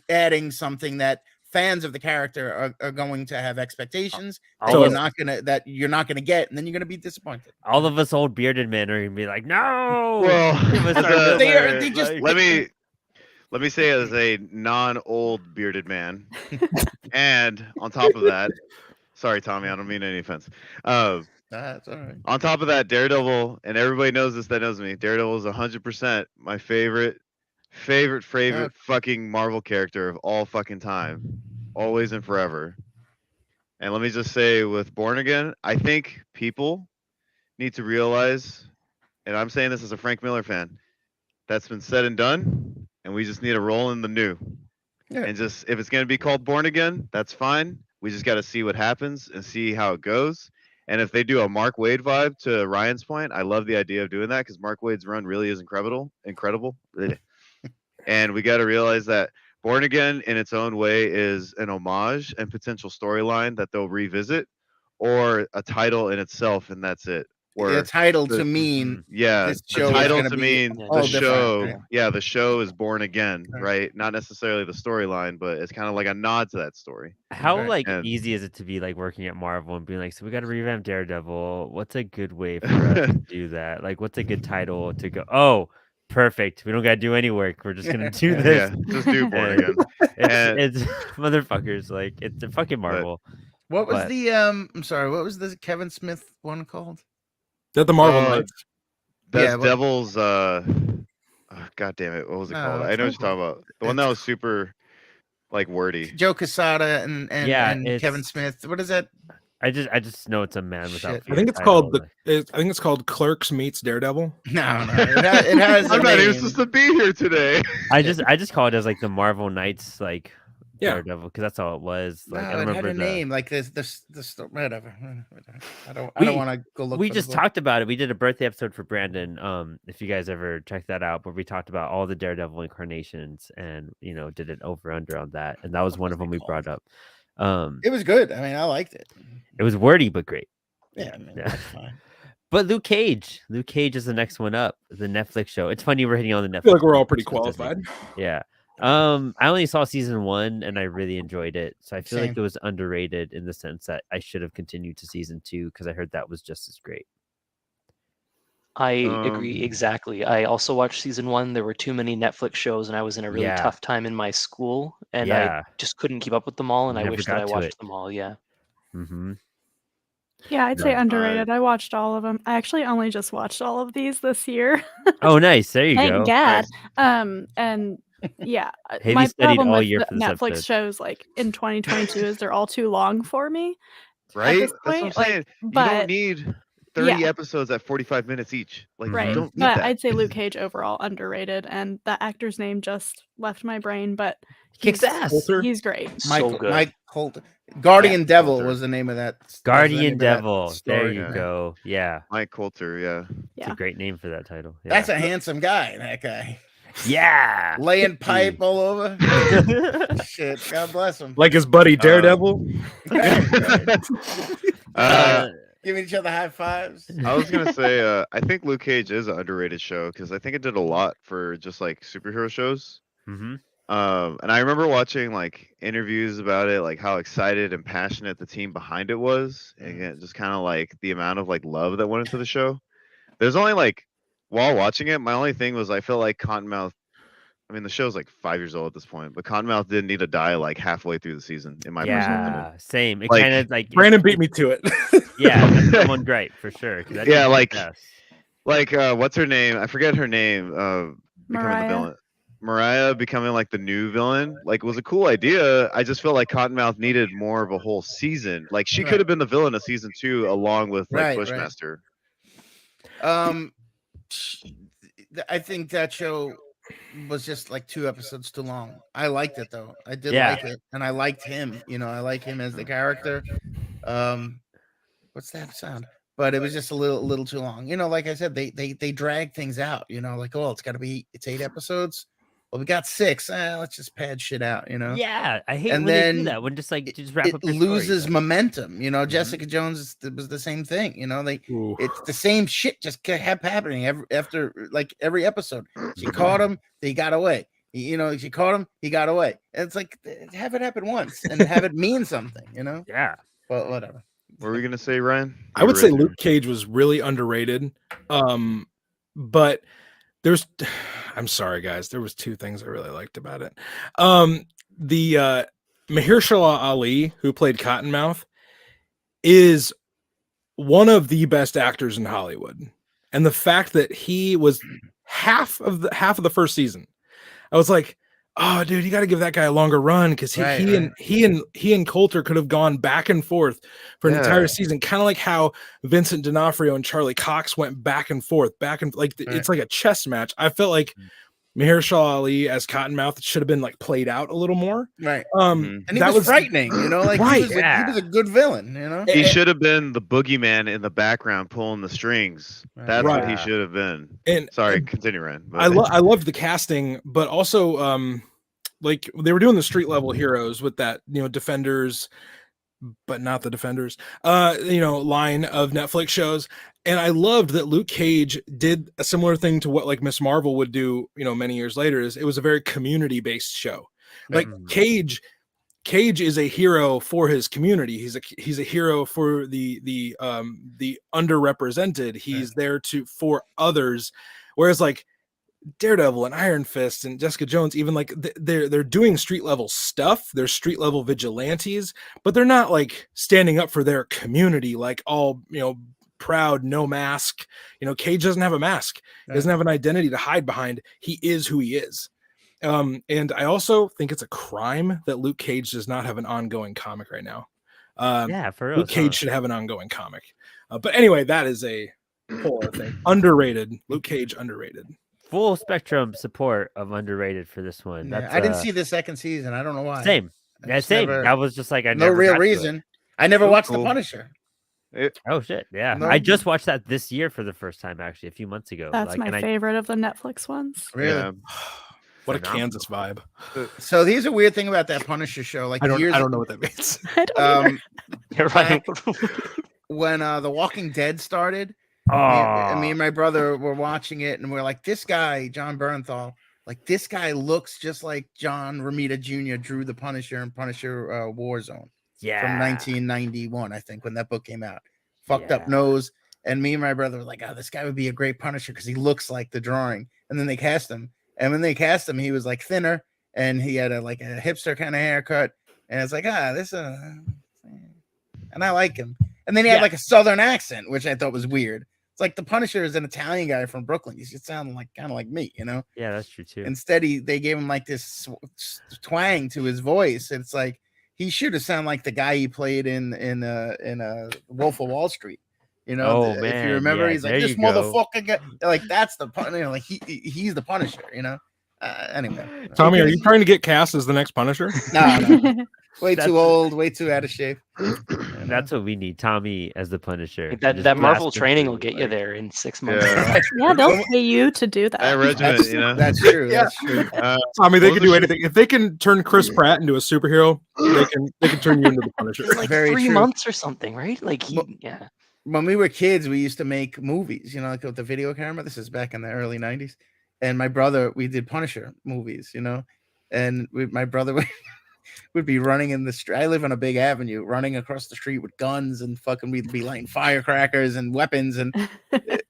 adding something that fans of the character are going to have expectations that All you're not gonna get, and then you're gonna be disappointed. All of us old bearded men are gonna be like, no. Well, give us as our a- Miller," they just- like- let me say as a non-old bearded man, and on top of that, sorry Tommy, I don't mean any offense. That's all right. On top of that, Daredevil, and everybody knows this that knows me. Daredevil is 100% my favorite fucking Marvel character of all fucking time, always and forever. And let me just say, with Born Again, I think people need to realize, and I'm saying this as a Frank Miller fan, that's been said and done, and we just need to roll in the new. Yeah. And just if it's gonna be called Born Again, that's fine. We just got to see what happens and see how it goes. And if they do a Mark Waid vibe, to Ryan's point, I love the idea of doing that because Mark Waid's run really is incredible. And we got to realize that Born Again, in its own way, is an homage and potential storyline that they'll revisit, or a title in itself, and that's it. Or a title the- to mean Yeah, this the show is title gonna to be mean all the different, show. right? Yeah, the show is Born Again, Right. right? Not necessarily the storyline, but it's kind of like a nod to that story. How Right. like And- easy is it to be like working at Marvel and being like, so we got to revamp Daredevil. What's a good way for us to do that? Like, what's a good title to go? Oh, perfect. We don't got to do any work. We're just gonna do this. Yeah, just do Born And Again. And- It's motherfuckers. Like, it's a fucking Marvel. What was But- the I'm sorry, what was the Kevin Smith one called? That the Marvel Oh, Knights. That's Yeah, but- Devil's. God damn it! What was it No, called? I that's know what not you're talking about. The one that was super, like, wordy. Joe Quesada and Yeah, and Kevin it's- Smith. What is that? I just know it's a man without. Shit. fear I think it's title, called I think it's called Clerks meets Daredevil. No, it has a I'm not even name. supposed to be here today. I just call it as like the Marvel Knights, like Yeah. Daredevil, because that's all it was. Like, No, I don't it remember had a the name like this whatever. I don't We- want to go look. We for just the book. talked about it. We did a birthday episode for Brandon. If you guys ever check that out, where we talked about all the Daredevil incarnations and did an over under on that, and that was one of them we brought up. It was good. I mean, I liked it. It was wordy but great. Yeah, I mean, Yeah. that's fine. But Luke Cage is the next one up, the Netflix show. It's funny we're hitting on the Netflix. I feel like we're all show pretty versus Disney. qualified. Yeah. I only saw season 1 and I really enjoyed it. So I feel like Same. it was underrated in the sense that I should have continued to season 2 because I heard that was just as great. I agree Um, exactly. I also watched season 1. There were too many Netflix shows, and I was in a really Yeah. tough time in my school, and Yeah. I just couldn't keep up with them all. And I Never wish that got I to watched it. them all. Yeah. Mm-hmm. Yeah, I'd say No, underrated. I watched all of them. I actually only just watched all of these this year. Oh, nice. There you Thank go. God. And yeah, Haley my studied problem all with year the for this Netflix episode. shows like in 2022 is they're all too long for me. Right? this That's what I'm point, like, saying. You but- don't need 30 Yeah. episodes at 45 minutes each. Like, Right. you don't need But that. I'd say Luke Cage overall underrated, and that actor's name just left my brain, but Kicks he's- ass. Coulter? He's great. So good. Mike Holt. Guardian Devil Coulter. was the name of that. was the Guardian name of that Devil. There story. you yeah. go. Yeah. Mike Coulter, yeah. It's a Yeah. great name for that title. Yeah. That's a handsome guy. That guy yeah. laying pipe all over. Shit, God bless him. Like his buddy Daredevil. Giving each other high fives. I was gonna say, I think Luke Cage is an underrated show because I think it did a lot for just like superhero shows. Mm-hmm. And I remember watching like interviews about it, like how excited and passionate the team behind it was, and again, just kind of like the amount of like love that went into the show. There's only like while watching it, my only thing was I felt like Cottonmouth. I mean, the show's like 5 years old at this point, but Cottonmouth didn't need to die like halfway through the season, in my personal opinion. Yeah. Same. It Like, kind of like Brandon beat me to it. Yeah. That's someone great for sure. 'cause that Yeah, dude's like- the best. Like, what's her name? I forget her name. Becoming the Mariah. villain. Mariah becoming like the new villain, like was a cool idea. I just felt like Cottonmouth needed more of a whole season. Like she Right. could have been the villain of season 2 along with like Right, right. Bushmaster. I think that show was just like 2 episodes too long. I liked it though. I did Yeah. like it, and I liked him. I like him as the character. What's that sound? But it was just a little too long. Like I said, they drag things out. Like, oh, it's 8 episodes. Well, we got 6. Let's just pad shit out, Yeah, I hate And when they do then that. When just wrap it up your loses story. momentum. Jessica Jones was the same thing. It's the same shit just kept happening after every episode. She caught him, he got away. She caught him, he got away. And it's like, have it happen once and have it mean something. Yeah. But whatever. What were we gonna say, Ryan? I would say Luke Cage was really underrated. But I'm sorry, guys. There was 2 things I really liked about it. The Mahershala Ali, who played Cottonmouth, is one of the best actors in Hollywood, and the fact that he was half of the first season, I was like, oh, dude, you got to give that guy a longer run, because he and Coulter could have gone back and forth for an entire season, kind of like how Vincent D'Onofrio and Charlie Cox went back and forth, it's like a chess match. I felt like Mahershala Ali as Cottonmouth should have been played out a little more, right? And he was frightening, he was a good villain, He should have been the boogeyman in the background pulling the strings. That's what he should have been. And continue, Ryan. I loved the casting, but also they were doing the street level heroes with that Defenders, but not the Defenders, line of Netflix shows. And I loved that Luke Cage did a similar thing to what Miss Marvel would do, many years later. Is it was a very community based show. Cage is a hero for his community. He's a hero for the underrepresented. He's there for others. Whereas Daredevil and Iron Fist and Jessica Jones, even they're doing street level stuff. They're street level vigilantes, but they're not standing up for their community all proud, no mask. Cage doesn't have a mask. He doesn't have an identity to hide behind. He is who he is. And I also think it's a crime that Luke Cage does not have an ongoing comic right now. For real. Luke Cage should have an ongoing comic. But anyway, that is a whole other thing. Underrated. Luke Cage underrated. Full spectrum support of underrated for this one. Yeah, I didn't see the second season. I don't know why. Same. Same. That was just no real reason. I never watched The Punisher. Oh shit! Yeah, I just watched that this year for the first time, actually, a few months ago. That's my favorite of the Netflix ones. Really? Yeah. What a Kansas vibe. So here's a weird thing about that Punisher show. I don't know what that means. I don't You're right. When The Walking Dead started, me and my brother were watching it, and we're like, this guy, John Bernthal, this guy looks just like John Romita Jr. drew the Punisher and Punisher Warzone. Yeah. From 1991, I think, when that book came out. Fucked up nose. And me and my brother were like, oh, this guy would be a great Punisher because he looks like the drawing. And then they cast him. And when they cast him, he was thinner, and he had a hipster kind of haircut. And it's this and I like him. And then he had a southern accent, which I thought was weird. It's the Punisher is an Italian guy from Brooklyn. He should sound kind of like me, Yeah, that's true too. Instead, they gave him this twang to his voice. It's he should have sounded like the guy he played in Wolf of Wall Street. Man, if you remember, he's this motherfucker guy. That's the he's the Punisher. Anyway, Tommy, are you trying to get cast as the next Punisher? No. Way too old, way too out of shape. That's what we need, Tommy as the Punisher. That Marvel training will get you there in 6 months. Yeah, they'll pay you to do that. That regiment, That's true. That's true. Tommy, they can do anything. If they can turn Chris Pratt into a superhero, they can turn you into the Punisher. Very 3 months or something, right? Yeah. When we were kids, we used to make movies, with the video camera. This is back in the early 90s. And my brother, we did Punisher movies, and my brother would be running in the street. I live on a big avenue, running across the street with guns and we'd be lighting firecrackers and weapons. And,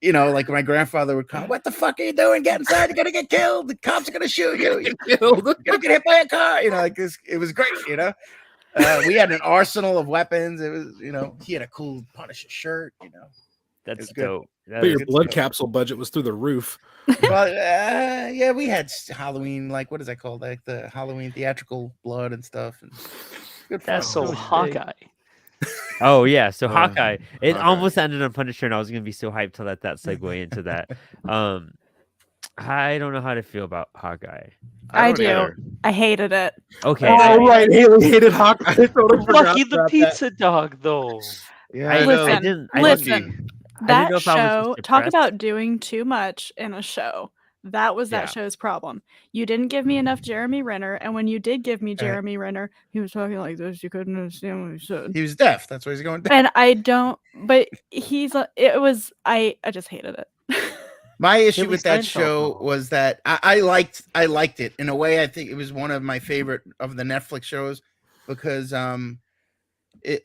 my grandfather would come, what the fuck are you doing? Get inside. You're going to get killed. The cops are going to shoot you. You're going to get hit by a car. It was great, we had an arsenal of weapons. It was, he had a cool Punisher shirt, That's dope. But your blood capsule budget was through the roof. Well, yeah, we had Halloween, what is that called? The Halloween theatrical blood and stuff. And good That's so Hawkeye. Oh yeah, so Hawkeye. It almost ended on Punisher, and I was gonna be so hyped to let that segue into that. I don't know how to feel about Hawkeye. I do. Either. I hated it. Okay. Right. Haley hated Hawkeye. I totally Lucky the pizza dog, though. Yeah, listen. That show, talk about doing too much in a show. That was that Yeah. show's problem. You didn't give me enough Jeremy Renner, and when you did give me Jeremy Renner, he was talking like this. You couldn't understand what he said. He was deaf. That's why he's going deaf. And I don't. But it was. I just hated it. My issue Haley with that Steinfeld, show though. was that I liked it in a way. I think it was one of my favorite of the Netflix shows because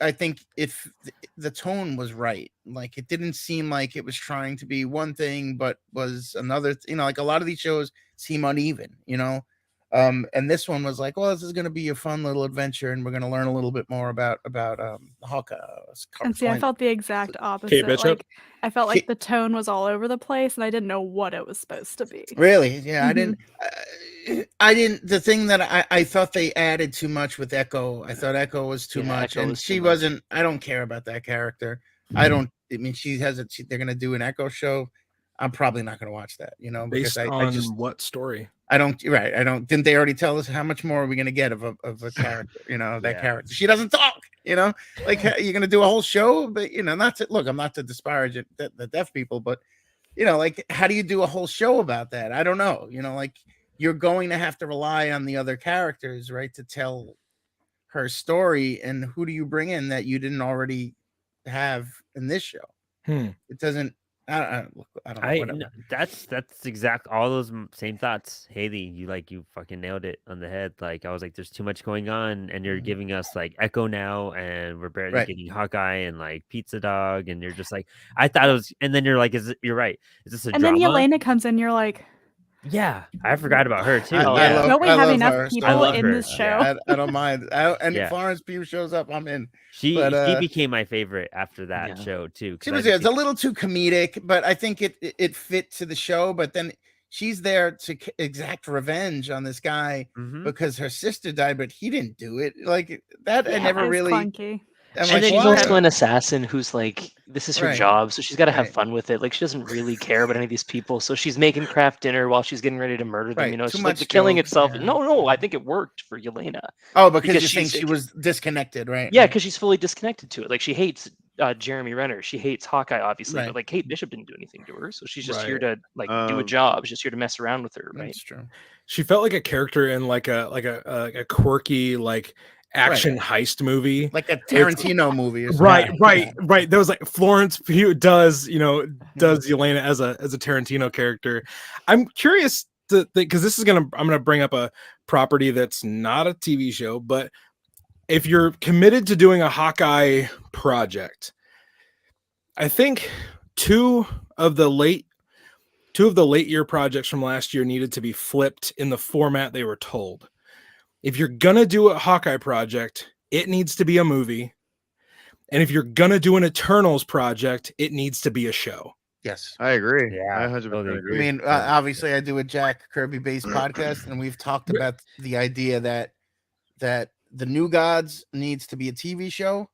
I think the tone was right. Like it didn't seem like it was trying to be one thing, but was another. Like a lot of these shows seem uneven. And this one was like, well, this is going to be a fun little adventure, and we're going to learn a little bit more about Hawkeye. And see, I felt the exact Kate opposite. Bishop? Like I felt like the tone was all over the place, and I didn't know what it was supposed to be. Really? Yeah, Mhm. I didn't. The thing that I thought they added too much with Echo. I thought Echo was too much, Echo and was too she much. wasn't. I don't care about that character. I mean, she has they're gonna do an Echo show. I'm probably not gonna watch that. Because Based I on just what story? I don't. Right. I don't. Didn't they already tell us how much more are we gonna get of a character? That Yeah. character. She doesn't talk. Like you're gonna do a whole show, but not to look. I'm not to disparage the deaf people, but like how do you do a whole show about that? I don't know. Like you're going to have to rely on the other characters, right, to tell her story. And who do you bring in that you didn't already have in this show? It doesn't. I don't know. Whatever. That's exact all those same thoughts. Haley, you fucking nailed it on the head. Like I was like, there's too much going on, and you're giving us like Echo now, and we're barely Right. getting Hawkeye and like Pizza Dog, and you're just like, I thought it was, and then you're like, you're right. Is this a And drama? then Yelena comes in, you're like, Yeah, I forgot about her too. I Yeah, love- don't we I have love enough her. I people love in her. this show? Yeah. I don't mind. And Yeah. Florence Pugh shows up, I'm in. She But, became my favorite after that Yeah. show too. 'cause She I was just it's a little too comedic, but I think it fit to the show. But then she's there to exact revenge on this guy Mhm. because her sister died, but he didn't do it. Like that, I Yeah, never it's really. clunky. I'm And like, then She's you why? also an assassin who's like, this is her Right. job, so she's got to have Right. fun with it. Like she doesn't really care about any of these people, so she's making craft dinner while she's getting ready to murder them. Right, It's too just like the much killing jokes, itself. yeah. No, I think it worked for Yelena. Oh, because you because think she's- she was disconnected, right? Yeah, because she's fully disconnected to it. Like she hates Jeremy Renner, she hates Hawkeye, obviously, Right. but like Kate Bishop didn't do anything to her, so she's just here Right. to like do a job. She's just here to mess around with her, right? That's true. She felt like a character in like a quirky like action heist movie. Like a Tarantino movie or something. Right. There was like Florence Pugh does Yelena as a Tarantino character. I'm curious because I'm gonna bring up a property that's not a TV show, but if you're committed to doing a Hawkeye project, I think two of the late year projects from last year needed to be flipped in the format they were told. If you're gonna do a Hawkeye project, it needs to be a movie. And if you're gonna do an Eternals project, it needs to be a show. Yes. I agree. Yeah, I 100% totally agree. I mean, obviously, I do a Jack Kirby based podcast, and we've talked about the idea that the New Gods needs to be a TV show,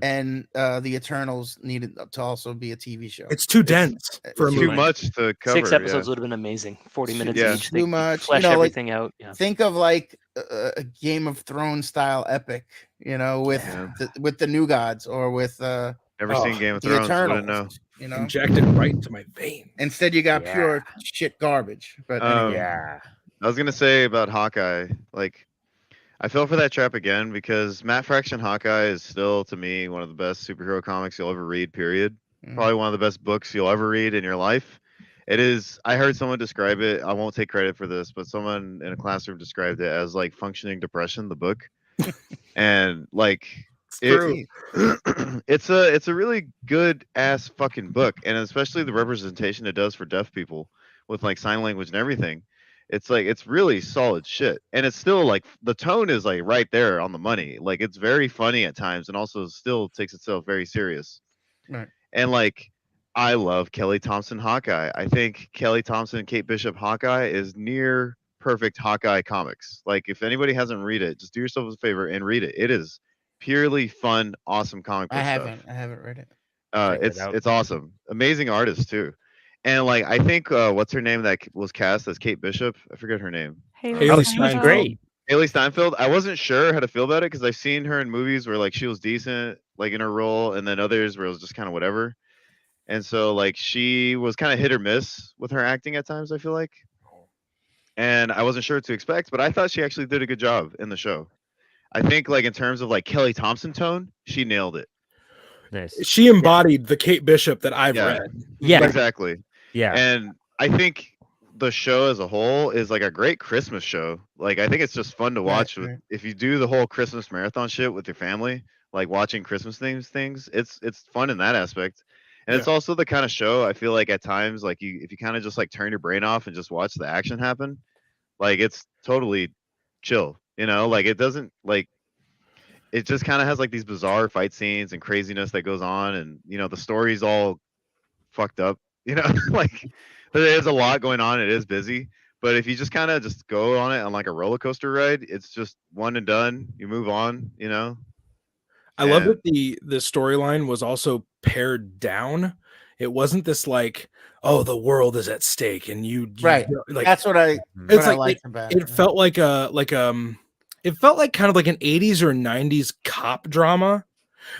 and the Eternals needed to also be a TV show. It's too dense for a It's movie. too much to cover. 6 episodes would have been amazing. 40 minutes Yeah. each. Too much. Flesh like, everything out. Yeah. think of like a Game of Thrones style epic, with the New Gods or with Never seen Game of the Thrones. Eternals. Wouldn't know. Injected right into my vein. Instead, you got Yeah. pure shit garbage. But anyway. Yeah. I was gonna say about Hawkeye, like I fell for that trap again because Matt Fraction Hawkeye is still to me one of the best superhero comics you'll ever read, period. Probably one of the best books you'll ever read in your life. It is. I heard someone describe it. I won't take credit for this, but someone in a classroom described it as like functioning depression, the book. And like it's a really good ass fucking book, and especially the representation it does for deaf people with like sign language and everything. It's like it's really solid shit, and it's still like the tone is like right there on the money. Like it's very funny at times, and also still takes itself very serious. Right. And like I love Kelly Thompson Hawkeye. I think Kelly Thompson and Kate Bishop Hawkeye is near perfect Hawkeye comics. Like if anybody hasn't read it, just do yourself a favor and read it. It is purely fun, awesome comic book I stuff. haven't read it. It's awesome. Amazing artist too. And like I think what's her name that was cast as Kate Bishop? I forget her name. Hayley Oh, Steinfeld. she's great. Hayley Steinfeld. I wasn't sure how to feel about it because I've seen her in movies where like she was decent, like in her role, and then others where it was just kind of whatever. And so like she was kind of hit or miss with her acting at times, I feel like. and I wasn't sure what to expect, but I thought she actually did a good job in the show. I think like in terms of like Kelly Thompson tone, she nailed it. Nice. She embodied the Kate Bishop that I've Yeah. read. Yeah. Like, Exactly. Yeah. And I think the show as a whole is like a great Christmas show. Like I think it's just fun to watch. right. If you do the whole Christmas marathon shit with your family, like watching Christmas things, it's fun in that aspect. And it's also the kind of show I feel like at times, like if you kind of just like turn your brain off and just watch the action happen, like it's totally chill. You know, like it doesn't like it just kind of has like these bizarre fight scenes and craziness that goes on, and you know the story's all fucked up. You know, like there is a lot going on. It is busy, but if you just kind of just go on it on like a roller coaster ride, it's just one and done. You move on. You know. I love And- that the storyline was also pared down. It wasn't this like, oh, the world is at stake, and you Right. like That's what I it's what I like liked about it felt like it felt like kind of like an 80s or 90s cop drama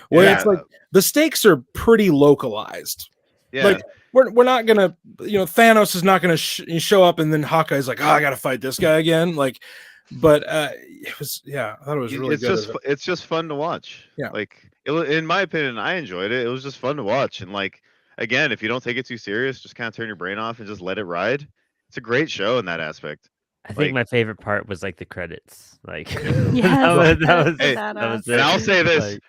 where it's Yeah. like the stakes are pretty localized. yeah. Like we're not gonna, Thanos is not gonna show up and then Hawkeye's like, oh, I gotta fight this guy again. Like, but it was, I thought it was really it's good. it's just fun to watch. Yeah. Like in my opinion, I enjoyed it. It was just fun to watch, and like again, if you don't take it too serious, just kind of turn your brain off and just let it ride. It's a great show in that aspect. I think like- my favorite part was like the credits. Like Yes, that was Hey, that was badass. And I'll say this, Like,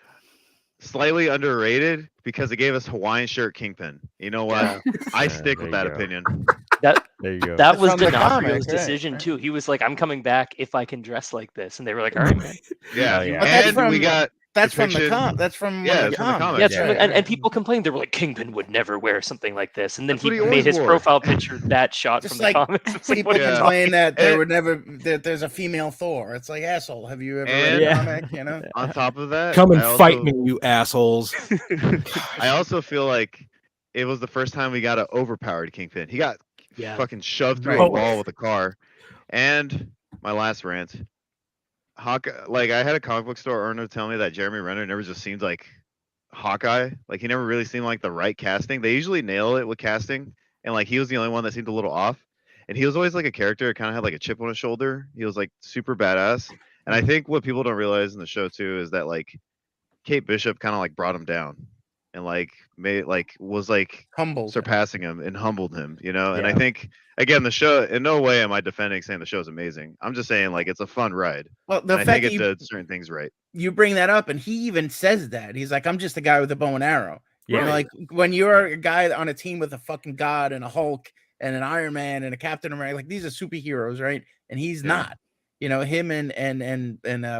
slightly underrated because it gave us Hawaiian shirt Kingpin. You know what? I stick with there that you go. opinion. That there you go. that was From the comic, D'Onofrio's right, decision right. too. He was like, "I'm coming back if I can dress like this," and they were like, "All right, man." Yeah. Oh, yeah. But that's And from- we got That's from the depiction- That's from Yeah, one of it's the from the comics. comics. Yeah, it's Yeah, from, right. and people complained. They were like, "Kingpin would never wear something like this," and then That's what he he made always his wore. profile picture that shot Just from the like comics. It's like, People what are you Yeah. complain that there And- would never that there's a female Thor. It's like, asshole. Have you ever read And- a comic? You know. On top of that, Come and I fight also- me, you assholes. I also feel like it was the first time we got an overpowered Kingpin. He got Yeah. fucking shoved through Right. a wall with a car. And my last rant, Hawkeye. Like I had a comic book store owner tell me that Jeremy Renner never just seemed like Hawkeye. Like he never really seemed like the right casting. They usually nail it with casting, and like he was the only one that seemed a little off. And he was always like a character that kind of had like a chip on his shoulder. He was like super badass. And I think what people don't realize in the show too is that like Kate Bishop kind of like brought him down and like made like was like Humble. surpassing him and humbled him, you know. And I Yeah. think again the show, in no way am I defending saying the show's amazing. I'm just saying like it's a fun ride. Well, the And I fact think that it did certain things right. you bring that up, and he even says that he's like, I'm just a guy with a bow and arrow. Yeah. You know, like when you're a guy on a team with a fucking god and a Hulk and an Iron Man and a Captain America, like these are superheroes, right? And he's Yeah. not. You know, him and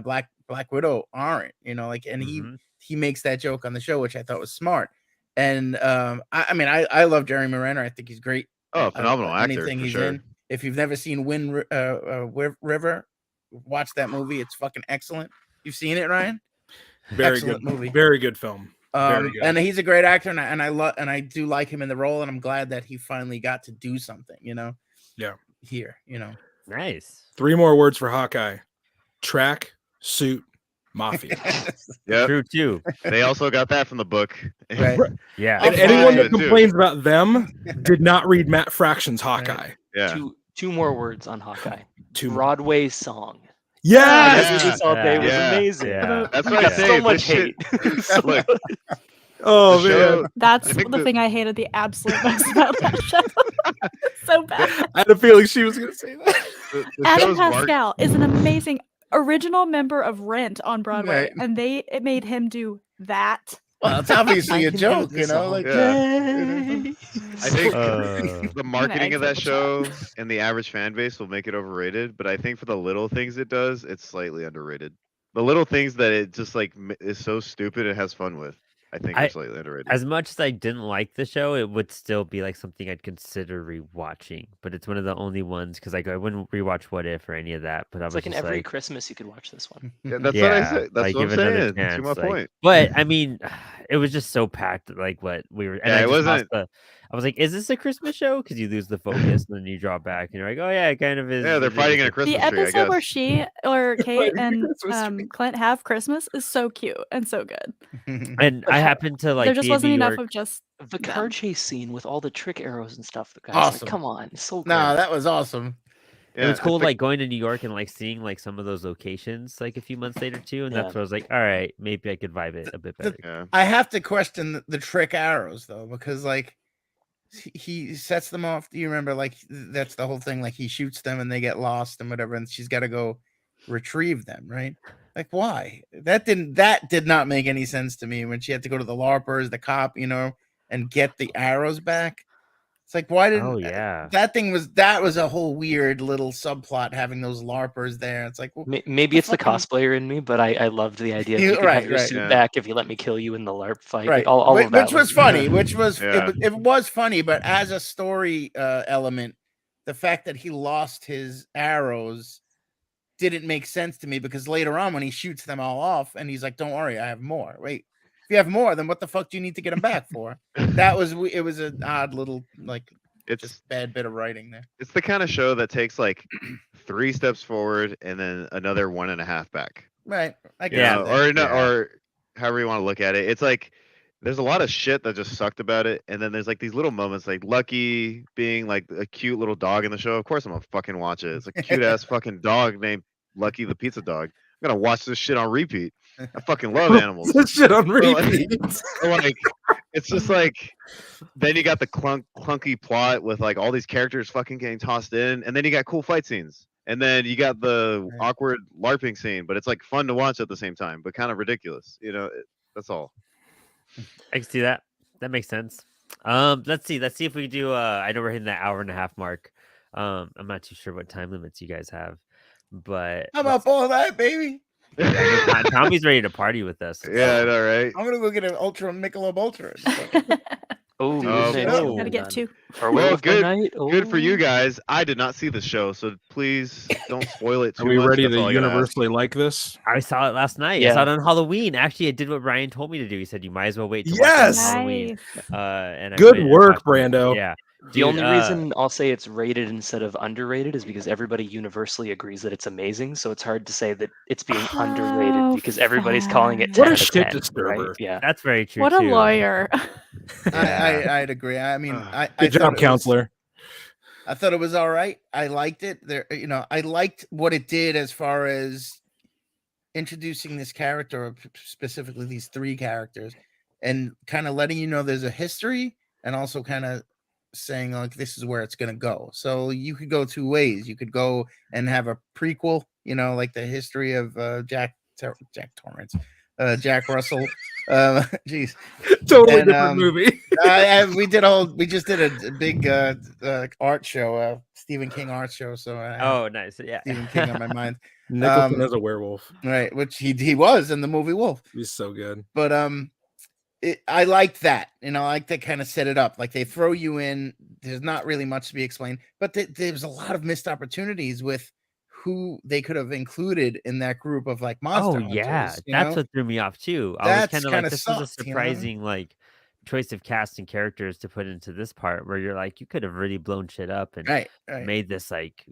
Black Widow aren't. You know, like, and Mhm. he makes that joke on the show, which I thought was smart. And I mean, I love Jeremy Renner. I think he's great. Oh, phenomenal actor Anything for he's sure. in. If you've never seen River, watch that movie. It's fucking excellent. You've seen it, Ryan? Very Excellent good movie. Very good film. Very good. And he's a great actor, and I do like him in the role, and I'm glad that he finally got to do something. You know. Yeah. Here, you know. Nice. 3 more words for Hawkeye: track, suit, mafia. Yeah. True too. They also got that from the book. Right. Yeah. And I'm anyone fine that with it, too. complains about them did not read Matt Fraction's Hawkeye. Yeah. Two more words on Hawkeye. Two more. Broadway song. Yes. This piece all day was Yeah. amazing. Yeah. That's We what I got say. so this much shit- hate. So Look, Oh the man. show- That's I think the the- thing I hated the absolute most about that show. So bad. I had a feeling she was gonna say that. the Adam show's mark- Pascal is an amazing original member of Rent on Broadway, Right. and it made him do that. Well, it's obviously I a can joke, do you this know. all Like, day. I think Uh, the marketing of that exit the show and the average fan base will make it overrated, but I think for the little things it does, it's slightly underrated. The little things that it just like is so stupid it has fun with, I think are slightly underrated. as much as I didn't like the show, it would still be like something I'd consider rewatching. But it's one of the only ones because like I wouldn't rewatch What If or any of that. But I It's was like in just every like, Christmas you could watch this one. Yeah, that's what I yeah, said. That's like, what I'm give it another saying. To chance, my like- point. But I mean, it was just so packed. Like what we were, and Yeah, I it just lost wasn't- I was like, "Is this a Christmas show?" Because you lose the focus and then you drop back, and you're like, "Oh yeah, it kind of is." Yeah, they're it is fighting in a Christmas." Christmas The tree, I episode where guess. she or Kate Fighting and Christmas tree. Clint have Christmas is so cute and so good. And I happened to like there just be in wasn't New enough York. of just The them. car chase scene with all the trick arrows and stuff. The guys Awesome. like, come on, it's so cool. no, that was awesome. It was Yeah, cool, like going to New York and like seeing like some of those locations like a few months later too, and Yeah. that's where I was like, all right, maybe I could vibe it a bit better. yeah. I have to question the trick arrows though, because like he sets them off. Do you remember? Like that's the whole thing. Like he shoots them and they get lost and whatever, and she's got to go retrieve them, right? Like why? That did not make any sense to me when she had to go to the LARPers, the cop, and get the arrows back. It's like why didn't Oh yeah. that was a whole weird little subplot having those LARPers there. It's like Maybe it's the cosplayer in me, but I loved the idea that you could have your suit Yeah. back if you let me kill you in the LARP fight. right, All of that which was funny. Which was Yeah. it was funny, but as a story element, the fact that he lost his arrows didn't make sense to me because later on when he shoots them all off and he's like, "Don't worry, I have more." Wait, if you have more, then what the fuck do you need to get them back for? It was an odd little like It's just bad bit of writing there. it's the kind of show that takes like 3 steps forward and then another 1.5 back. Right. I You can Yeah. see know, that. or no, Yeah. or however you want to look at it. It's like there's a lot of shit that just sucked about it, and then there's like these little moments, like Lucky being like a cute little dog in the show. Of course, I'm gonna fucking watch it. It's a cute ass fucking dog named Lucky the pizza dog. I'm gonna watch this shit on repeat. I fucking love animals. This shit on But, like- repeat. but, like, it's just like then you got the clunky plot with like all these characters fucking getting tossed in, and then you got cool fight scenes, and then you got the Right. awkward LARPing scene, but it's like fun to watch at the same time, but kind of ridiculous. That's all. I can see that. That makes sense. Let's see if we do I know we're hitting that hour and a half mark. I'm not too sure what time limits you guys have, but How about all that, baby? Tommy's ready to party with us. Yeah, I know, right? I'm gonna go get an Ultra Michelob Ultra. Oh, Okay. Oh. Gotta get two. Are we Well, with my good- night? Good for you Oh. guys. I did not see the show, so please don't spoil it too Are we much. ready That's all to I gotta ask. universally like this? I saw it last night. I Yeah. saw it on Halloween. Actually, I did what Ryan told me to do. He said you might as well wait till Yes! Halloween. Nice. And I Good went and work, watched it. Brando. Yeah. The Dude, only reason I'll say it's rated instead of underrated is because everybody universally agrees that it's amazing. So it's hard to say that it's being underrated Oh, because everybody's calling it fair. 10 What a out of shit 10, disturber. right? Yeah. that's very true. What a too. lawyer. Yeah. I'd agree. I mean, I Good thought job, it was- counselor. I thought it was all right. I liked it. I liked what it did as far as introducing this character, or specifically these 3 characters, and kind of letting you know there's a history, and also kind of saying like this is where it's going to go. So you could go 2 ways. You could go and have a prequel, like the history of Jack Torrance, Jack Russell. Jeez, Totally And, different movie. we just did a big art show, Stephen King art show. So I have Oh, nice. Yeah. Stephen King on my mind, Nicholson as a werewolf. right? Which he was in the movie Wolf. He's so good. But I liked that. I like to kind of set it up. Like they throw you in. There's not really much to be explained, but there's a lot of missed opportunities with who they could have included in that group of like monster. Oh yeah, hunters, that's what threw me off too. I was That's kind of kinda like, this is a sucked, surprising like choice of cast and characters to put into this part where you're like, you could have really blown shit up and right. made this like.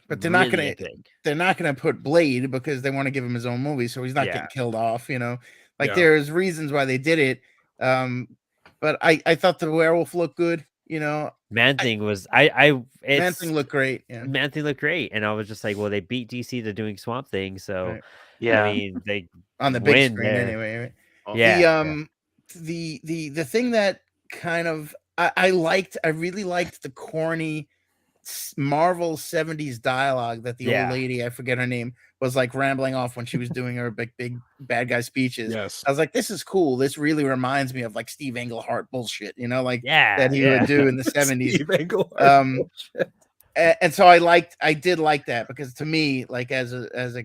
But they're not really gonna. epic. They're not gonna put Blade because they want to give him his own movie, so he's not Yeah. getting killed off. Like Yeah. there's reasons why they did it. But I thought the werewolf looked good. Man Thing was Man it's Thing looked great. Yeah. Man Thing looked great, and I was just like, well, they beat DC to doing Swamp Thing, so Right. Yeah. I mean they On the big win screen there. anyway. Right? Oh, Yeah. The thing that kind of I really liked the corny Marvel 70s dialogue that the Yeah. old lady, I forget her name, was like rambling off when she was doing her big bad guy speeches. Yes. I was like, this is cool. This really reminds me of like Steve Englehart bullshit, like Yeah, that he yeah. would do in the 70s. Steve Englehart. And so I did like that because to me, like as a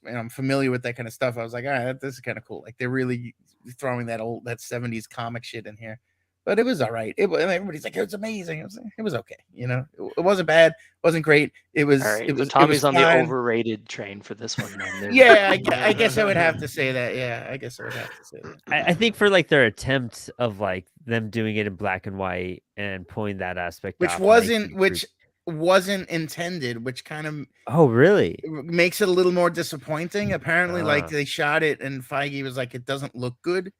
I'm familiar with that kind of stuff. I was like, all right, this is kind of cool. Like they're really throwing that 70s comic shit in here. But it was all right. Everybody's like, it was amazing. It was okay. It wasn't bad. It wasn't great. It was. All right. It was. So Tommy's it was on the fine. overrated train for this one. Then. Yeah, I guess I would have to say that. Yeah, I guess I would have to say that. I think for like their attempt of like them doing it in black and white and pulling that aspect Which off wasn't intended. Which kind of oh really makes it a little more disappointing. Apparently, like Ah. they shot it, and Feige was like, it doesn't look good.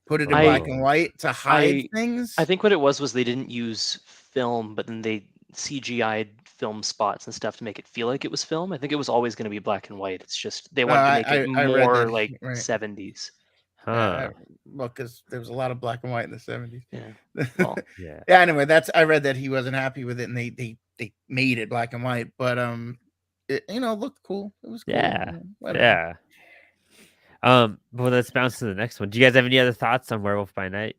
Put it in I- black and white to hide things. I think what it was they didn't use film, but then they CGI'd film spots and stuff to make it feel like it was film. I think it was always going to be black and white. It's just they No, wanted to make it I read more that, like right. 70s. Huh. Well, because there was a lot of black and white in the 70s. Yeah. Well, Yeah. Yeah. Anyway, I read that he wasn't happy with it, and they made it black and white, but it looked cool. It was cool. Yeah. Whatever. Yeah. Well, let's bounce to the next one. Do you guys have any other thoughts on Werewolf by Night?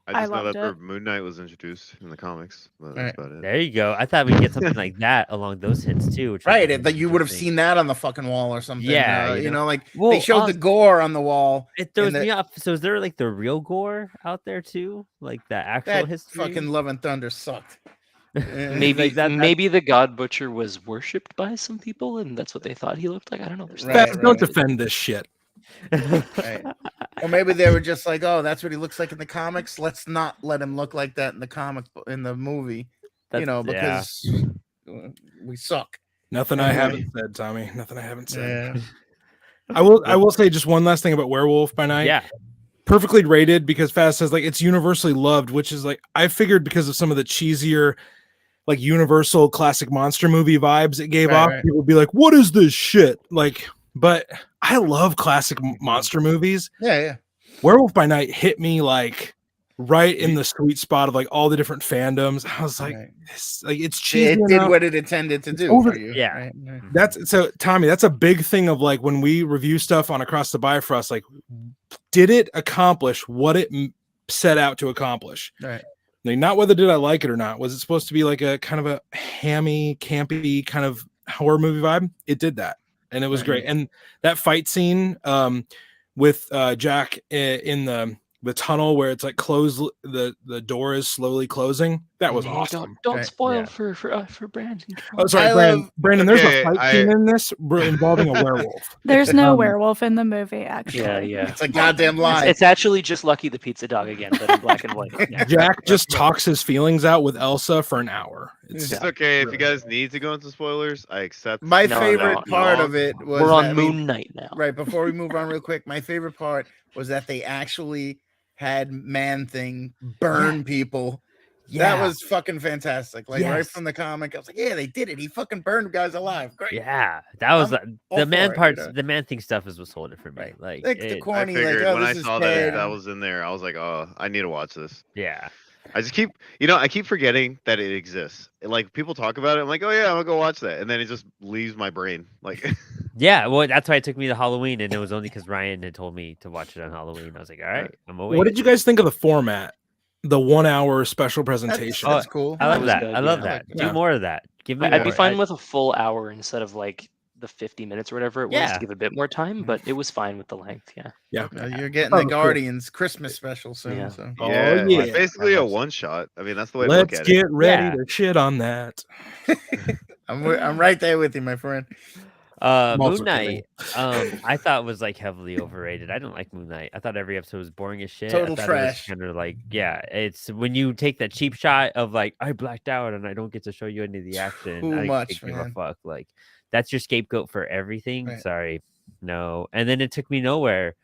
I I just know loved that it. Moon Knight was introduced in the comics, but that's about it. There you go. I thought we'd get something like that along those hints too. Which Right, that you would have seen that on the fucking wall or something. Yeah, like Well, they showed the gore on the wall. It throws me off. So is there like the real gore out there too? Like the actual That history? fucking Love and Thunder sucked. maybe Like that- maybe the God Butcher was worshipped by some people, and that's what they thought he looked like. I don't know. There's Right. Don't defend this shit. Right. Or maybe they were just like, oh, that's what he looks like in the comics. Let's not let him look like that in the movie. Because we suck. Nothing I haven't said, Tommy. Nothing I haven't said. I will say just one last thing about Werewolf by Night. Yeah. Perfectly rated because Faz says like it's universally loved, which is like I figured because of some of the cheesier, like Universal classic monster movie vibes it gave off. People would be like, "What is this shit?" Like, but I love classic monster movies. Yeah. Werewolf by Night hit me like right in the sweet spot of like all the different fandoms. I was like, it's cheesy. It did what it intended to do for you. Yeah. Right? That's so Tommy, that's a big thing of like when we review stuff on Across the Bifrost, like did it accomplish what it set out to accomplish? Right. Like, not whether did I like it or not. Was it supposed to be like a kind of a hammy, campy kind of horror movie vibe? It did that. And it was great. And that fight scene with Jack in the tunnel where it's like closed, the door is slowly closing. That was awesome. Don't spoil for Brandon. Oh, sorry, Brandon. There's a fight scene in this involving a werewolf. There's no werewolf in the movie, actually. Yeah. It's a goddamn lie. It's actually just Lucky the Pizza Dog again, but in black and white. Yeah. Jack just talks his feelings out with Elsa for an hour. It's okay if you guys need to go into spoilers. I accept. My favorite part of it was we're on Moon Knight now. Right before we move on, real quick, my favorite part was that they actually had Man-Thing burn people. That was fucking fantastic. Like right from the comic, I was like, yeah, they did it. He fucking burned guys alive. Great. Yeah, that was the man parts. The Man-Thing stuff was what's holding for me. Like the corny. I figured when I this saw is that was in there, I was like, oh, I need to watch this. Yeah. I just keep, I keep forgetting that it exists. Like people talk about it, I'm like, oh yeah, I'm gonna go watch that, and then it just leaves my brain. Like, yeah, well, that's why it took me to Halloween, and it was only because Ryan had told me to watch it on Halloween. I was like, all right, I'm awake. What did you guys think of the format? The 1 hour special presentation. That's cool. I love that. Good, I love that. Do more of that. Give me. I'd be fine with a full hour instead of like the 50 minutes or whatever it was to give a bit more time, but it was fine with the length. Yeah. You're getting the Guardians Christmas special soon. Yeah. So. It's basically a one shot. I mean, that's the way to look at it. Let's get ready to shit on that. I'm right there with you, my friend. Moon Knight, I thought was like heavily overrated. I didn't like Moon Knight. I thought every episode was boring as shit. Total trash. Kind of like, it's when you take that cheap shot of like, I blacked out and I don't get to show you any of the action. Too much, give a man. fuck. Like, that's your scapegoat for everything. Right. Sorry, no. And then it took me nowhere.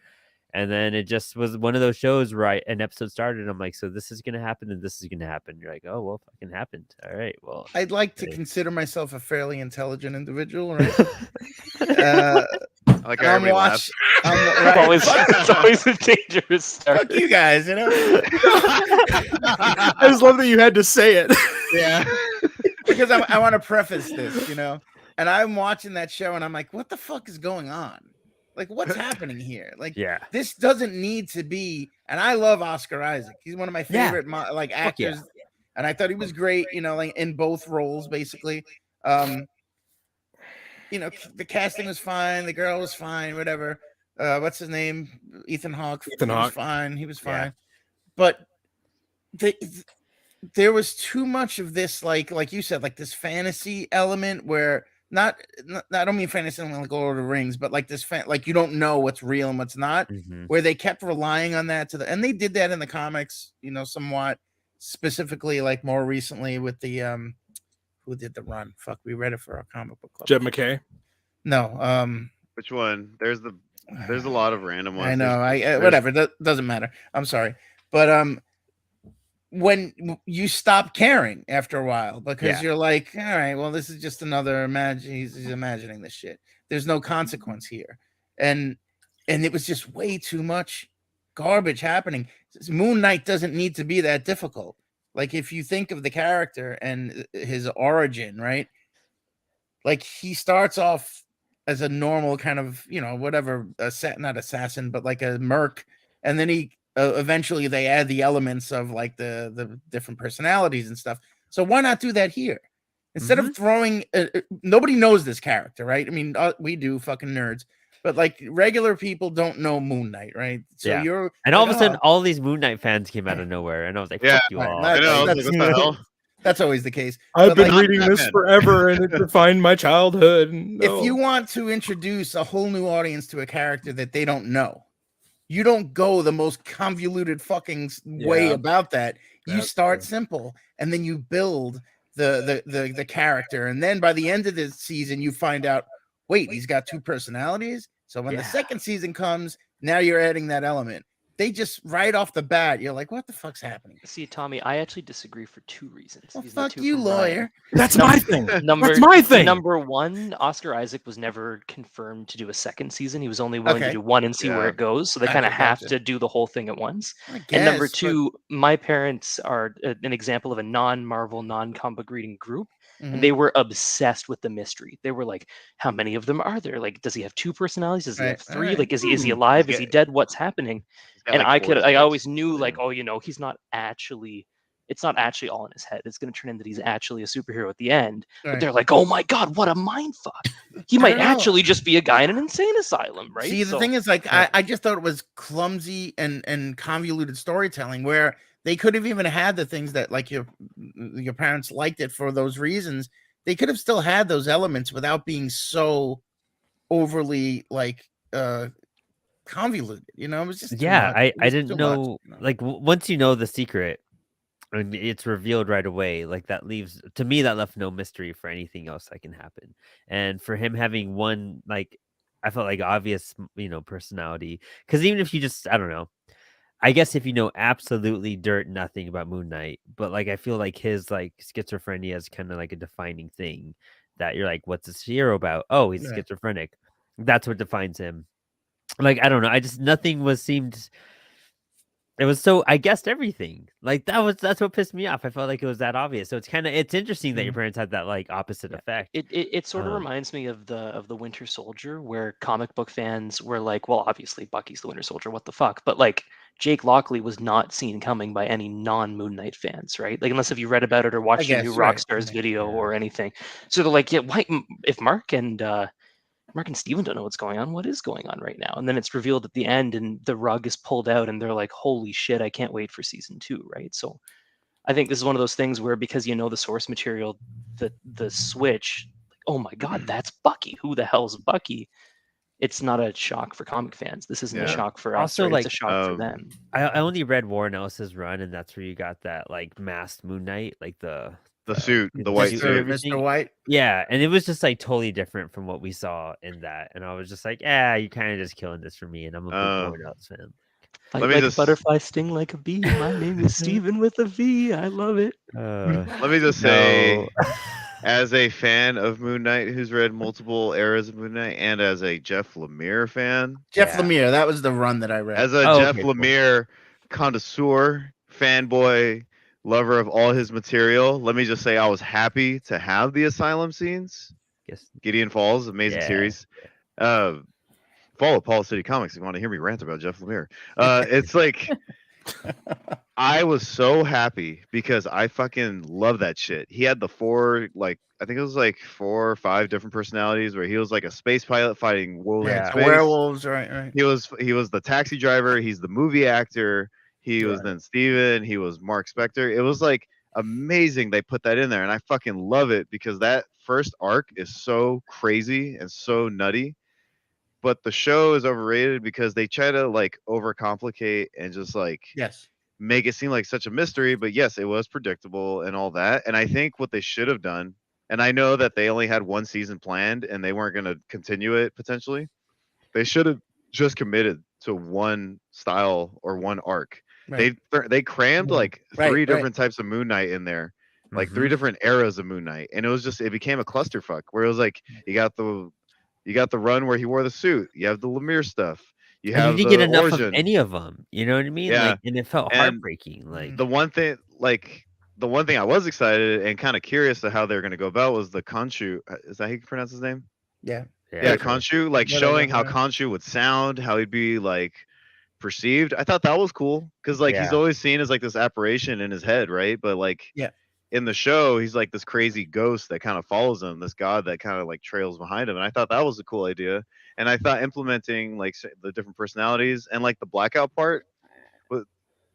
And then it just was one of those shows where an episode started. And I'm like, so this is gonna happen and this is gonna happen. You're like, oh well, fucking happened. All right, well. I'd like to consider myself a fairly intelligent individual, right? Like I already laughed. It's always a dangerous start. Fuck you guys, I just love that you had to say it. Yeah. Because I want to preface this, and I'm watching that show and I'm like, what the fuck is going on? Like, what's happening here? Like, this doesn't need to be. And I love Oscar Isaac. He's one of my favorite actors, and I thought he was great. Like in both roles, basically. The casting was fine. The girl was fine. Whatever. What's his name? Ethan Hawke. Was fine. He was fine. But there was too much of this, like you said, like this fantasy element where. Not I don't mean fantasy like Lord of the Rings, but like this like you don't know what's real and what's not. Where they kept relying on that and they did that in the comics, somewhat specifically, like more recently with the who did the run? Fuck, we read it for our comic book club. Jed McKay. No, which one? There's a lot of random ones. I know. Whatever. That doesn't matter. I'm sorry, but when you stop caring after a while because Yeah. you're like, all right, well, this is just another he's imagining this shit. There's no consequence here. And it was just way too much garbage happening. Moon Knight doesn't need to be that difficult. Like if you think of the character and his origin, right? Like he starts off as a normal kind of, whatever, not assassin, but like a merc, and then he eventually they add the elements of like the different personalities and stuff. So why not do that here instead of throwing? Nobody knows this character, right? I mean, we do, fucking nerds, but like regular people don't know Moon Knight, right? So Yeah. you're And all like, of a sudden, all these Moon Knight fans came out of nowhere, and I was like, Yeah. "Fuck you all!" I know. I was like, what the hell? that's always the case. I've But, been like, reading this Batman. forever, and it defined my childhood. And, if you want to introduce a whole new audience to a character that they don't know, you don't go the most convoluted fucking way Yeah. about that. You That's start true. simple, and then you build the character, and then by the end of the season, you find out, wait, he's got two personalities. So when the Yeah. second season comes, now you're adding that element. They just right off the bat, you're like, what the fuck's happening? See, Tommy, I actually disagree for two reasons. Well, These are the fuck two you, from Ryan. lawyer. That's Number- my thing. Number That's my thing. Number one, Oscar Isaac was never confirmed to do a second season. He was only willing to Okay. do one and see where Yeah. it goes. So they Gotcha, kind of have gotcha. to do the whole thing at once. I And number guess, but- two, my parents are an example of a non-Marvel, non-comic book reading group. Mhm. And they were obsessed with the mystery. They were like, how many of them are there? Like, does he have two personalities? Does he Right, have three? alright. Like, is he alive? He's is he got- dead? What's happening? He's got, And like, four I always kids. knew, like, Yeah. oh, he's not actually, it's not actually all in his head. It's going to turn into that he's actually a superhero at the end. But Right. they're like, oh my God, what a mind fuck. He I might don't know. actually just be a guy in an insane asylum, right? See, the thing is, like, I just thought it was clumsy and convoluted storytelling where they could have even had the things that, like, your parents liked it for those reasons. They could have still had those elements without being so overly, like, convoluted. It was just too Yeah, much. I It was didn't too know. much. Like once you know the secret, and it's revealed right away. Like that leaves to me that left no mystery for anything else that can happen. And for him having one, like I felt like obvious, personality. Because even if you just, I don't know. I guess if you know absolutely dirt nothing about Moon Knight, but like I feel like his like schizophrenia is kind of like a defining thing that you're like, what's this hero about? Oh, he's Yeah. schizophrenic. That's what defines him. Like I don't know. Nothing seemed. It was so I guessed everything. Like that's what pissed me off. I felt like it was that obvious. So it's interesting that your parents had that like opposite effect. It sort of reminds me of the Winter Soldier, where comic book fans were like, well, obviously Bucky's the Winter Soldier, what the fuck? But like Jake Lockley was not seen coming by any non-Moon Knight fans, right? Like unless if you read about it or watched a new guess, right, Rockstar's right. video or anything. So they're like, yeah, why if Mark and Steven don't know what's going on, what is going on right now? And then it's revealed at the end and the rug is pulled out and they're like, holy shit, I can't wait for season 2, right? So I think this is one of those things where because you know the source material, the switch, like, oh my God, that's Bucky. Who the hell's Bucky? It's not a shock for comic fans. This isn't a Yeah. shock for us. Also, Right? like, It's a shock for them. I only read Warren Ellis's run, and that's where you got that like masked Moon Knight, like the suit, the white suit and suit. everything. Mr. White. Yeah, and it was just like totally different from what we saw in that, and I was just like, yeah, you kind of just killing this for me, and I'm a big Warren Ellis fan. Fight Let me like just- a butterfly, sting like a bee. My name is Steven with a V. I love it. Let me just say, as a fan of Moon Knight who's read multiple eras of Moon Knight, and as a Jeff Lemire fan, Jeff Lemire, that was the run that I read. as a Jeff Lemire connoisseur, fanboy, lover of all his material, let me just say I was happy to have the Asylum scenes. Gideon Falls, amazing series. Follow Paul City Comics if you want to hear me rant about Jeff Lemire. It's like I was so happy because I fucking love that shit. He had the four, like I think it was like 4 or 5 different personalities where he was like a space pilot fighting wolves in space. Werewolves, right. He was the taxi driver. He's the movie actor. He was then Steven. He was Mark Spector. It was like amazing they put that in there, and I fucking love it because that first arc is so crazy and so nutty. But the show is overrated because they try to like overcomplicate and just like make it seem like such a mystery. But yes, it was predictable and all that. And I think what they should have done, and I know that they only had 1 season planned and they weren't going to continue it potentially. They should have just committed to one style or one arc. They crammed like Right, three right. different types of Moon Knight in there, like three different eras of Moon Knight, and it became a clusterfuck where it was like you got the run where he wore the suit, you have the Lemire stuff, you And you have didn't get the enough of origin. any of them. You know what I mean? Yeah, Like, and it felt and heartbreaking. Like, the one thing I was excited and kind of curious to how they're going to go about was the Khonshu. Is that how you pronounce his name? Yeah. Yeah, Khonshu. Like Whatever, showing how whatever. Khonshu would sound, how he'd be like perceived. I thought that was cool because like he's Yeah. always seen as like this apparition in his head, right? But like Yeah. in the show, he's like this crazy ghost that kind of follows him, this god that kind of like trails behind him. And I thought that was a cool idea. And I thought implementing like the different personalities and like the blackout part,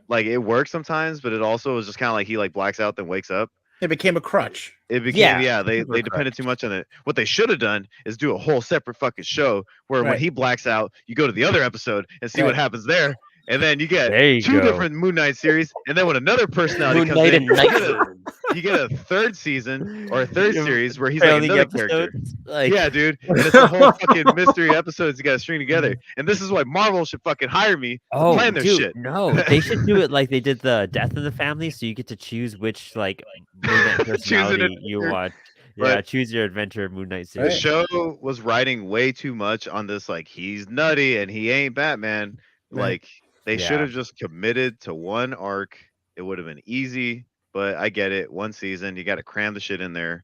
like it works sometimes, but it also was just kind of like he like blacks out then wakes up. It became a crutch. It became Yeah, they super depended crutch. too much on it. What they should have done is do a whole separate fucking show where when Right. he blacks out, you go to the other episode and see what Right. happens there. And then you get There you two go. different Moon Knight series, and then when another personality Moon comes Knight in, and Night you get a third season or a third You have series where he's like trailing another character. episodes, like, Yeah, dude. And it's a whole fucking mystery episodes you gotta string together. And this is why Marvel should fucking hire me to Oh, plan their dude, shit. no, they should do it like they did the Death of the Family, so you get to choose which like Moon Knight Choose an personality you adventure. watch. But Yeah, choose your adventure Moon Knight the series. show was riding way too much on this like he's nutty and he ain't Batman. Right. Like they should have just committed to one arc. It would have been easy, but I get it. One season, you got to cram the shit in there.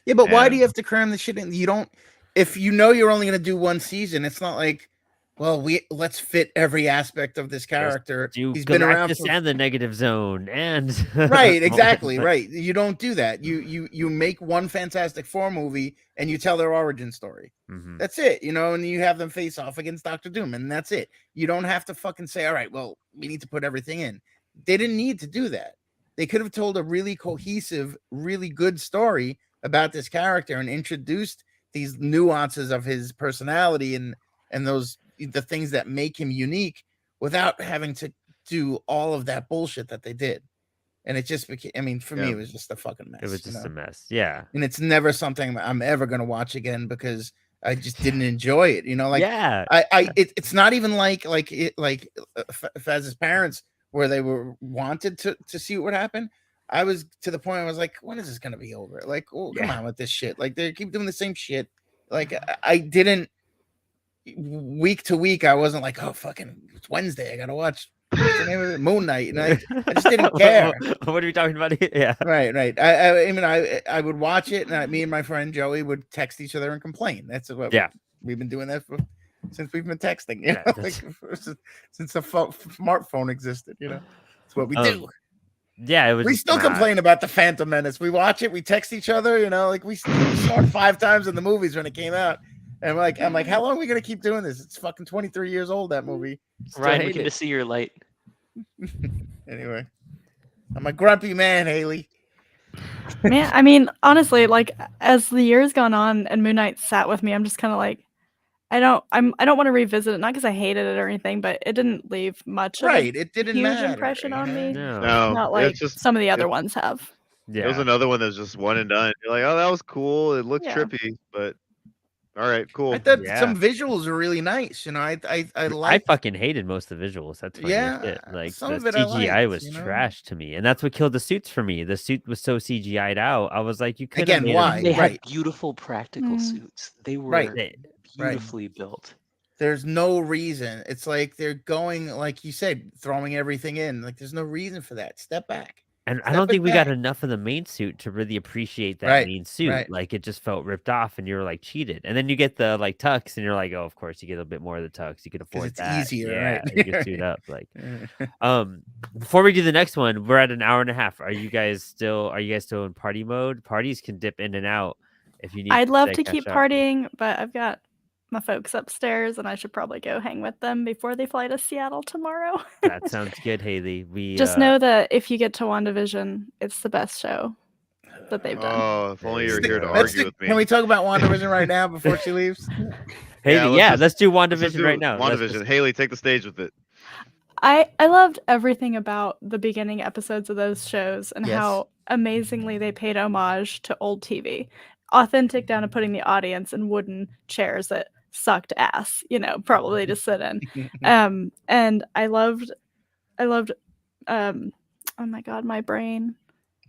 Yeah, but why do And- you have to cram the shit in? You don't. If you know you're only going to do one season, it's not like, well, let's fit every aspect of this character. Do He's been around Galactus for and the Negative Zone and right, exactly, right. You don't do that. You make one Fantastic Four movie and you tell their origin story. Mhm. That's it, and you have them face off against Doctor Doom, and that's it. You don't have to fucking say, all right, well, we need to put everything in. They didn't need to do that. They could have told a really cohesive, really good story about this character and introduced these nuances of his personality and the things that make him unique without having to do all of that bullshit that they did. And it just became, I mean, for me, it was just a fucking mess. It was just a mess. Yeah. And it's never something I'm ever going to watch again because I just didn't enjoy it. Like, yeah. It's not even like Faz's parents where they were wanted to see what would happen. I was to the point I was like, when is this going to be over? Like, oh, come on with this shit. Like, they keep doing the same shit. Like, I didn't, week to week, I wasn't like, oh, fucking, it's Wednesday. I got to watch what's the name of it? Moon Knight. And I just didn't care. What are we talking about here? Yeah. Right. I mean, I would watch it, and me and my friend Joey would text each other and complain. That's what we've been doing that since we've been texting. Since the smartphone existed. It's what we do. Yeah, it was. We still complain about the Phantom Menace. We watch it, we text each other. Like we saw it 5 times in the movies when it came out. And I'm like, how long are we gonna keep doing this? It's fucking 23 years old, that movie. Ryan, we can just see your light. Anyway, I'm a grumpy man, Hayley. Man, I mean, honestly, like as the years gone on and Moon Knight sat with me, I'm just kind of like, I don't want to revisit it, not because I hated it or anything, but it didn't leave much of a It didn't huge matter. impression on me. No, Not like it's just some of the other ones have. Yeah. It was another one that's just one and done. You're like, oh, that was cool. It looked trippy, but all right, cool. I thought some visuals are really nice. I fucking hated most of the visuals. That's funny as shit. Like some the of it I CGI liked, was trash to me, and that's what killed the suits for me. The suit was so CGI'd out. I was like, you could again why they had beautiful practical suits. They were beautifully built. There's no reason. It's like they're going, like you said, throwing everything in. Like there's no reason for that. Step back. And I don't think we got enough of the main suit to really appreciate that main suit. Like it just felt ripped off, and you're like cheated. And then you get the like tux, and you're like, oh, of course you get a bit more of the tux. You can afford it's that. easier, right? You can suit up. Like, before we do the next one, we're at an hour and a half. Are you guys still in party mode? Parties can dip in and out if you need. I'd love to keep partying, but I've got my folks upstairs, and I should probably go hang with them before they fly to Seattle tomorrow. That sounds good, Hayley. We just know that if you get to WandaVision, it's the best show that they've done. Oh, if only you were here to argue with me. Can we talk about WandaVision right now before she leaves? Hayley, let's do WandaVision right now. WandaVision. Hayley, take the stage with it. I loved everything about the beginning episodes of those shows and how amazingly they paid homage to old TV. Authentic down to putting the audience in wooden chairs that sucked ass, probably to sit in. And I loved oh my god, my brain.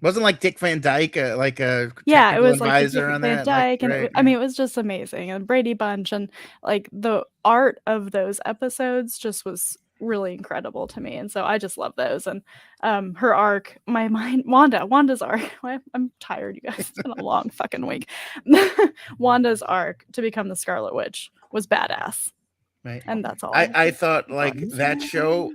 Wasn't like Dick Van Dyke, like a Yeah, it technical was like advisor on Van that. Dyke, Like, and right, I mean, it was just amazing. And Brady Bunch, and like the art of those episodes just was really incredible to me. And so I just love those. And her arc, my mind, Wanda's arc. I'm tired, you guys. It's been a long fucking week. Wanda's arc to become the Scarlet Witch was badass. right. And that's all. I thought like that show.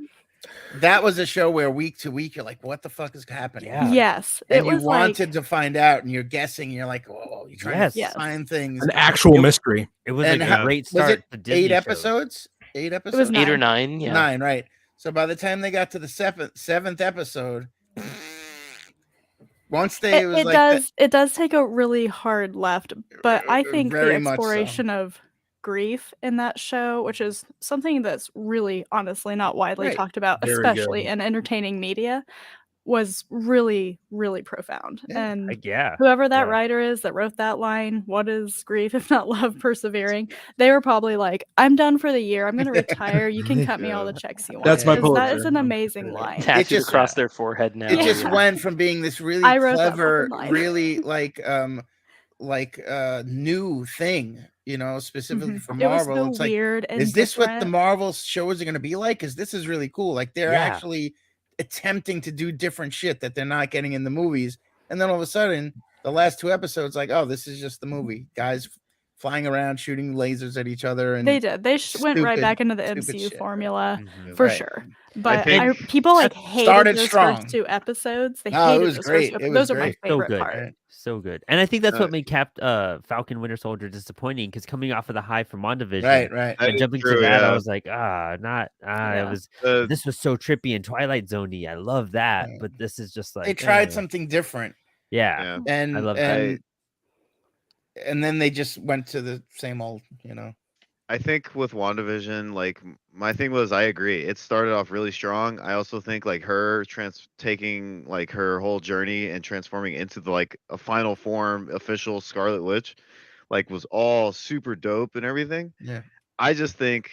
That was a show where week to week you're like, what the fuck is happening? Yeah. Yes, And it you was wanted like, to find out, and you're guessing. You're like, oh, you're trying to Yes. find things. An actual It- mystery. It was And a how- great Was start it to Disney 8 shows. episodes? 8 episodes. was 8 or 9. 9. Yeah. 9, right? So by the time they got to the seventh episode, once they was like it does take a really hard left, but I think the very much so. exploration of grief in that show, which is something that's really honestly not widely Right. talked about, Very especially good. in entertaining media, was really, really profound. Yeah. And Yeah. whoever that Yeah. writer is that wrote that line, what is grief if not love persevering? They were probably like, I'm done for the year. I'm going to retire. You can cut me all the checks you want. That's my 'Cause that is Pulitzer. an amazing line. Tattooed just- across their forehead now. it just Yeah. went from being this really I wrote that clever, fucking line. really like new thing, specifically Mhm. for It was Marvel. so It's like, weird and is this what the different. Marvel shows are going to be like? Because this is really cool. Like they're Yeah. actually attempting to do different shit that they're not getting in the movies. And then all of a sudden, the last 2 episodes, like, oh, this is just the movie. Guys flying around shooting lasers at each other, and They did. They went right stupid- back into the stupid MCU shit, right. formula Mhm. for Right. sure. But think- people like That hated started those strong. first 2 episodes. They No, it hated was those great. first It 2. was Those are my great. So favorite good. part. Right. So good. And I think that's Uh, what made Falcon Winter Soldier disappointing, because coming off of the high from WandaVision Right. That and is jumping true, to that, I yeah. was like, Yeah. it was Uh, this was so trippy and Twilight Zone-y. I love that, Yeah. but this is just like They tried something different, Yeah. yeah. and I love that. and then they just went to the same old, I think with WandaVision, like my thing was, I agree. It started off really strong. I also think like her taking like her whole journey and transforming into a final form official Scarlet Witch, like was all super dope and everything. Yeah. I just think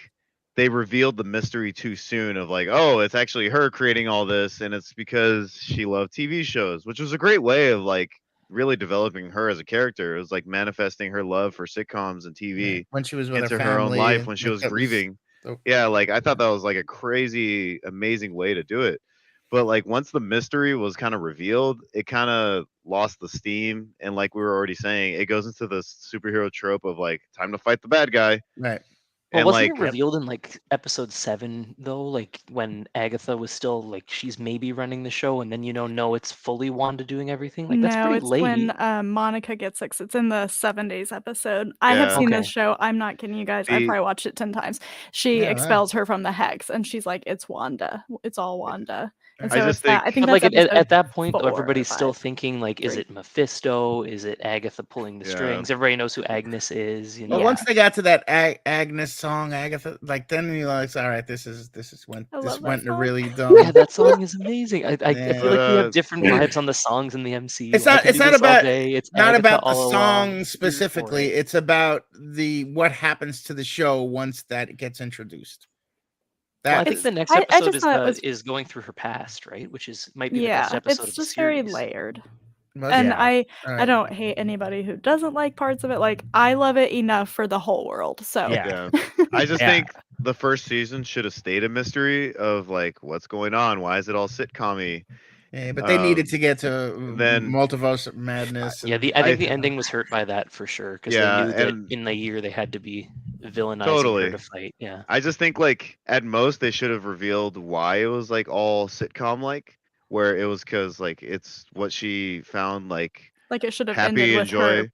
they revealed the mystery too soon of like, oh, it's actually her creating all this, and it's because she loved TV shows, which was a great way of like really developing her as a character. It was like manifesting her love for sitcoms and TV when she was with into her her own family, life when she like, was that grieving. so- Yeah, like I thought that was like a crazy, amazing way to do it. But like once the mystery was kind of revealed, it kind of lost the steam. And like we were already saying, it goes into the superhero trope of like time to fight the bad guy. right. Well, And wasn't like it revealed in like episode 7 though? Like when Agatha was still like she's maybe running the show, and then no, it's fully Wanda doing everything. Like that's No, pretty it's late. when Monica gets sick. It's in the 7 days episode. I have Yeah. seen Okay. this show. I'm not kidding you guys. I The- probably watched it 10 times. She Yeah, wow. expels her from the hex, and she's like, "It's Wanda. It's all Wanda." And I so just it's that. I think- think But that's like at episode that point, though, 4 or everybody's still 5. thinking like, is 3. it Mephisto? Is it Agatha pulling the Yeah. strings? Everybody knows who Agnes is. Well, Yeah. once they got to that Agnes song, Agatha, like then you like, all right, this is when I this love that went in a song. really dumb. Yeah, that song is amazing. I Yeah. feel like we have different Yeah. vibes on the songs in the MCU. It's I not- can it's do not this all about- day. It's Not Agatha about the all along. song Here for specifically. it. It's about what happens to the show once that gets introduced. Well, I That think is- the next I episode just thought it was- is going through her past, right? Which might be the Yeah, best episode it's of the just very series. layered. was And it? Yeah. I All right. don't hate anybody who doesn't like parts of it. Like I love it enough for the whole world. So Yeah. I just Yeah. think the first season should have stayed a mystery of like what's going on. Why is it all sitcom-y? Yeah, but they needed to get to then- Multiverse of Madness. Yeah, and- I think the ending was hurt by that for sure, because Yeah, they knew that and- in the year they had to be villainizing Totally. her to fight. Yeah. I just think like at most they should have revealed why it was like all sitcom like, where it was because like it's what she found like like it should have ended happy with and joy. her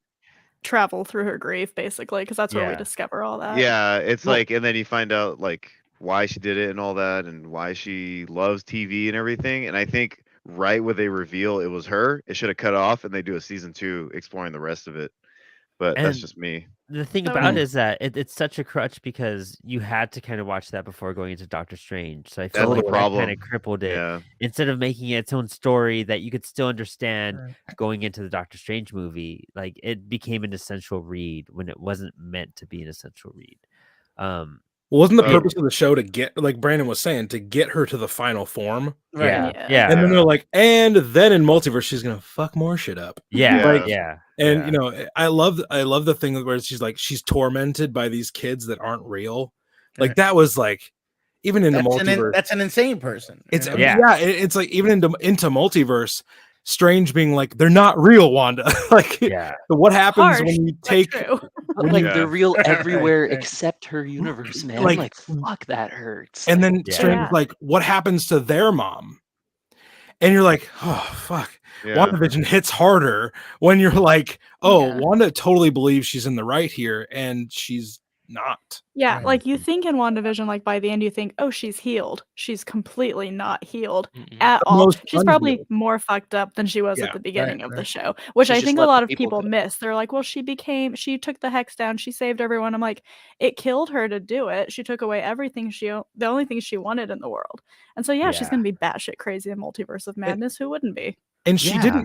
travel through her grief, basically, because that's where we Yeah. discover all that. Yeah, it's Well- like, and then you find out like why she did it and all that, and why she loves TV and everything. And I think right where they reveal it was her, it should have cut off and they do a season 2 exploring the rest of it. But that's And- just me. The thing So about we- it is that it's such a crutch, because you had to kind of watch that before going into Doctor Strange. So I feel That's like the that problem. kind of crippled it. Yeah, Instead of making it its own story that you could still understand Right. going into the Doctor Strange movie, like it became an essential read when it wasn't meant to be an essential read. wasn't the Oh. purpose of the show to get, like Brandon was saying, to get her to the final form? Right. Yeah. Yeah. And then they're like, and then in multiverse, she's gonna fuck more shit up. Yeah. Like, yeah. And yeah. you know, I love the thing where she's like, she's tormented by these kids that aren't real. Like Right. that was like, even in the That's multiverse, that's an insane person. it's you know? Yeah. it's like even into multiverse, Strange being like, they're not real, Wanda. Like, Yeah. what happens Harsh, when you but take true. But when like you- they're real Right, everywhere right. except her universe, man. Like- Like fuck, that hurts. and Like, then Yeah. Strange Yeah. is like, what happens to their mom? And you're like, oh fuck. Yeah. WandaVision hits harder when you're like, oh, Yeah. Wanda totally believes she's in the right here, and she's not. Yeah, Right. like you think in WandaVision, like by the end, you think, oh, she's healed. She's completely not healed mm-mm. at all. Most She's probably unhealed. more fucked up than she was Yeah, at the beginning right, of the right. show, which She's I just think a let lot the of people people go. miss. They're like, well, she took the hex down, she saved everyone. I'm like, it killed her to do it. She took away everything the only thing she wanted in the world. And so, yeah, she's Yeah. going to be batshit crazy in Multiverse of Madness. Who wouldn't be? And she Yeah.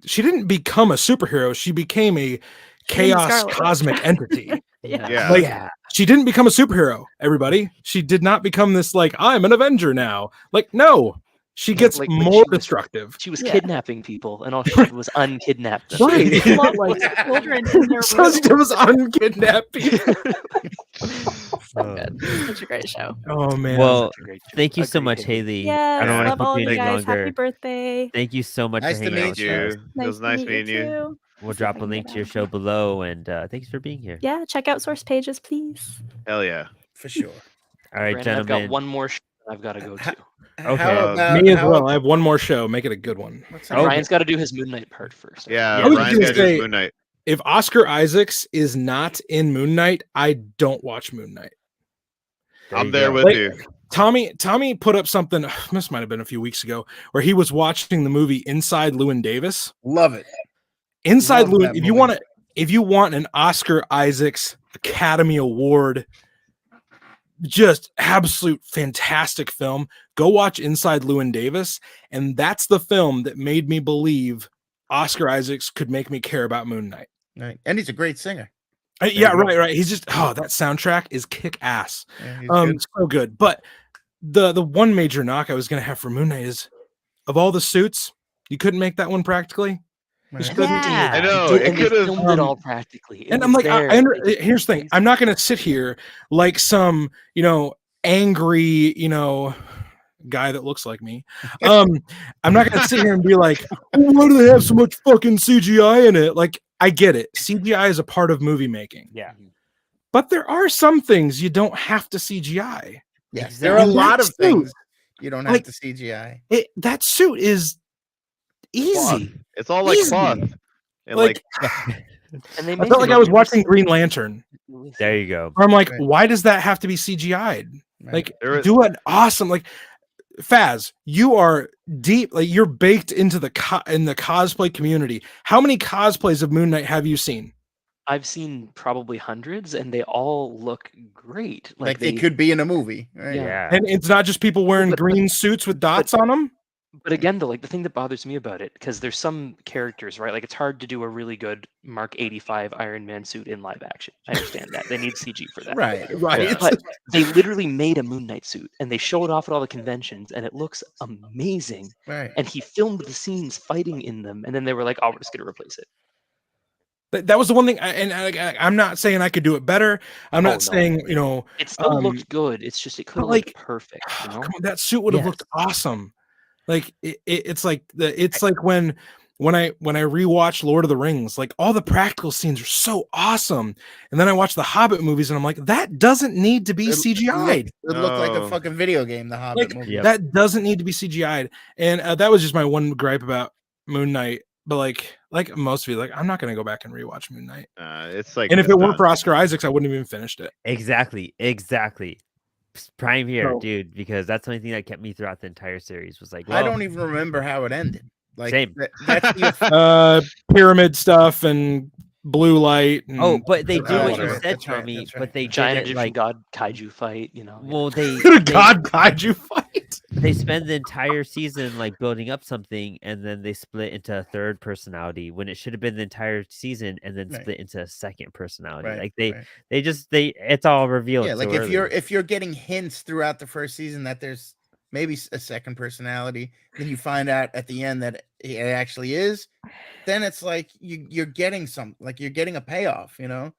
didn't become a superhero. She became a chaos Scarlet Witch. cosmic entity. Yeah. Yeah. Like, Yeah. she didn't become a superhero, everybody. She did not become this, like, I'm an Avenger now. Like, no. She gets Like, more she was- destructive. She was Yeah. kidnapping people, and all she did was unkidnap them. Right. She locked Like, children in their so she room. was unkidnapped people. Oh. It's such a great show. Oh man. Well, Such a great show. thank you so Agreed, much, Haley. Haley. Yes, I don't want love to all keep of you you any guys. Happy longer. birthday. Thank you so much Nice for to hanging out meet with you. us. It was nice meeting you. too. We'll See if drop I a can link get to your on. show below, and thanks for being here. Yeah, check out source pages, please. Hell yeah. For sure. All right, Brandon, I've got gentlemen. one more show I've got to go to. Okay. How about, Me as how well. I have one more show. Make it a good one. what's Oh, Ryan's got to do his Moon Knight part first. Yeah, I was Ryan's gonna got to do his say- Moon Knight. If Oscar Isaacs is not in Moon Knight, I don't watch Moon Knight. I'm you there go. with Like, you. Tommy put up something, this might have been a few weeks ago, where he was watching the movie Inside Llewyn Davis. Love it. Inside Love Llewyn, that if movie. you want an Oscar Isaacs Academy Award, just absolute fantastic film, go watch Inside Llewyn Davis. And that's the film that made me believe Oscar Isaacs could make me care about Moon Knight. Right. And he's a great singer. Yeah, you go. right. He's just, that soundtrack is kick ass. Yeah, he's good. So good. But the one major knock I was gonna have for Moon Knight is, of all the suits, you couldn't make that one practically. Right. Just couldn't. Yeah. I know. Did, It and they could have. filmed it all practically. It And I'm was like, there. They just- here's the thing. I'm not gonna sit here like some, angry, guy that looks like me. I'm not gonna sit here and be like, why do they have so much fucking CGI in it? Like, I get it. CGI is a part of movie making. Yeah. But there are some things you don't have to CGI. Yes. There are a And lot that of things suit, you don't have like, to CGI. that suit is Cloth. easy. It's all like Easy. cloth. And Like, And they I made felt it like I look was really watching Green Lantern. realistic. There you go. Where I'm like, Right. why does that have to be CGI'd? Right. Like, There is- do an awesome, like, Faz, you are deep, like you're baked into the in the cosplay community. How many cosplays of Moon Knight have you seen? I've seen probably hundreds, and they all look great. like they could be in a movie. Right? Yeah. Yeah. And it's not just people wearing But- green suits with dots on them. But again, though, like the thing that bothers me about it, because there's some characters, right? Like it's hard to do a really good Mark 85 Iron Man suit in live action. I understand that. They need CG for that. Right. Right. But they literally made a Moon Knight suit and they show it off at all the conventions and it looks amazing. Right. And he filmed the scenes fighting in them. And then they were like, oh, we're just going to replace it. That was the one thing. I'm not saying I could do it better. I'm Oh, not no. saying, It still Um, looked good. It's just, it could have like, looked perfect. You know? come on, that suit would have Yes. looked awesome. Like it's like when I rewatch Lord of the Rings, like all the practical scenes are so awesome, and then I watch the Hobbit movies and I'm like, that doesn't need to be CGI'd. It looked like a No. fucking video game, the Hobbit Like, movie. Yep. that doesn't need to be CGI'd. And that was just my one gripe about Moon Knight. But like most of you, like I'm not gonna go back and rewatch Moon Knight. It's like. And if it's it weren't not- for Oscar Isaacs, I wouldn't have even finished it. Exactly. Prime here, So- dude, because that's the only thing that kept me throughout the entire series was like, I well, don't even remember how it ended. Like Same. that's the Pyramid stuff and blue light. And, Oh, but they do Oh, what you right. said, That's right, Tommy. that's But right. they Giant did it Egyptian like, god kaiju fight, you know. well, they Good God, kaiju fight. they spend the entire season like building up something, and then they split into a third personality when it should have been the entire season, and then Right. split into a second personality. Right, Like right. it's all revealed. Yeah, like so early. if you're getting hints throughout the first season that there's maybe a second personality, then you find out at the end that it actually is, then it's like you're getting you're getting a payoff, you know.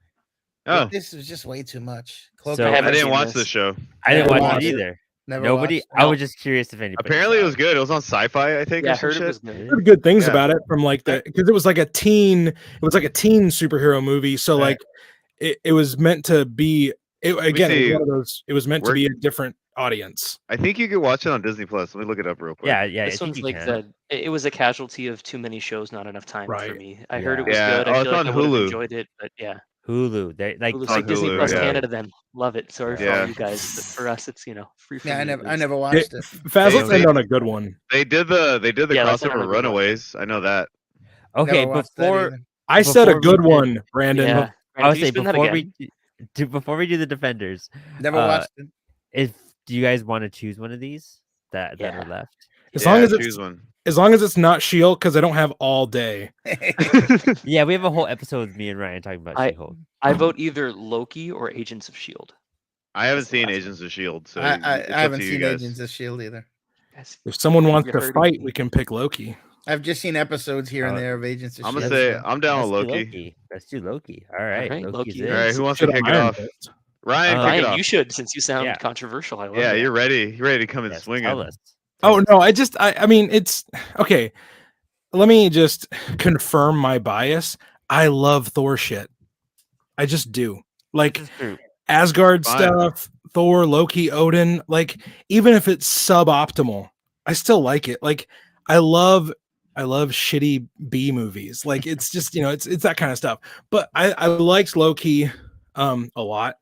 Oh, But this was just way too much. So- I I haven't didn't seen watch this. the show. I didn't Never watch watched it it. either. Never Nobody. watched I No. was just curious if anybody. Apparently, it saw was good. It was on Sci-Fi, I think. Yeah, or I some heard it shit. was good. Heard good things Yeah. about it from like because it was like a teen superhero movie. So Right. like it was meant to be it was see. one of those. It was meant to Where- be a different audience. I think you could watch it on Disney Plus. Let me look it up real quick. Yeah, yeah. I This think one's you like can. it was a casualty of too many shows, not enough time for Right. me. I heard it Yeah. was Yeah. good. Oh, I it's feel like on I would have Hulu. enjoyed it, but yeah. Hulu. They like Hulu's on like Disney Hulu, Plus yeah. Canada then. Love it. Sorry for all Yeah. you guys, but for us it's, free from Yeah, I you, never at least. never watched it. Faz, They- let's end on a good one. They did the Yeah, let's end on crossover a good one. Runaways. I know that. Okay, Never watched that before either. I said a Before we good did- one, Brandon. Yeah. I Brandon, would can you say spin that before again? before we do the Defenders, Never uh, watched it. if do you guys want to choose one of these that Yeah. are left? As Yeah, long as choose it's one. as long as it's not Shield, because I don't have all day. Yeah, we have a whole episode with me and Ryan talking about She-Hulk. I vote either Loki or Agents of S.H.I.E.L.D. I haven't That's the seen last Agents of S.H.I.E.L.D., so I it's up haven't to you seen guys. Agents of S.H.I.E.L.D. either. Guys, If someone wants you're to hurting fight, me. we can pick Loki. I've just seen episodes here and Oh, there of Agents of I'm S.H.I.E.L.D. gonna say so- I'm down with Let's do Loki. Let's do Loki. All right, right, Loki's Loki in. All right, who wants to Shit kick on it Iron off? Fist. Ryan, kick it Ryan, off. you should, since you sound Yeah. controversial. I love Yeah, that. you're ready. You're ready to come and Yes, swing tell it. us. Oh no, I mean it's okay. Let me just confirm my bias. I love Thor shit. I just do. Like This is true. Asgard Fine. stuff, Thor, Loki, Odin, like even if it's suboptimal, I still like it. Like I love shitty B movies. Like it's just, it's that kind of stuff. But I liked Loki a lot.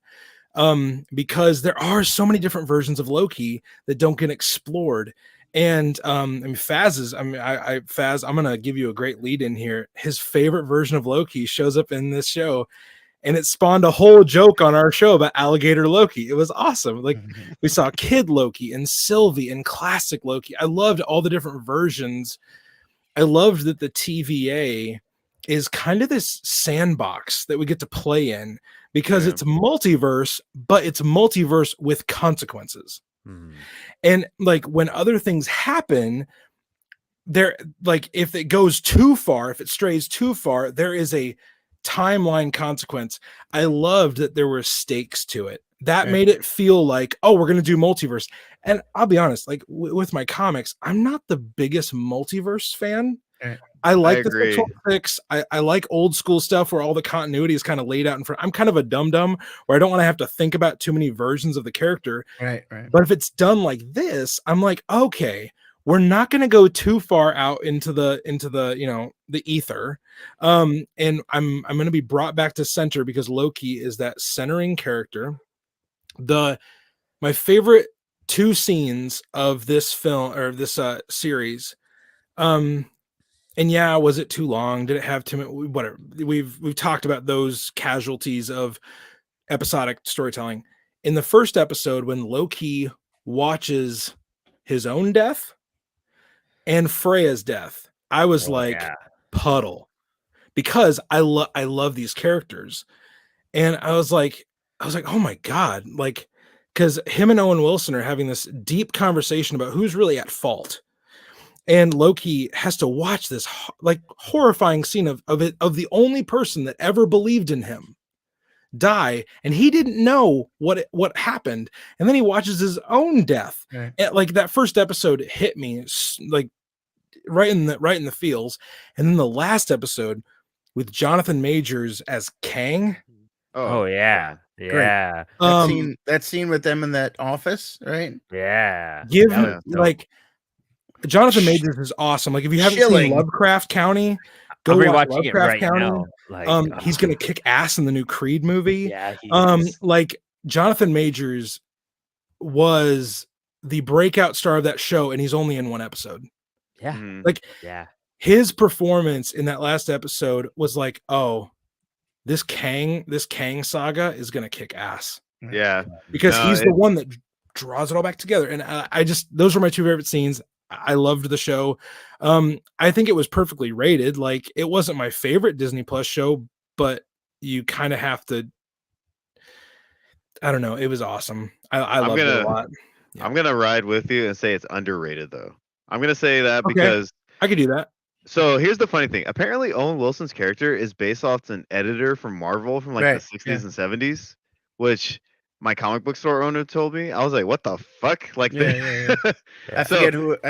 Because there are so many different versions of Loki that don't get explored. And I mean Faz Faz, I'm gonna give you a great lead in here. His favorite version of Loki shows up in this show, and it spawned a whole joke on our show about alligator Loki. It was awesome. Like we saw Kid Loki and Sylvie and classic Loki. I loved all the different versions. I loved that the TVA is kind of this sandbox that we get to play in because Yeah. it's multiverse, but it's multiverse with consequences. Mhm. And like when other things happen, there, like if it goes too far, if it strays too far, there is a timeline consequence. I loved that there were stakes to it. That Right. made it feel like, oh, we're going to do multiverse. And I'll be honest, like with my comics, I'm not the biggest multiverse fan. Right. I like the agree. 616. I like old school stuff where all the continuity is kind of laid out in front. I'm kind of a dum-dum where I don't want to have to think about too many versions of the character. Right. But if it's done like this, I'm like, okay, we're not going to go too far out into the the ether. And I'm going to be brought back to center because Loki is that centering character. My favorite two scenes of this film or this series, and yeah, was it too long? Did it have too many? Whatever. We've talked about those casualties of episodic storytelling. In the first episode, when Loki watches his own death and Freya's death, I was like, yeah. puddle, because I love these characters, and I was like, oh my god, like, because him and Owen Wilson are having this deep conversation about who's really at fault. And Loki has to watch this like horrifying scene of the only person that ever believed in him die, and he didn't know what happened, and then he watches his own death. Right. And, like, that first episode hit me like right in the feels, and then the last episode with Jonathan Majors as Kang. Oh yeah, yeah, That scene with them in that office, right? yeah. Give That was dope. like Jonathan Majors is awesome. Like if you haven't Chilling. seen Lovecraft County, go I'm watch rewatching it Lovecraft right County. now. Like, He's gonna kick ass in the new Creed movie. Yeah, he is. Like Jonathan Majors was the breakout star of that show, and he's only in one episode. yeah, Mhm. Like yeah. his performance in that last episode was like, oh, this Kang saga is gonna kick ass, Yeah. because No, he's the one that draws it all back together. And I just, those were my two favorite scenes. I loved the show. I think it was perfectly rated. Like, it wasn't my favorite Disney Plus show, but you kind of have to, I don't know. It was awesome. I loved it a lot. Yeah. I'm gonna ride with you and say it's underrated though. I'm gonna say that Okay. because I could do that. so here's the funny thing. Apparently Owen Wilson's character is based off an editor from Marvel from like Right, the 60s and 70s, which my comic book store owner told me. I was like, what the fuck? Like Yeah. I So-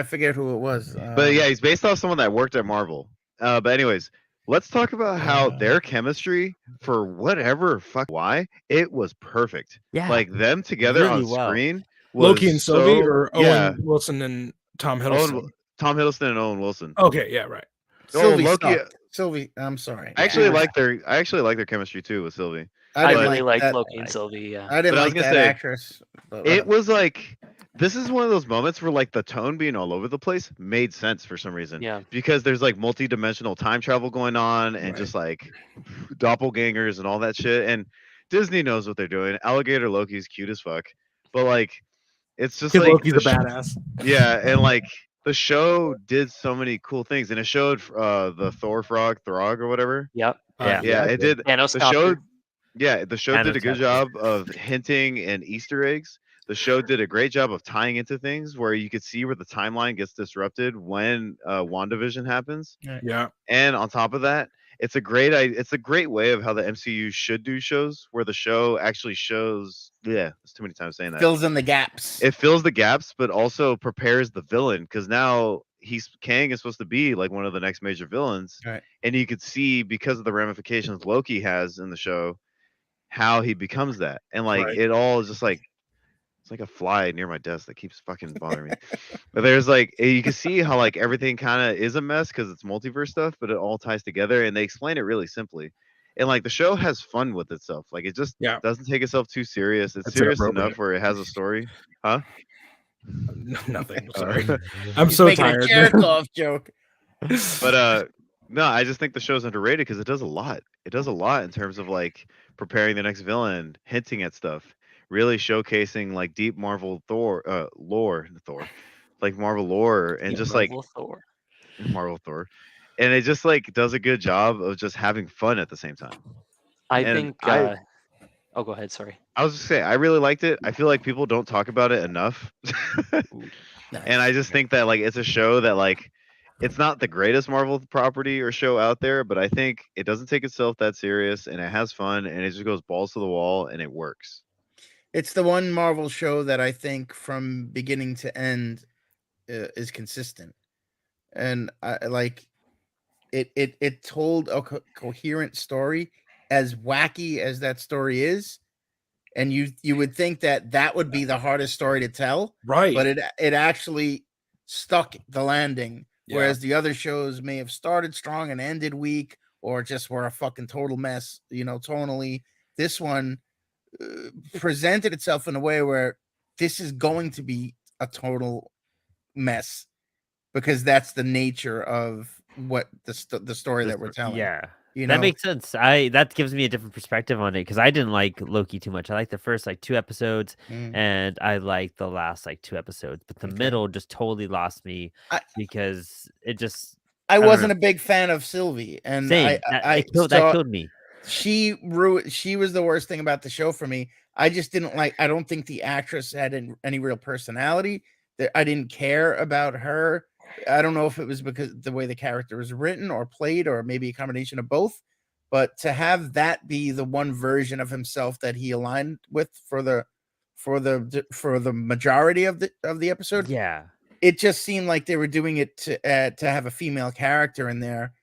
forget who it was. But yeah, he's based off someone that worked at Marvel. But anyways, let's talk about how their chemistry, for whatever fuck why, it was perfect. Yeah. Like them together really on well. screen was Loki and Sylvie, so- or yeah, Owen Wilson and Tom Hiddleston. Tom Hiddleston and Owen Wilson. Okay, yeah, right. Sylvie Loki- sucked. Sylvie, I'm sorry. I actually like their chemistry too with Sylvie. I didn't really like that- Loki and Sylvie. Yeah. I didn't But I was like gonna that say, actress. But It was like, this is one of those moments where like the tone being all over the place made sense for some reason. Yeah. Because there's like multi-dimensional time travel going on and just like doppelgangers and all that shit. And Disney knows what they're doing. Alligator Loki's cute as fuck. But like, it's just Kid like Loki's the a badass. yeah, and like the show did so many cool things, and it showed the Thor frog Throg or whatever. Yep. Yeah, it did. Thanos The show, copter. yeah, the show did a good Thanos job of hinting and Easter eggs. The show did a great job of tying into things where you could see where the timeline gets disrupted when WandaVision happens. Yeah. And on top of that, it's a great way of how the MCU should do shows, where the show actually shows. Yeah, there's too many times saying that. fills in the gaps. It fills the gaps, but also prepares the villain, because now Kang is supposed to be like one of the next major villains, Right. and you could see, because of the ramifications Loki has in the show, how he becomes that, and like Right. it all is just like, it's like a fly near my desk that keeps fucking bothering me. But there's like, you can see how like everything kind of is a mess because it's multiverse stuff, but it all ties together, and they explain it really simply. And like the show has fun with itself. Like it just Yeah. doesn't take itself too serious. It's That's serious inappropriate. enough where it has a story. Huh? Nothing. Uh, Sorry. I'm He's so making tired. a Jericho joke. But no, I just think the show's underrated because it does a lot. It does a lot in terms of like preparing the next villain, hinting at stuff, really showcasing like deep Marvel lore, like Marvel lore, and Yeah, just Marvel Thor. like Marvel Thor, and it just like does a good job of just having fun at the same time. I And think. Oh, go ahead. Sorry. I was just saying, I really liked it. I feel like people don't talk about it enough, and I just think that like it's a show that like, it's not the greatest Marvel property or show out there, but I think it doesn't take itself that serious, and it has fun, and it just goes balls to the wall, and it works. It's the one Marvel show that I think from beginning to end is consistent, and I like it. It told a coherent story, as wacky as that story is, and you would think that would be the hardest story to tell, Right. but it actually stuck the landing. Yeah. Whereas the other shows may have started strong and ended weak, or just were a fucking total mess, tonally. This one presented itself in a way where this is going to be a total mess, because that's the nature of what the story that we're telling. Yeah. You That know? makes sense. That gives me a different perspective on it, because I didn't like Loki too much. I liked the first like 2 episodes, Mm. and I liked the last like 2 episodes, but the Okay. middle just totally lost me I- because it just I don't wasn't know. a big fan of Sylvie, and same. That killed me. She was the worst thing about the show for me. I just didn't like. I don't think the actress had any real personality. That I didn't care about her. I don't know if it was because the way the character was written or played, or maybe a combination of both. But to have that be the one version of himself that he aligned with for the majority of the episode, Yeah. it just seemed like they were doing it to have a female character in there,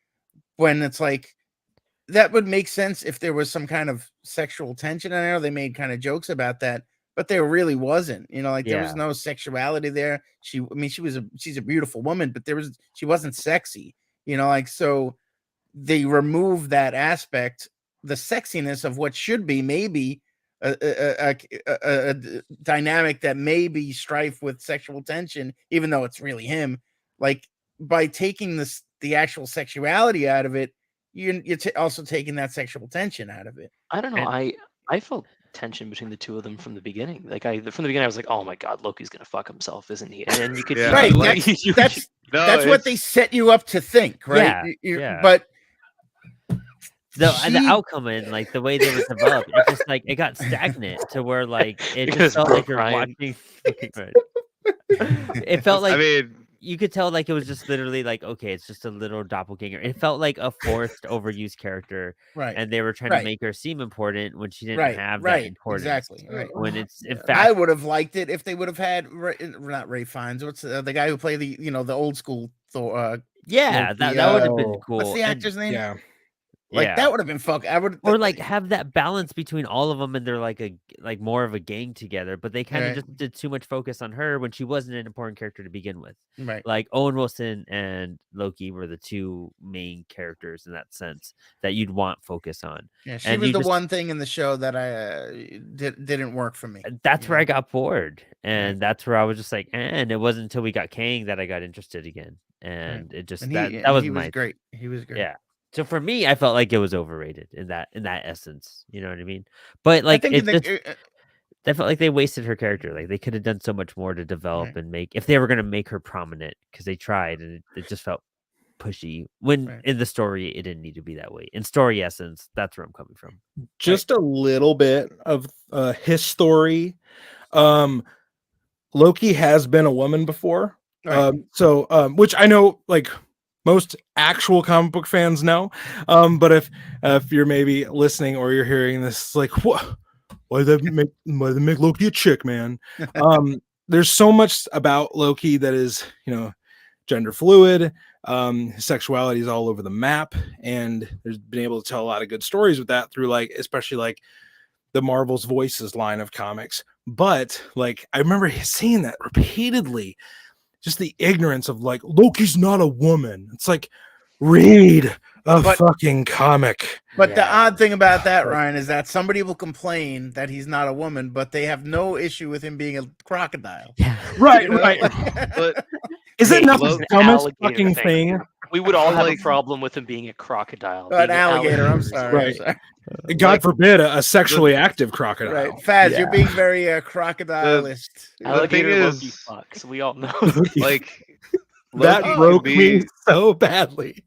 when it's like, that would make sense if there was some kind of sexual tension. I know they made kind of jokes about that, but there really wasn't. There was no sexuality there. She's a beautiful woman, but she wasn't sexy. So they removed that aspect, the sexiness of what should be maybe a dynamic that may be strife with sexual tension, even though it's really him. Like, by taking the actual sexuality out of it, you're also taking that sexual tension out of it. I don't know. I felt tension between the two of them from the beginning. Like from the beginning, I was like, "Oh my god, Loki's gonna fuck himself, isn't he?" And then you could, Yeah, Right. like- That's No, what they set you up to think, right? Yeah. But the she- outcome and like the way they were developed, it just like it got stagnant to where like it Because just felt like broke you're Ryan. watching. It felt like I mean, you could tell like it was just literally like, okay, it's just a little doppelganger. It felt like a forced overused character, right, and they were trying Right. to make her seem important when she didn't right, have that right, importance. exactly. Right. When it's in I fact, would have liked it if they would have had not Ray Fiennes. What's the guy who played the old school Thor? yeah, Loki, that would have been Oh, cool. What's the And- actor's name? Yeah. Like yeah. that would have been fuck. I would Or like have that balance between all of them, and they're like more of a gang together. But they kind of Right. just did too much focus on her when she wasn't an important character to begin with. right. Like Owen Wilson and Loki were the two main characters in that sense that you'd want focus on. Yeah, she and was you the just- one thing in the show that I didn't work for me. That's where Yeah. I got bored, and that's where I was just like, and it wasn't until we got Kang that I got interested again, and it just And that he was was my great. He was great. yeah. So for me, I felt like it was overrated in that essence. You know what I mean? But like I it think just, I felt like they wasted her character. Like they could have done so much more to develop Right. and make if they were going to make her prominent, because they tried and it just felt pushy. When Right. in the story, it didn't need to be that way. In story essence, that's where I'm coming from. Just a little bit of his story. Loki has been a woman before. Right. Which I know like most actual comic book fans know. But if you're maybe listening or you're hearing this, like, what? Why they make Loki a chick, man? There's so much about Loki that is, gender fluid. His sexuality is all over the map, and there's been able to tell a lot of good stories with that through especially like the Marvel's Voices line of comics. But like I remember seeing that repeatedly, just the ignorance of like Loki's not a woman. It's like read a fucking comic. But the odd thing about that, Ryan, is that somebody will complain that he's not a woman, but they have no issue with him being a crocodile. Right, You know? right. but Is it not the Loki- dumbest alligator fucking thing? We would all have Like- a problem with him being a crocodile. An being alligator. I'm alligator. sorry. Right. I'm sorry. God forbid a sexually active crocodile. Right, Faz, Yeah. you're being very crocodilist. Alligator thing Loki is- fucks. We all know. like That Loki broke could me be- so badly.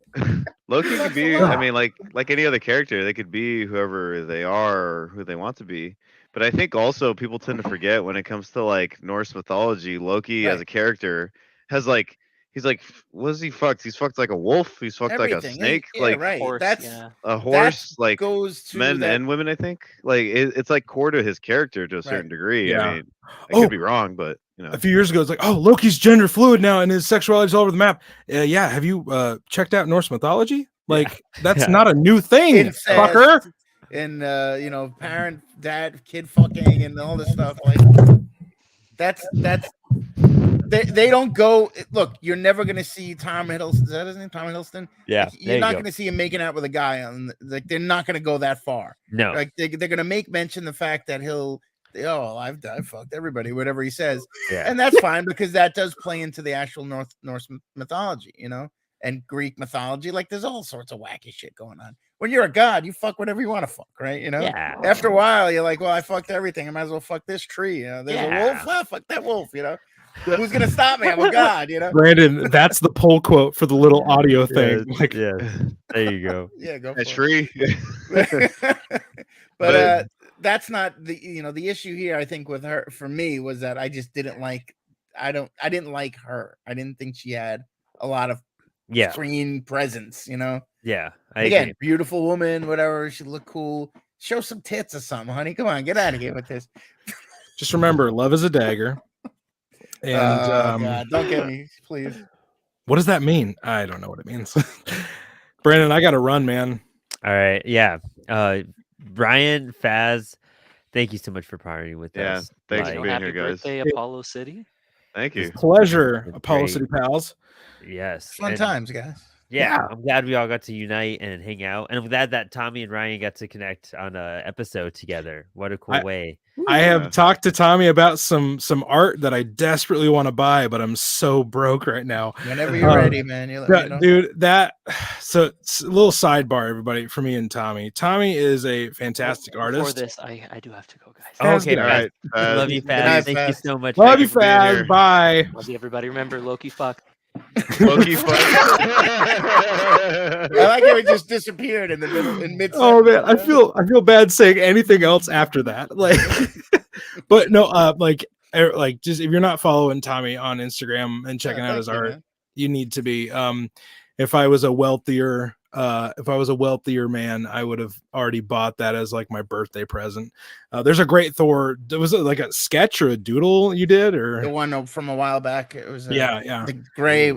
Loki could be. a lot. I mean, like any other character, they could be whoever they are or who they want to be. But I think also people tend to forget when it comes to like Norse mythology, Loki as Right. a character has like he's like what is he fucked? He's fucked like a wolf. He's fucked like a Everything. snake, Yeah, like right. Horse, That's yeah. a horse, like goes to men that. and women. I think like it's like core to his character to a certain degree. Yeah. I mean, I Oh. could be wrong, but A few years ago, it's like, oh, Loki's gender fluid now, and his sexuality is all over the map. Yeah, have you checked out Norse mythology? Like, that's Yeah. not a new thing, Incest fucker. and parent, dad, kid fucking and all this stuff. Like that's they don't go. Look, you're never gonna see Tom Hiddleston. Is that his name? Tom Hiddleston? Yeah, Like, there you're you not go. gonna see him making out with a guy on. Like they're not gonna go that far. No, Like they're gonna make mention the fact that I've fucked everybody, whatever he says. yeah, And that's fine because that does play into the actual Norse mythology, and Greek mythology. Like there's all sorts of wacky shit going on. When you're a god, you fuck whatever you want to fuck, right? yeah. After a while, you're like, well, I fucked everything. I might as well fuck this tree. There's a wolf. Ah, fuck that wolf. Who's gonna stop me? I'm a god. Brandon, that's the poll quote for the little audio thing. Like, yeah, there you go. Yeah, go for a tree. but that's not the issue here. I think with her, for me, was that I just didn't like. I didn't like her. I didn't think she had a lot of Yeah, screen presence. yeah. I Again, agree. beautiful woman, whatever. She looked cool. Show some tits or something, honey. Come on, get out of here with this. just remember, love is a dagger. And God, don't get me, please. what does that mean? I don't know what it means. Brandon, I got to run, man. All right, yeah. Brian, Faz, thank you so much for partnering with Yeah, us. thanks for being Happy here, guys. birthday, Apollo City. Thank you. Pleasure, It's Apollo great. City pals. Yes, Fun and times, guys. Yeah, I'm glad we all got to unite and hang out, and I'm glad that Tommy and Ryan got to connect on a episode together. What a cool way! I have talked to Tommy about some art that I desperately want to buy, but I'm so broke right now. Whenever you're ready, man, you let me know. Dude, so it's a little sidebar, everybody, for me and Tommy. Tommy is a fantastic artist. Before this, I do have to go, guys. Okay, All right. love you, Good night, Faz. Thank you Faz. so much. Love you, for being here. Faz. Bye. Love you, everybody. Remember, Loki fuck. Loki fuck. I like how it just disappeared in the middle in mid. Oh man, I feel bad saying anything else after that. Like, but no, like just if you're not following Tommy on Instagram and checking out his art, man. you need to be. If I was a wealthier man, I would have already bought that as like my birthday present. There's a great Thor. Was it like a sketch or a doodle you did, or The one from a while back? It was yeah, the gray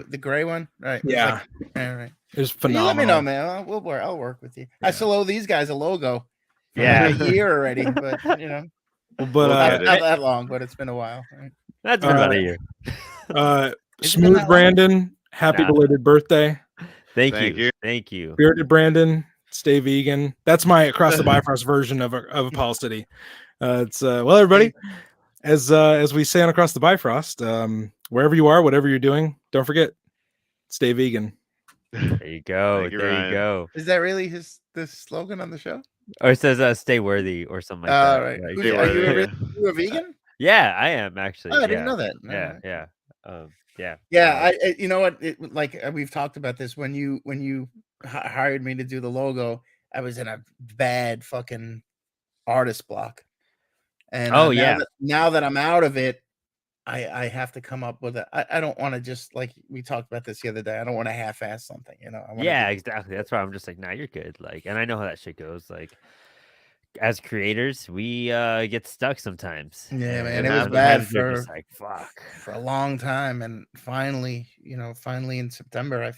one, right? Yeah. All right. it was You phenomenal. let me know, man. I'll work with you. I still owe these guys a logo. For Yeah. like a year already, but you know, But not that long, but it's been a while. Right? That's been about a year. Smooth Brandon, happy belated birthday. Thank Thank you. you. Thank you. Bearded Brandon, stay vegan. That's my Across the Bifrost version of Apollo City. It's well, everybody, as we say on Across the Bifrost, wherever you are, whatever you're doing, don't forget, stay vegan. There you go. Thank you, There you Ryan. go. Is that really the slogan on the show? Or it says "Stay worthy" or something like that. Right. Like, Are you a vegan? Yeah, I am actually. Oh, I yeah. didn't know that. Yeah, yeah, yeah. Yeah, you know what? We've talked about this when you hired me to do the logo. I was in a bad fucking artist block, and now that I'm out of it, I have to come up with I don't want to just like we talked about this the other day. I don't want to half-ass something, you know. Exactly. That's why I'm just like, nah, you're good. Like, and I know how that shit goes. Like, as creators, we get stuck sometimes. Yeah, man, And it was sometimes bad you're just like, fuck. for a long time, and finally in September,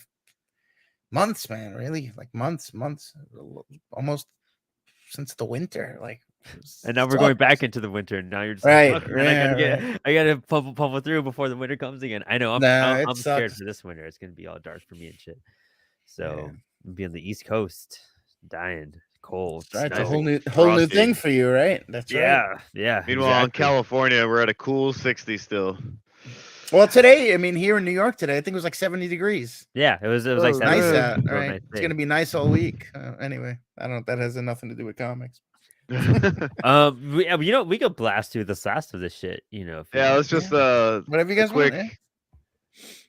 months, man, really, like months, almost since the winter, like. And now we're going back into the winter, and now you're just Right, like, fuck, man, I gotta pummel through before the winter comes again. I know I'm scared for this winter. It's gonna be all dark for me and shit. So I'm be on the East Coast, dying cold. Right, it's a snowing. whole new thing for you, right? That's right. Yeah. Meanwhile, in California, we're at a cool 60 still. Well, today, I mean, here in New York today, I think it was like 70 degrees. Yeah, it was like Nice 70. out, It was a right? nice It's day. gonna be nice all week. Anyway, I don't. That has nothing to do with comics. We could blast through the last of this shit. If you want. Let's just Whatever you guys quick, want.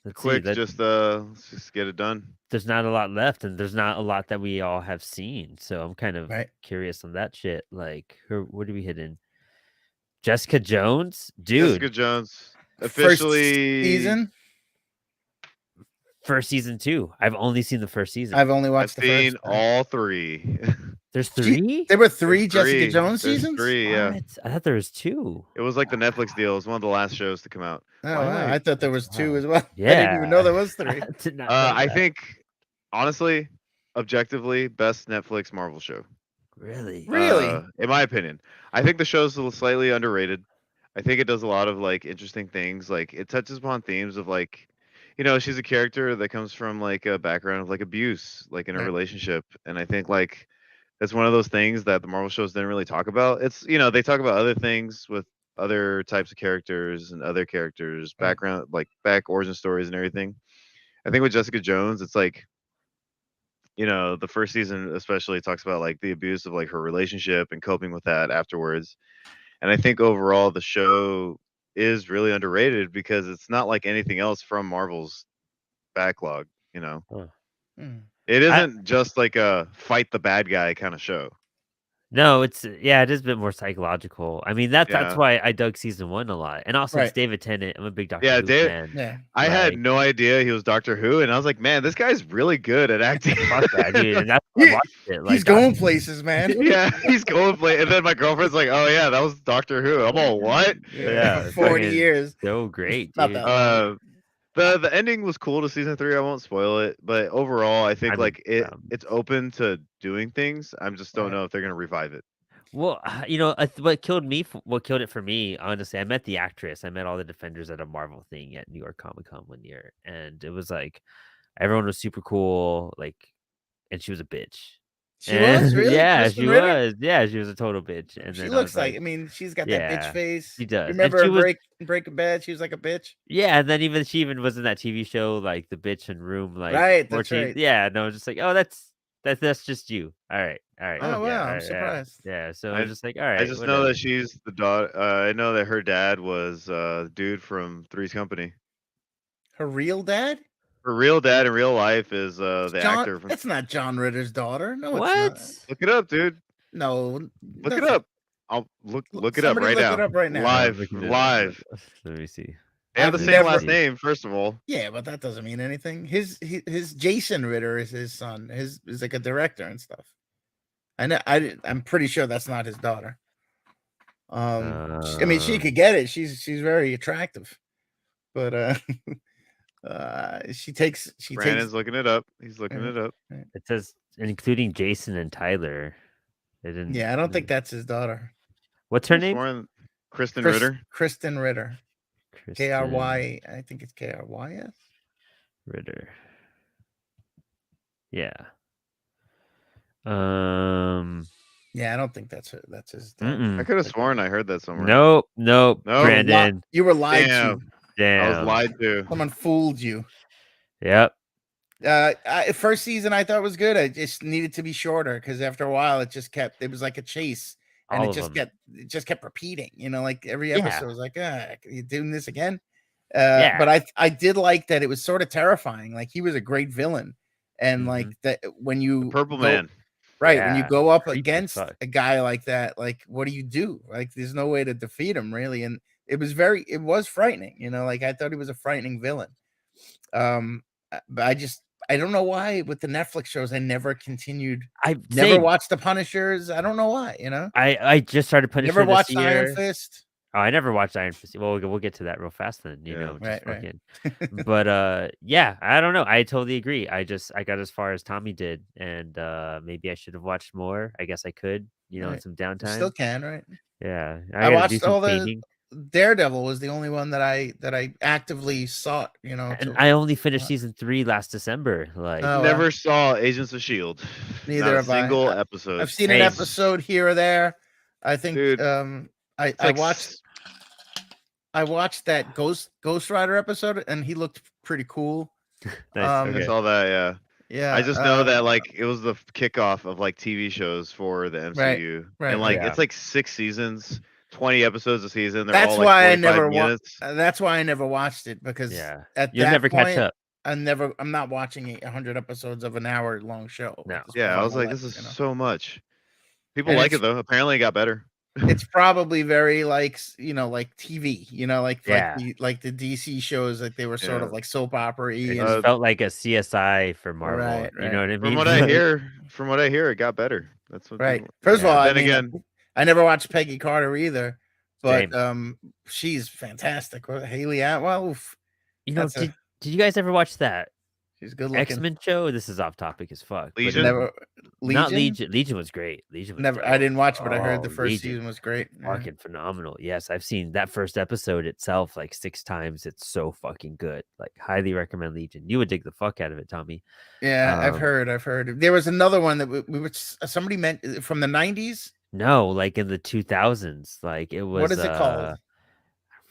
Let's quick, see, let's just get it done. there's not a lot left, and there's not a lot that we all have seen. So I'm kind of Right. curious on that shit. Like, what do we hit in? Jessica Jones, dude. Jessica Jones officially First season 2. I've only seen the first season. I've only I've watched the seen first. all 3. There's 3. There were 3 There's Jessica Jones There's seasons. 3, yeah. What? I thought there was 2. It was like the Netflix deal. It was one of the last shows to come out. Oh, wow. I thought there was 2 as well. I Yeah. didn't even know there was 3. I did not know I that. think, honestly, objectively, best Netflix Marvel show. Really. In my opinion, I think the show's slightly underrated. I think it does a lot of like interesting things. Like it touches upon themes of like, she's a character that comes from like a background of like abuse, like in a Right. relationship, and I think like that's one of those things that the Marvel shows didn't really talk about. It's they talk about other things with other types of characters and other characters, Right. background, like back origin stories and everything. I think with Jessica Jones, it's like, the first season especially talks about like the abuse of like her relationship and coping with that afterwards. And I think overall the show is really underrated because it's not like anything else from Marvel's backlog, Hmm. It isn't just like a fight the bad guy kind of show. No, it is a bit more psychological. I mean, that's Yeah. why I dug season 1 a lot, and also it's Right. David Tennant. I'm a big Doctor Yeah, Who fan. Yeah. I had Like- no idea he was Doctor Who, and I was like, man, this guy's really good at acting. Fuck that, dude. And that's why I Yeah, watched it. Like, He's going places, man. Yeah, he's going play. And then my girlfriend's like, oh yeah, that was Doctor Who. I'm all, what? Yeah, for it's 40 fucking years. so great, Not dude. that long. The ending was cool to season 3. I won't spoil it, but overall, I think I'm- like it's open to doing things. I just don't Right. know if they're gonna revive it. Well, what killed it for me, honestly, I met the actress. I met all the Defenders at a Marvel thing at New York Comic Con one year, and it was like, Everyone was super cool, like, and she was a bitch. She was really Yeah, Kristen she Ritter? was. Yeah, she was a total bitch. And She then I looks was like. like, I mean, she's got that bitch yeah, face. she does. And Remember she her was, Breaking Bad? She was like a bitch. yeah, and then she even was in that TV show, like The Bitch in Room, like Right, that's 14. right. Yeah, no, I was just like, oh, that's just you. All right, Oh yeah, wow, I'm all right, surprised. yeah. So I I was just like, all I right, just know that whatever. she's the daughter. I know that her dad was dude from Three's Company. Her real dad? Her real dad in real life is the actor from. That's not John Ritter's daughter. No, it's What? not. Look it up, dude. No, Look it nothing. up. I'll look it up Somebody right look now. it up right now. I'm Live, looking it up. live. Let me see. They have I've the same never- last name, first of all. Yeah, but that doesn't mean anything. His Jason Ritter is his son. His is like a director and stuff. I know. I'm pretty sure that's not his daughter. I mean, she could get it. She's very attractive, but she takes. Brandon's looking it up. He's looking it up. It says including Jason and Tyler. They didn't. Yeah, I don't think that's his daughter. What's her name? Kristen Ritter. Kristen Ritter. Kristen K-R-Y. I think it's K-R-Y-S. Ritter. Yeah. Yeah, I don't think that's his daughter. Mm-mm. I could have sworn I heard that somewhere. Nope. No. Brandon. You were lied Damn. to. Damn. I was lied to. Someone fooled you. Yep. First season I thought was good. I just needed to be shorter because after a while it was like a chase, and All it of them. just kept repeating. You know, like every Yeah. episode was like, you doing this again? Yeah. But I did like that it was sort of terrifying. Like he was a great villain, and like that when you Purple go, Man. right, when you Yeah, go up creepy as against fuck. a guy like that, like what do you do? Like there's no way to defeat him really, and it was frightening. You know, like I thought he was a frightening villain. But I don't know why with the Netflix shows I never continued. Never watched the Punishers. I don't know why. You know, I just started Punisher never watched this year. Iron Fist. Oh, I never watched Iron Fist. Well, we'll get to that real fast then. You know, just right. fucking. But yeah, I don't know. I totally agree. I got as far as Tommy did, and maybe I should have watched more. I guess I could. You know, in some downtime. You still can, right? Yeah, I gotta do watched some all cleaning. Daredevil was the only one that I actively sought. You know, And I only finished season 3 last December. Like, Never saw Agents of S.H.I.E.L.D. Neither Not have a single I. episode. I've seen an episode here or there. I think. Dude, I watched that Ghost Rider episode, and he looked pretty cool. Nice, I saw that. Yeah. Yeah. I just know that like it was the kickoff of like TV shows for the MCU, right, and like yeah. it's like 6 seasons, 20 episodes a season. They're That's all like why I 45 never minutes. That's why I never watched it because at you'll that never point, catch up. I'm not watching 100 episodes of an hour long show. No. Yeah, I was like, this is so much. People And like it though. Apparently, it got better. It's probably very like like TV, like Yeah. like the DC shows, like they were sort of like soap opera-y. It and just felt like a CSI for Marvel. Right, You know what I mean? From what I hear, it got better. That's what right. people- First of all, then again, I never watched Peggy Carter either, but Same. she's fantastic. Hayley Atwell, oof, You know, did you guys ever watch that she's good looking. X-Men show? This is off topic as fuck. but Legion? Never Not Legion. Legion was great. Legion was Never. dope. I didn't watch, but I heard the Oh, first Legion season was great. fucking phenomenal. Yes, I've seen that first episode itself like 6 times. It's so fucking good. Like, highly recommend Legion. You would dig the fuck out of it, Tommy. Yeah, I've heard. There was another one that we were somebody meant from the 90s. No, like in the 2000s. Like it was. What is it called?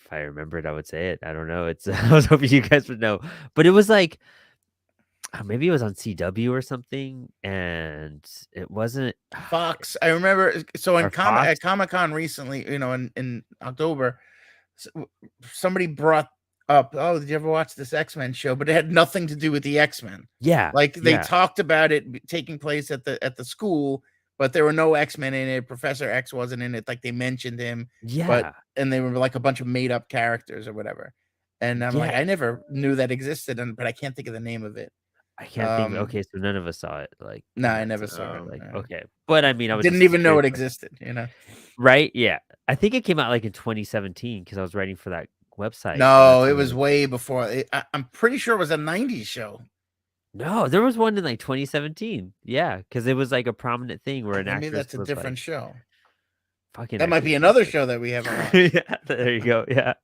If I remembered, I would say it. I don't know. It's. I was hoping you guys would know, but it was like. Maybe it was on CW or something, and it wasn't Fox. I remember. So at Fox? Comic-Con recently, in October, somebody brought up, oh, did you ever watch this X-Men show? But it had nothing to do with the X-Men. Yeah, like they talked about it taking place at the school, but there were no X-Men in it. Professor X wasn't in it. Like they mentioned him, and they were like a bunch of made up characters or whatever. And I'm like, I never knew that existed, but I can't think of the name of it. I can't think. Okay, so none of us saw it. Like, no, I never saw it. Like, no. okay, but I mean, I didn't even know it existed. Right? Yeah, I think it came out like in 2017 because I was writing for that website. No, it was way before. I'm pretty sure it was a 90s show. No, there was one in like 2017. Yeah, because it was like a prominent thing where an actress. Maybe that's a different show. Fucking. That might be another show that we haven't watched. Yeah, there you go. Yeah,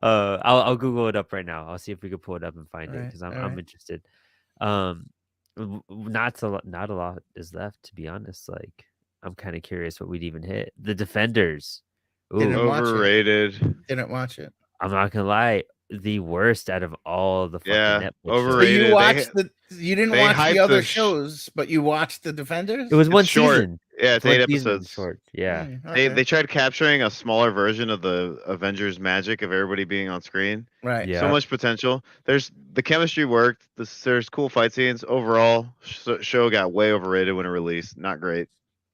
I'll Google it up right now. I'll see if we can pull it up and find it because I'm interested. Not a lot is left, to be honest. Like, I'm kind of curious what we'd even hit. The Defenders. Didn't Ooh, watch it. Overrated. Didn't watch it. I'm not gonna lie, the worst out of all the fucking Yeah, Netflix So overrated. you watched you didn't they watch the hyped other the shows, but you watched the Defenders. It was It's one short. season. Yeah, it's One 8 season episodes. short. Yeah. They tried capturing a smaller version of the Avengers magic of everybody being on screen. Right. Yeah. So much potential. There's the chemistry worked. There's cool fight scenes. Overall, show got way overrated when it released. Not great.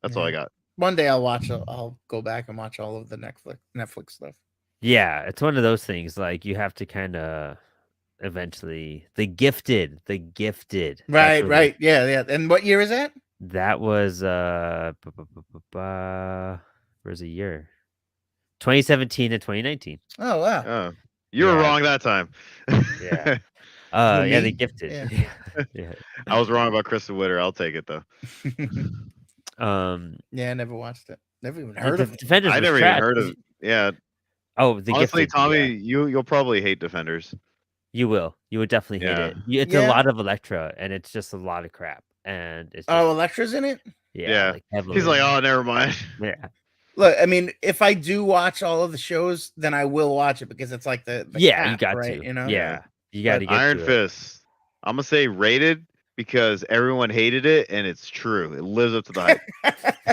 That's all I got. One day I'll watch. I'll go back and watch all of the Netflix stuff. Yeah, it's one of those things. Like, you have to kind of eventually. The Gifted. Right. Right. Yeah. And what year is that? That was where's the year? 2017 and 2019. Oh wow. Oh, you were wrong that time. Yeah. Who, Yeah, me? The Gifted. Yeah. Yeah. I was wrong about Kristen Witter. I'll take it though. Yeah, I never watched it. Never even The heard of it. Defenders. I was never even trash. heard of. Yeah, Oh, The honestly, Gifted. Tommy, Yeah. you'll probably hate Defenders. You will. You would definitely hate Yeah. it. It's a lot of Elektra, and it's just a lot of crap. And it's just, Oh, Elektra's in it. Yeah. like heavily. He's like, oh, never mind. Yeah. Look, I mean, if I do watch all of the shows, then I will watch it because it's like the Yeah, you cap, got right? to. You know, Yeah, you got to get Iron to it. Fist. I'm gonna say rated because everyone hated it, and it's true. It lives up to the hype.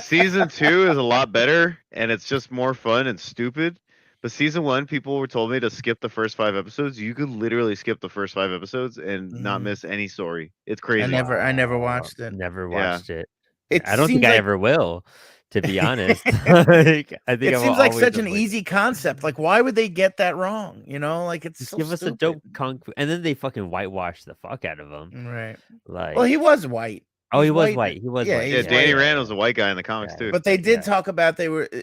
Season 2 is a lot better, and it's just more fun and stupid. But season 1, people were told me to skip the first 5 episodes. You could literally skip the first 5 episodes and not miss any story. It's crazy. I never watched it. Never watched it. It I don't think seems I like- ever will, to be honest. Like, I think It I will seems like always such an avoid- easy concept. Like, why would they get that wrong? You know, like it's Just so give us a stupid. dope kung fu, and then they fucking whitewash the fuck out of him. Right. Like, Well, he was white. oh, he He's was white. white. He was Yeah, white. he's Yeah, Danny white. Randall's a white guy in the comics Yeah. too. But they did Yeah. talk about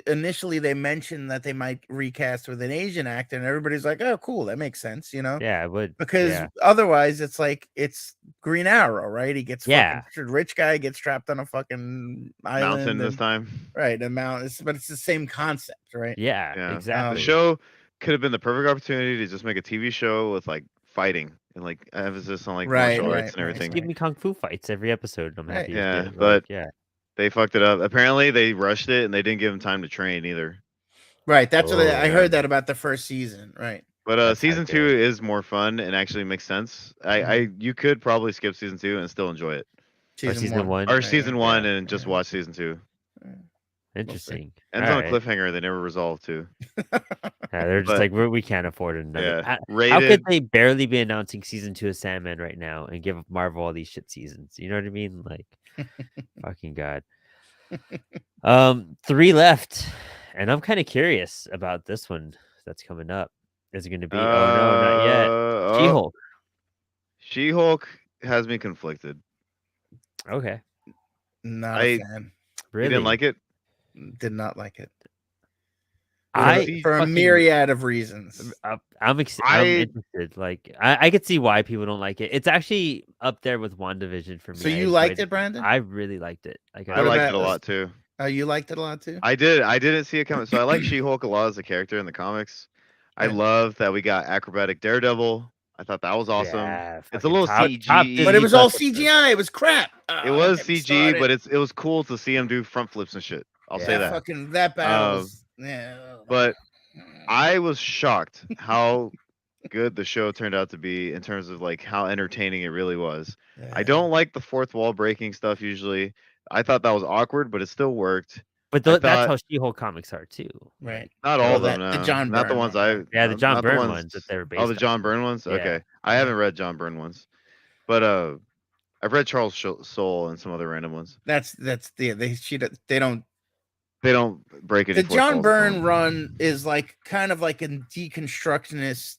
initially they mentioned that they might recast with an Asian actor, and everybody's like, "Oh, cool, that makes sense," you know? Yeah, it would. Because yeah. otherwise, it's like it's Green Arrow, right? He gets Yeah. rich guy gets trapped on a fucking island, Mountain this and- time. right? A mountain, but it's the same concept, right? Yeah, Yeah. exactly. The show could have been the perfect opportunity to just make a TV show with like fighting and like emphasis on like Right, martial arts right, and right. everything. Just give me kung fu fights every episode. I'm Right. happy. Yeah, with it. but- Like, yeah, They fucked it up. Apparently, they rushed it and they didn't give him time to train either. Right. That's what Oh, I yeah. heard that about the first season, right? But That's season not 2 good. is more fun and actually makes sense. You could probably skip season 2 and still enjoy it, season one. or Right, season right. 1 and just Yeah. watch season 2. Interesting. Ends All on right. a cliffhanger they never resolved too. Yeah, they're just but- like, we can't afford another. Yeah, How could rated. they barely be announcing season 2 of Sandman right now and give Marvel all these shit seasons? You know what I mean? Like, fucking god. 3 left, and I'm kind of curious about this one that's coming up. Is it going to be? Oh no, not yet. She-Hulk. She-Hulk has me conflicted. Okay, Not I- a fan. really? You didn't like it? Did not like it. I For a fucking- myriad of reasons. I'm interested. Like, I could see why people don't like it. It's actually up there with WandaVision for me. So I you liked enjoyed it, Brandon? I really liked it. Like, I What liked about it a this? lot too. Oh, you liked it a lot too? I did. I didn't see it coming. So I like She-Hulk a lot as a character in the comics. I Yeah. love that we got acrobatic Daredevil. I thought that was awesome. Yeah, It's a fucking little top CG. Disney But it was all Plus CGI. It was crap. It was CG, but it was cool to see him do front flips and shit. I'll say that. Fucking that battle. Yeah. But I was shocked how good the show turned out to be in terms of like how entertaining it really was. I don't like the fourth wall breaking stuff usually. I thought that was awkward, but it still worked. But I that's thought- how She-Hulk comics are too. Right. Not all Oh, of them. the No. John not the Byrne ones one, I. right? Yeah, the John not Byrne ones that they were based Oh, the on. John Byrne ones. Yeah. Okay, I haven't read John Byrne ones, but I've read Charles Soule and some other random ones. That's they don't. They don't break it. The John Byrne run is like kind of like a deconstructionist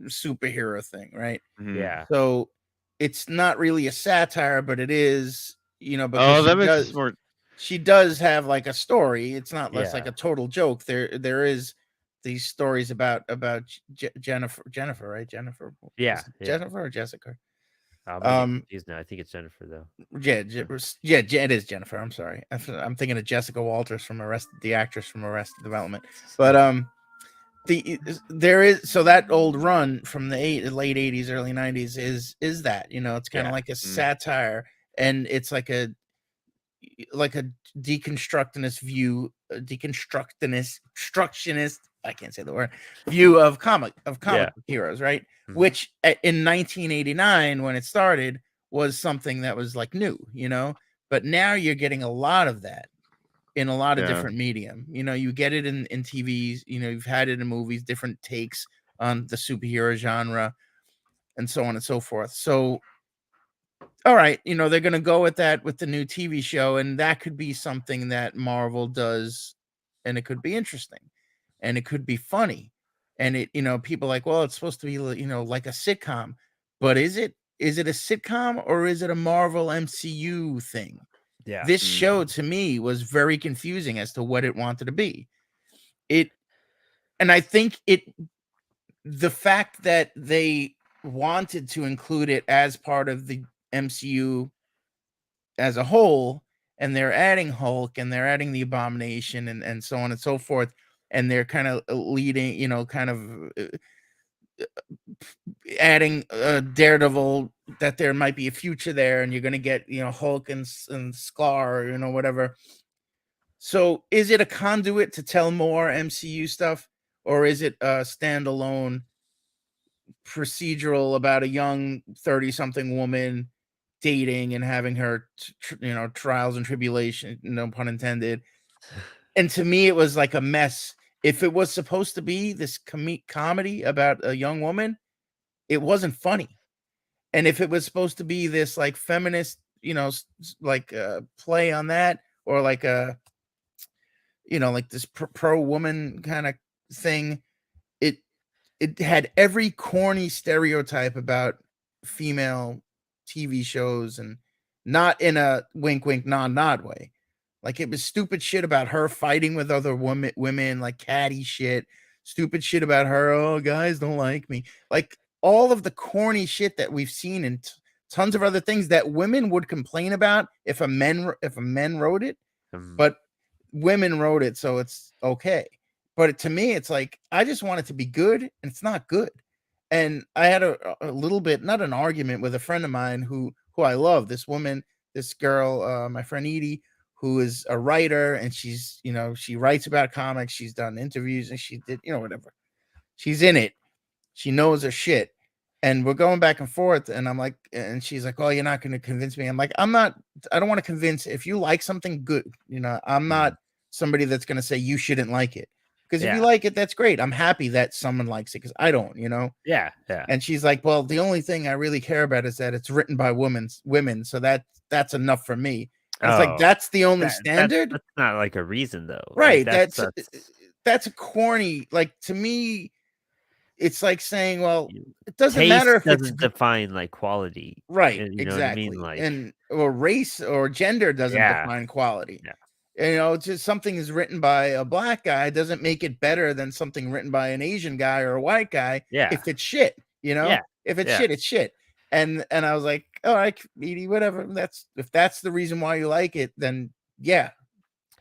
superhero thing, right? Yeah. So it's not really a satire, but it is, Oh, because that makes more. she does have like a story. It's not less like Yeah. a total joke. There is these stories about Jennifer, right? Jennifer. Yeah, Is it yeah. Jennifer or Jessica? Confused now. I think it's Jennifer though. Yeah, it is Jennifer. I'm sorry. I'm thinking of Jessica Walters from the actress from Arrested Development. But there is, so that old run from the late 80s, early 90s is that, you know, it's kind of like a satire, and it's like a deconstructionist view, deconstructionist, I can't say the word, view of comic book heroes, right? Which in 1989, when it started, was something that was like new, you know. But now you're getting a lot of that in a lot of different medium. You know, you get it in TVs, you know, you've had it in movies, different takes on the superhero genre, and so on and so forth. So, all right, you know, they're going to go with that with the new TV show, and that could be something that Marvel does, and it could be interesting, and it could be funny. And it, you know, people like, well, it's supposed to be, you know, like a sitcom, but is it a sitcom, or is it a Marvel MCU thing? Yeah. This show to me was very confusing as to what it wanted to be. And I think the fact that they wanted to include it as part of the MCU as a whole, and they're adding Hulk, and they're adding the Abomination, and so on and so forth, and they're kind of leading, you know, kind of adding Daredevil, that there might be a future there, and you're going to get, you know, Hulk and Sklar, you know, whatever. So is it a conduit to tell more MCU stuff, or is it a standalone procedural about a young 30-something woman dating and having her, you know, trials and tribulation, no pun intended? And to me, it was like a mess. If it was supposed to be this comedy about a young woman, it wasn't funny. And if it was supposed to be this like feminist, you know, like play on that, or like a, you know, like this pro woman kind of thing, it had every corny stereotype about female TV shows, and not in a wink wink nod way. Like, it was stupid shit about her fighting with other women, like catty shit, stupid shit about her, oh, guys don't like me, like all of the corny shit that we've seen in tons of other things that women would complain about if a men wrote it, but women wrote it, so it's okay. But to me, it's like, I just want it to be good, and it's not good. And I had a little bit, not an argument, with a friend of mine who I love, this woman, this girl, my friend Edie, who is a writer, and she's, you know, she writes about comics, she's done interviews, and she did, you know, whatever. She's in it. She knows her shit. And we're going back and forth, and I'm like, and she's like, oh, you're not going to convince me. I'm like, I don't want to convince. If you like something, good. You know, I'm not somebody that's going to say you shouldn't like it. Because if you like it, that's great. I'm happy that someone likes it, because I don't, you know? Yeah. And she's like, well, the only thing I really care about is that it's written by women. So that's enough for me. And it's like, that's the only standard? That's not like a reason, though. Right. Like, that's a corny, like, to me, it's like saying, well, it doesn't taste matter if doesn't it's define like quality. right. You know Exactly. what I mean? Like, And or race or gender doesn't define quality. Yeah. You know, it's just something is written by a black guy doesn't make it better than something written by an Asian guy or a white guy. Yeah. If it's shit, you know, if it's shit, it's shit. And I was like, all right, Edie, whatever. If that's the reason why you like it, then yeah,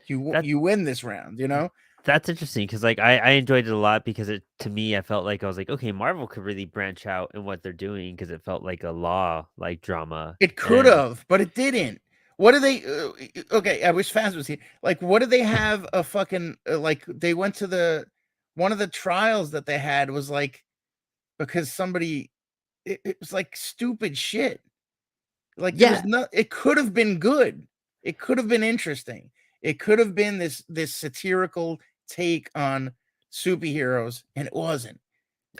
you win this round, you know? That's interesting, because like I enjoyed it a lot, because to me, I felt like I was like, okay, Marvel could really branch out in what they're doing, because it felt like a law like drama. It could have, but it didn't. What do they? Okay, I wish Faz was here. Like, what do they have? A fucking like, they went to one of the trials that they had was like, because somebody, it was like stupid shit. Like, there was no. It could have been good. It could have been interesting. It could have been this satirical take on superheroes, and it wasn't.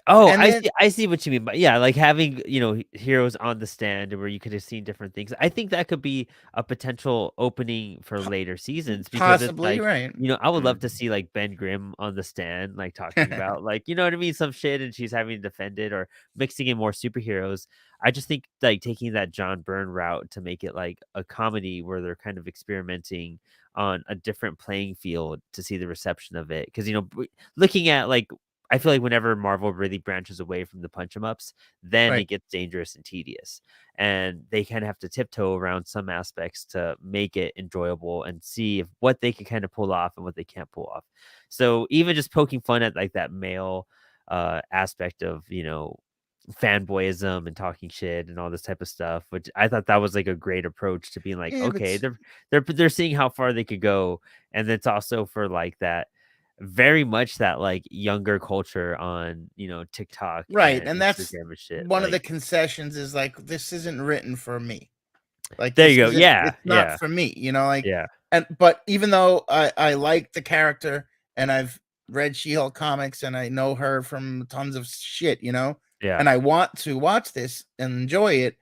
Oh, I see what you mean. But yeah, like having, you know, heroes on the stand where you could have seen different things. I think that could be a potential opening for later seasons, because possibly, it's like, right. you know, I would love to see like Ben Grimm on the stand, like talking about like, you know what I mean, some shit, and she's having to defend it, or mixing in more superheroes. I just think like taking that John Byrne route to make it like a comedy where they're kind of experimenting on a different playing field to see the reception of it. Because, you know, looking at like I feel like whenever Marvel really branches away from the punch 'em ups, then Right. it gets dangerous and tedious. And they kind of have to tiptoe around some aspects to make it enjoyable and see if what they can kind of pull off and what they can't pull off. So even just poking fun at like that male aspect of, fanboyism and talking shit and all this type of stuff, which I thought that was like a great approach to being like, Yeah, but okay, they're seeing how far they could go. And it's also for like that very much that like younger culture on TikTok right, and and that's Instagram and shit. one of the Like, concessions is like this isn't written for me. Like there this you go. isn't Yeah, it's not yeah, for me, like yeah. but even though I like the character and I've read She-Hulk comics and I know her from tons of shit, Yeah. and I want to watch this and enjoy it,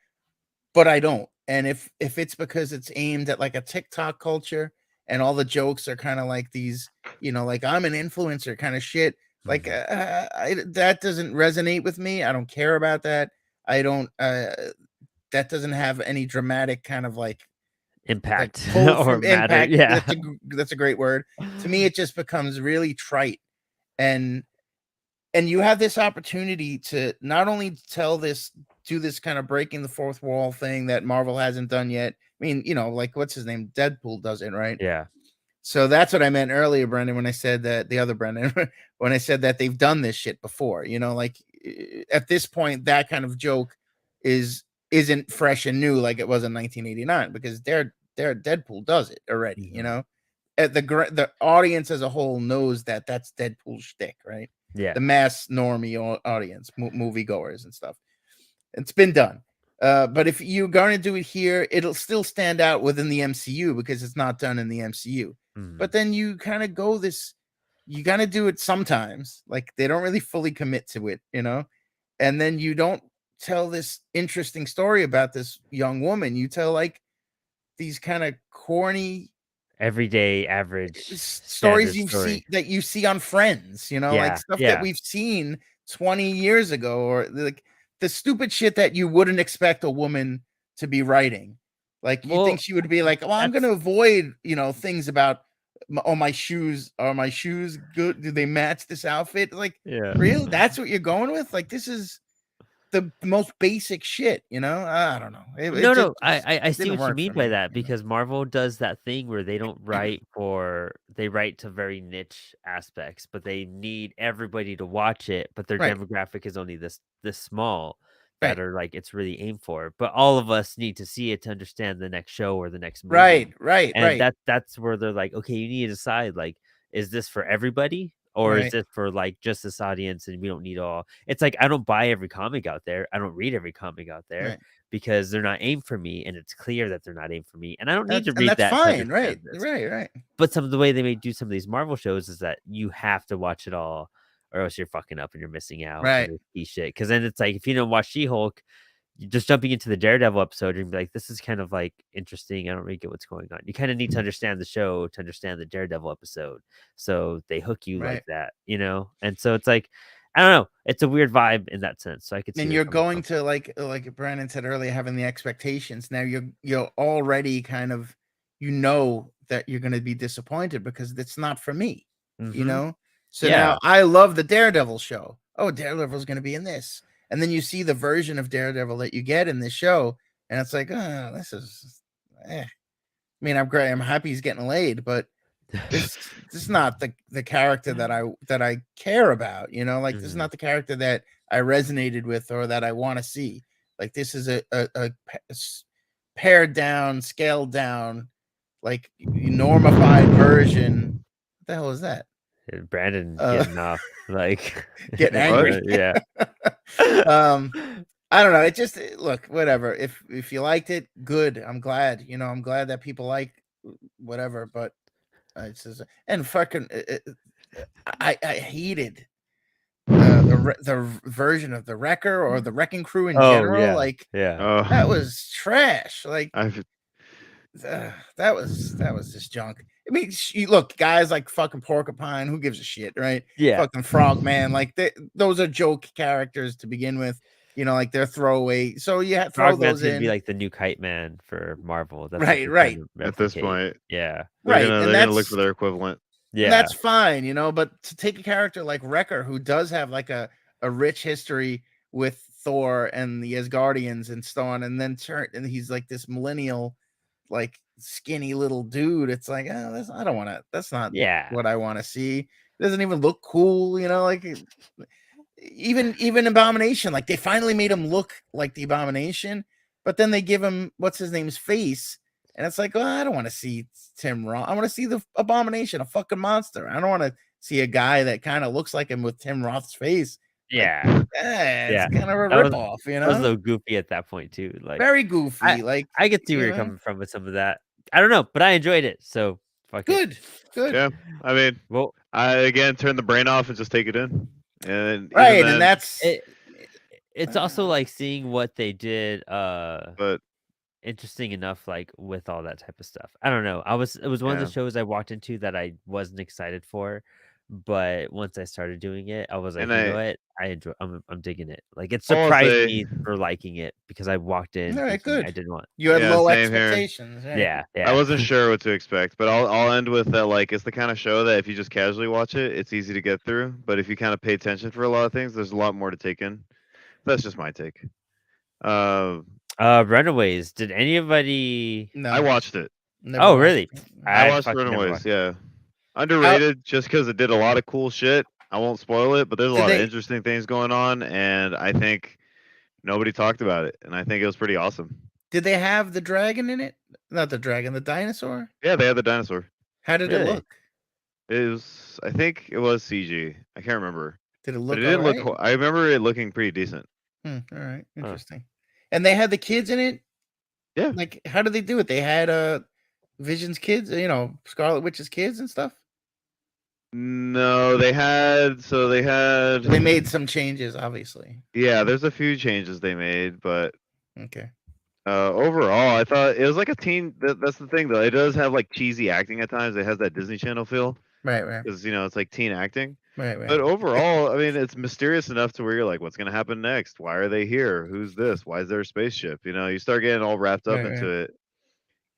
but I don't. And if it's because it's aimed at like a TikTok culture and all the jokes are kind of like these, like I'm an influencer kind of shit, like that doesn't resonate with me. I don't care about that. I don't that doesn't have any dramatic kind of like Impact pull or from matter. impact. Yeah. That's a great word. To me, it just becomes really trite. And you have this opportunity to not only do this kind of breaking the fourth wall thing that Marvel hasn't done yet. I mean, like what's his name? Deadpool does it, right? Yeah. So that's what I meant earlier, Brendan, when I said that the other Brendan, when I said that they've done this shit before, like at this point, that kind of joke isn't fresh and new like it was in 1989 because their Deadpool does it already, the audience as a whole knows that that's Deadpool shtick, right? Yeah. The mass normie audience, moviegoers and stuff. It's been done. But if you're going to do it here, it'll still stand out within the MCU because it's not done in the MCU. But then you kind of you got to do it sometimes. Like they don't really fully commit to it, and then you don't tell this interesting story about this young woman. You tell like these kind of corny, everyday average stories story. you see on Friends, like stuff that we've seen 20 years ago, or like the stupid shit that you wouldn't expect a woman to be writing. Like you think she would be like, I'm going to avoid, things about my shoes. Are my shoes good? Do they match this outfit? Like, really? That's what you're going with? Like, this is the most basic shit, I don't know. No, I see what you mean by me, that because Marvel does that thing where they don't write they write to very niche aspects, but they need everybody to watch it, but their Right. demographic is only this small that Right. are like it's really aimed for. But all of us need to see it to understand the next show or the next movie. Right. And that's where they're like, okay, you need to decide like, is this for everybody? Or is it for like just this audience and we don't need all? It's like I don't buy every comic out there. I don't read every comic out there because they're not aimed for me, and it's clear that they're not aimed for me. And I don't need to read that's that. Fine, right? Right. But some of the way they may do some of these Marvel shows is that you have to watch it all, or else you're fucking up and you're missing out. Right. Shit. Because then it's like if you don't watch She-Hulk, you're just jumping into the Daredevil episode and be like, this is kind of like interesting. I don't really get what's going on. You kind of need to understand the show to understand the Daredevil episode. So they hook you like that, And so it's like, I don't know. It's a weird vibe in that sense. So I could see. And you're going to like Brandon said earlier, having the expectations. Now you're already kind of, that you're going to be disappointed because it's not for me, So now I love the Daredevil show. Oh, Daredevil's going to be in this. And then you see the version of Daredevil that you get in this show, and it's like, oh, this is. I mean, I'm great. I'm happy he's getting laid, but this is not the character that I care about. Like this is not the character that I resonated with or that I want to see. Like this is a pared down, scaled down, like normified version. What the hell is that? Brandon getting off, like getting angry. Yeah. I don't know. It just look, whatever. If you liked it, good. I'm glad. I'm glad that people like whatever. But it's just, and fucking, I hated the version of the Wrecker or the Wrecking Crew in general. Like, that was trash. Like, that was just junk. I mean, look, guys like fucking Porcupine, who gives a shit, right? Yeah. Fucking Frogman, like those are joke characters to begin with. Like they're throwaway. So you have to throw Frogman's those in. Gonna be like the new Kite Man for Marvel. That's right. At this point, They're gonna look for their equivalent. Yeah. And that's fine, you know. But to take a character like Wrecker, who does have like a rich history with Thor and the Asgardians and so on, and then and he's like this millennial, like skinny little dude. It's like, oh, I don't want to. That's not what I want to see. It doesn't even look cool, you know. Like even Abomination, like they finally made him look like the Abomination, but then they give him what's his name's face, and it's like, oh, I don't want to see Tim Roth. I want to see the Abomination, a fucking monster. I don't want to see a guy that kind of looks like him with Tim Roth's face. Yeah. Like, it's kind of a ripoff, you know. That was a little goofy at that point too. Like very goofy. I get to see where you're coming from with some of that. I don't know, but I enjoyed it. So fuck good. Yeah, I mean, well, I again turn the brain off and just take it in, and right, and that's it's also like seeing what they did. But interesting enough, like with all that type of stuff. I don't know. It was one of the shows I walked into that I wasn't excited for, but once I started doing it, I was like, you know what? I enjoy. I'm digging it. Like it surprised me for liking it because I walked in. All right, good. I didn't want. You had low expectations. Right? Yeah. I wasn't sure what to expect, but I'll end with that. Like it's the kind of show that if you just casually watch it, it's easy to get through. But if you kind of pay attention for a lot of things, there's a lot more to take in. That's just my take. Runaways. Did anybody? No, I watched it. Oh, really? I watched Runaways. Yeah, underrated just because it did a lot of cool shit. I won't spoil it, but there's a lot of interesting things going on, and I think nobody talked about it, and I think it was pretty awesome. Did they have the dragon in it? Not the dragon, the dinosaur? Yeah, they had the dinosaur. How did it look? It was, I think it was CG. I can't remember. Did it look? But it didn't look. I remember it looking pretty decent. All right, interesting. And they had the kids in it. Yeah. Like, how did they do it? They had Vision's kids, you know, Scarlet Witch's kids and stuff. No, they had. So they had. They made some changes, obviously. Yeah, there's a few changes they made, but okay. Overall, I thought it was like a teen. That's the thing, though. It does have like cheesy acting at times. It has that Disney Channel feel. Right. Because it's like teen acting. Right. But overall, I mean, it's mysterious enough to where you're like, what's going to happen next? Why are they here? Who's this? Why is there a spaceship? You know, you start getting all wrapped up into it.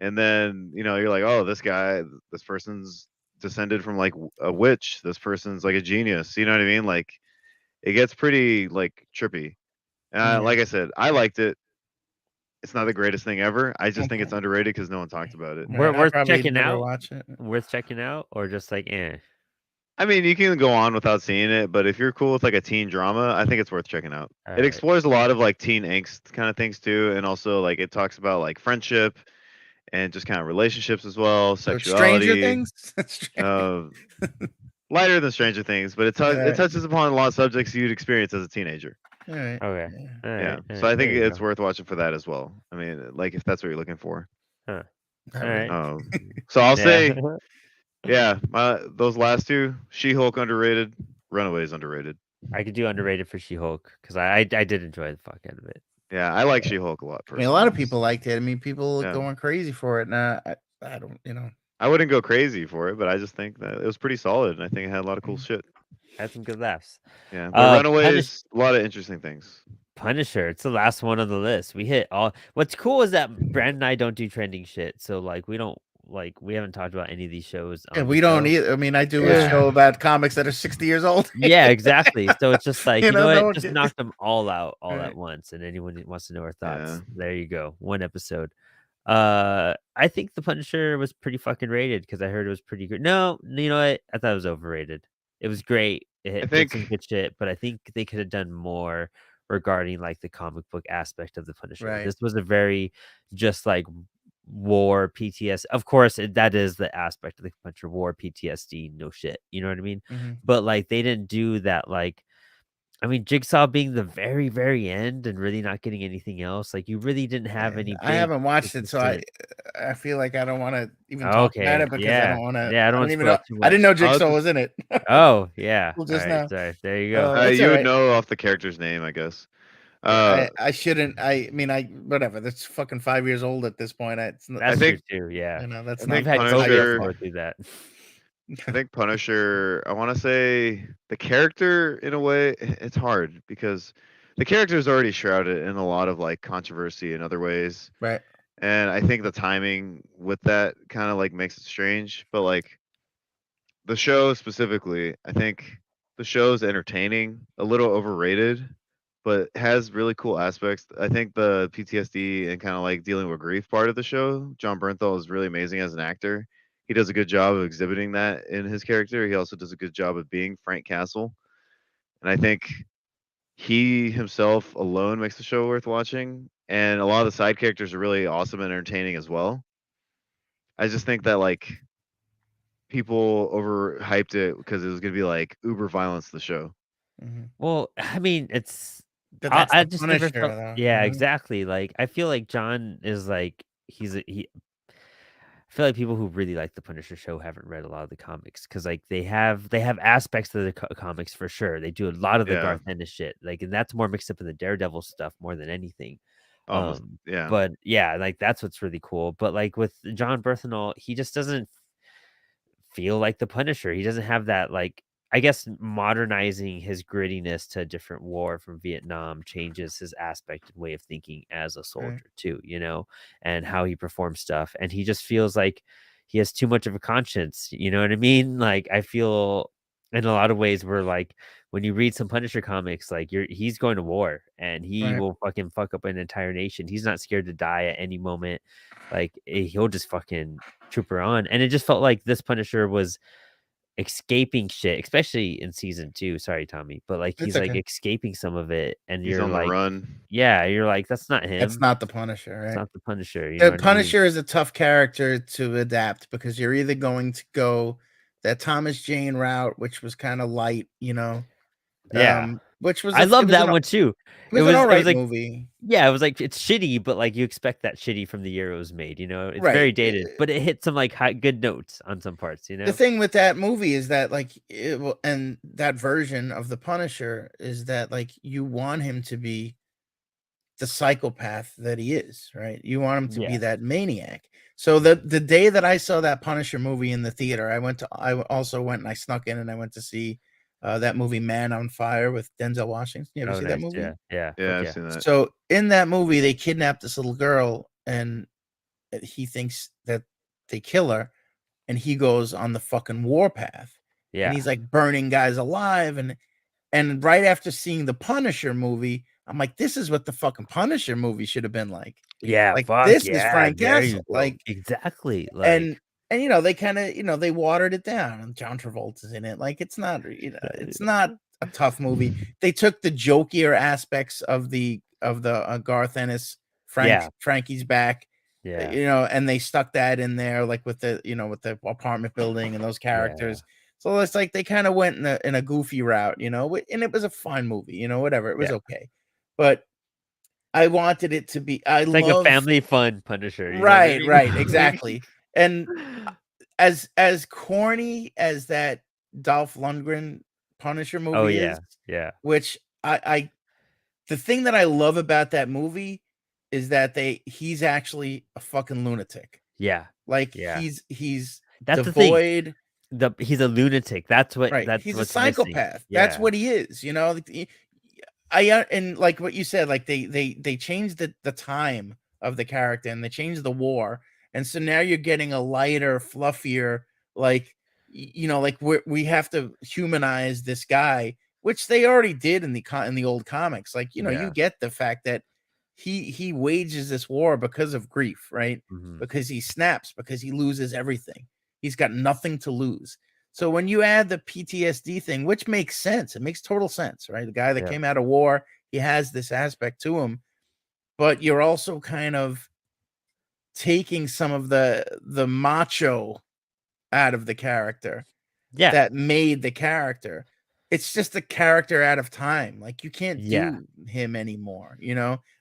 And then, you're like, oh, this person's descended from like a witch. This person's like a genius. You know what I mean? Like, it gets pretty like trippy. Like I said, I liked it. It's not the greatest thing ever. I just think it's underrated because no one talked about it. Worth checking out. Worth checking out, or just like, eh. I mean, you can go on without seeing it, but if you're cool with like a teen drama, I think it's worth checking out. It explores a lot of like teen angst kind of things too, and also like it talks about like friendship and just kind of relationships as well, sexuality. Stranger Things. Lighter than Stranger Things, but it touches upon a lot of subjects you'd experience as a teenager. All right. Okay. Yeah. So I think it's worth watching for that as well. I mean, like if that's what you're looking for. Huh. All right. So I'll say. Yeah, those last two, She-Hulk underrated, Runaways underrated. I could do underrated for She-Hulk because I did enjoy the fuck out of it. Yeah, I like She-Hulk a lot. I mean, a lot of people liked it. I mean, people going crazy for it. Now, I don't, I wouldn't go crazy for it, but I just think that it was pretty solid, and I think it had a lot of cool shit. Had some good laughs. Yeah, but Runaways, a lot of interesting things. Punisher, it's the last one on the list. We hit all. What's cool is that Brand and I don't do trending shit, so like we haven't talked about any of these shows. Yeah, we don't either. I mean, I do a show about comics that are 60 years old. Yeah, exactly. So it's just like, you know what? Just knock them all out at once. And anyone who wants to know our thoughts, there you go. One episode. I think The Punisher was pretty fucking rated because I heard it was pretty good. No, you know what? I thought it was overrated. It was great. It did some good shit, but I think they could have done more regarding like the comic book aspect of The Punisher. Right. This was a very just like war PTSD. Of course, that is the aspect of the Punisher, war PTSD. No shit, you know what I mean? Mm-hmm. But like they didn't do that. Like, I mean, Jigsaw being the very, very end and really not getting anything else. Like, you really didn't have any. I haven't watched it, so I feel like I don't want to even talk about it because I don't want to. Yeah, I don't even know. I didn't know Jigsaw was in it. Oh yeah, just now. Sorry. There you go. You would know off the character's name, I guess. I shouldn't. I mean, whatever. That's fucking 5 years old at this point. That's true too. Yeah, that's not. Punisher through that. I think Punisher. I want to say the character in a way. It's hard because the character is already shrouded in a lot of like controversy in other ways. Right. And I think the timing with that kind of like makes it strange. But like, the show specifically, I think the show's entertaining, a little overrated, but has really cool aspects. I think the PTSD and kind of like dealing with grief part of the show, John Bernthal is really amazing as an actor. He does a good job of exhibiting that in his character. He also does a good job of being Frank Castle. And I think he himself alone makes the show worth watching. And a lot of the side characters are really awesome and entertaining as well. I just think that like people overhyped it because it was gonna be like uber violence the show. Mhm. Well, I mean, it's But I, that's I the just never Punisher, felt. though. Yeah, exactly. Like I feel like John is like he. I feel like people who really like the Punisher show haven't read a lot of the comics because like they have aspects of the comics for sure. They do a lot of the Yeah, Garth Ennis shit, like, and that's more mixed up in the Daredevil stuff more than anything. almost. Yeah, But yeah, like that's what's really cool. But like with John Bernthal, he just doesn't feel like the Punisher. He doesn't have that, like, I guess modernizing his grittiness to a different war from Vietnam changes his aspect and way of thinking as a Right. soldier too, and how he performs stuff. And he just feels like he has too much of a conscience. You know what I mean? Like I feel in a lot of ways where like when you read some Punisher comics, like he's going to war and he Right. will fucking fuck up an entire nation. He's not scared to die at any moment. Like he'll just fucking trooper on. And it just felt like this Punisher was escaping shit, especially in season 2. Sorry, Tommy, but like It's he's like okay. escaping some of it, and he's you're on the like, run. yeah, you're like, that's not That's him. not the Punisher, It's right? not the Punisher. You know The what I mean? Punisher is a tough character to adapt because you're either going to go that Thomas Jane route, which was kind of light, Yeah, which was I it love was that one too. it was an all It was right like, movie, yeah, it was like it's shitty, but like you expect that shitty from the year it was made. It's right? very dated, but it hit some like good notes on some parts. The thing with that movie is that like and that version of the Punisher is that like you want him to be the psychopath that he is, right? You want him to be Yeah. that maniac. So the day that I saw that Punisher movie in the theater, I also went and I snuck in and I went to see that movie Man on Fire with Denzel Washington. You ever Oh, see that nice. movie? Yeah. Yeah, I've Yeah. seen that. So in that movie, they kidnap this little girl and he thinks that they kill her and he goes on the fucking warpath. Yeah. And he's like burning guys alive. And right after seeing the Punisher movie, I'm like, this is what the fucking Punisher movie should have been like. Yeah. Like Fuck this is yeah. Frank There you Castle. go. Like Exactly. Like, and they kind of they watered it down. And John Travolta's in it. Like it's not it's not a tough movie. They took the jokier aspects of the Garth Ennis Frankie's back. yeah. And they stuck that in there, like with the with the apartment building and those characters. So it's like they kind of went in a goofy route, and it was a fine movie, whatever. It was okay, but I wanted it to be. I It's like a love family fun Punisher. You know what I right, mean? exactly. And as corny as that Dolph Lundgren Punisher Oh movie is, yeah. which I the thing that I love about that movie is that he's actually a fucking lunatic. Yeah. Like Yeah. he's That's devoid. the thing. He's a lunatic. That's Right. He's a what's missing. psychopath. That's Yeah. what he is. And like what you said, like they changed the time of the character and they changed the war, and so now you're getting a lighter, fluffier, like like we have to humanize this guy, which they already did in the old comics. Like you Yeah. get the fact that he wages this war because of grief, right? Mhm. Because he snaps, because he loses everything. He's got nothing to lose. So when you add the PTSD thing, which makes sense, it makes total sense, right? The guy that Yeah. came out of war, he has this aspect to him, but you're also kind of taking some of the macho out of the character Yeah. that made the character. It's just a character out of time. Like you can't do him anymore.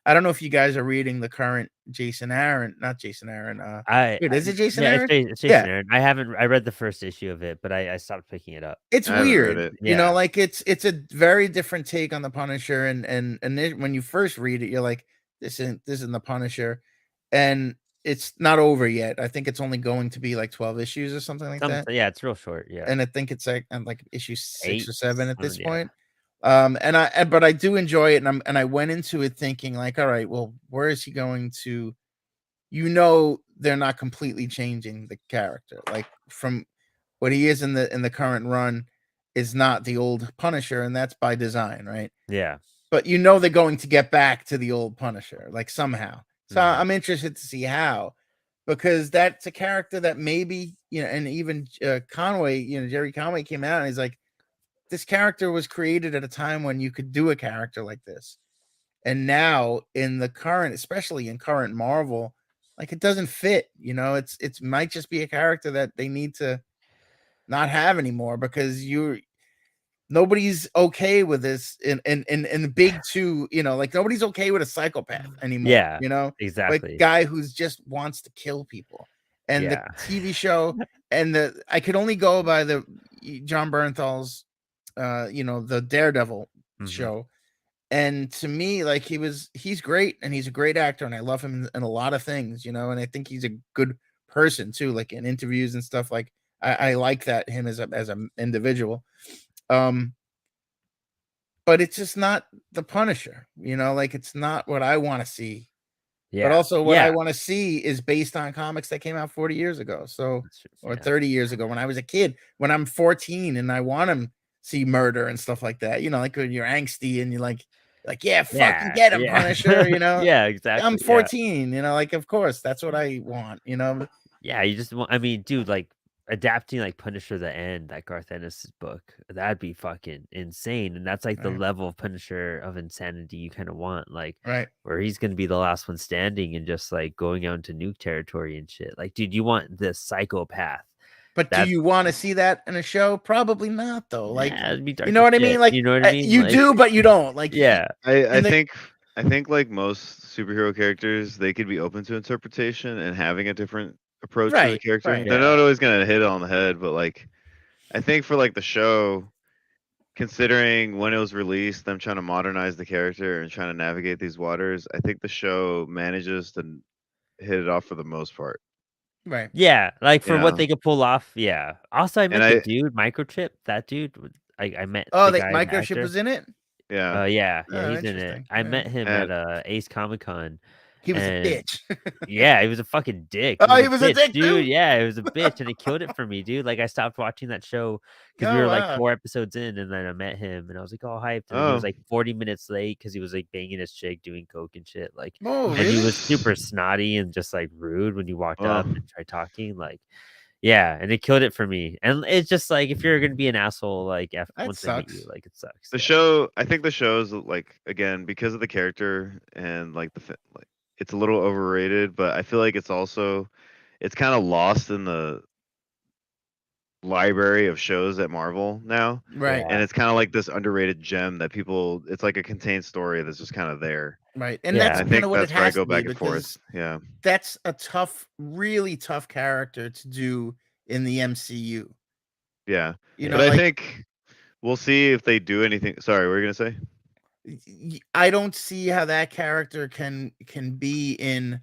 I don't know if you guys are reading the current Jason Aaron, not Jason Aaron. Is it Jason Aaron? It's Jason Aaron. I read the first issue of it, but I stopped picking it up. It's I haven't read weird. it. Yeah. Like it's a very different take on the Punisher, and when you first read it, you're like, this isn't the Punisher, and it's not over yet. I think it's only going to be like 12 issues or something like that. Yeah, it's real short. Yeah. And I think it's like issue 6 or 7 at this 7, yeah. point. But I do enjoy it, and I went into it thinking like, all right, well, where is he going to? They're not completely changing the character, like from what he is in the current run is not the old Punisher, and that's by design, right? Yeah. But you know they're going to get back to the old Punisher, like somehow. So Mhm. I'm interested to see how, because that's a character that maybe, you know, and even Conway, you know, Jerry Conway came out and he's like, this character was created at a time when you could do a character like this. And now in the current, especially in current Marvel, like it doesn't fit, you know, it's might just be a character that they need to not have anymore, because nobody's okay with this in the big two, you know, like nobody's okay with a psychopath anymore, Yeah, you know, like exactly. guy who's just wants to kill people. And Yeah. the TV show and I could only go by the John Bernthal's you know, the Daredevil Mhm. show. And to me, like he's great and he's a great actor and I love him in a lot of things, you know, and I think he's a good person too, like in interviews and stuff. Like I like that him as an individual. But it's just not the Punisher, you know, like it's not what I want to see. Yeah. But also what I Yeah. want to see is based on comics that came out 40 years ago. So, That's true. or Yeah. 30 years ago when I was a kid, when I'm 14 and I want to see murder and stuff like that, you know, like when you're angsty and you're like, yeah, fucking Yeah. get him, Yeah. Punisher, you know. Yeah, exactly. I'm Yeah. 14, you know, like of course that's what I want, you know. Yeah, you just want, I mean, dude, like adapting like Punisher the End, that Garth Ennis' book, that'd be fucking insane. And that's like the Right. level of Punisher of insanity you kind of want, like Right. where he's gonna be the last one standing and just like going out into nuke territory and shit. Like, dude, you want this psychopath. But do That you want to see that in a show? Probably not, though. Like, yeah, it'd be dark you know as what I shit. mean? Like, You know what I mean? you Like, do, but you don't. Like, yeah. I and the- think like most superhero characters, they could be open to interpretation and having a different approach to the Right, character. right. They're Yeah. not always gonna hit it on the head, but like I think for like the show, considering when it was released, them trying to modernize the character and trying to navigate these waters, I think the show manages to hit it off for the most part. Right. Yeah, like You for what know, they could pull off. Yeah. Also, I and met the dude, Microchip. That dude, I met Oh, the the guy, the microchip actor. was in it. yeah, Yeah, Oh, he's in it. interesting. I Yeah. met him and at Ace Comic Con, He was a and bitch. yeah, he was a fucking dick. Oh, he was a bitch, dick dude. too? Yeah, he was a bitch, and it killed it for me, dude. Like I stopped watching that show because we Oh, were like wow. 4 episodes in, and then I met him, and I was like all hyped, and then he was oh, like 40 minutes late because he was like banging his chick, doing coke and shit. Like, Oh, and he really? was super snotty and just like rude when you walked oh. up and tried talking. Like, yeah, and it killed it for me. And it's just like if you're gonna be an asshole, like That once they meet you, sucks. like it sucks. The Yeah. show, I think the show's like again because of the character and like like it's a little overrated, but I feel like it's also it's kind of lost in the library of shows at Marvel now, Right, and it's kind of like this underrated gem that people. It's like a contained story that's just kind of there. right. And Yeah. that's I kind think of what it that's where I has go to be, back and forth. because Yeah, that's a tough, really tough character to do in the MCU. yeah. You But know, I like think we'll see if they do anything. Sorry, what were you gonna say? I don't see how that character can be in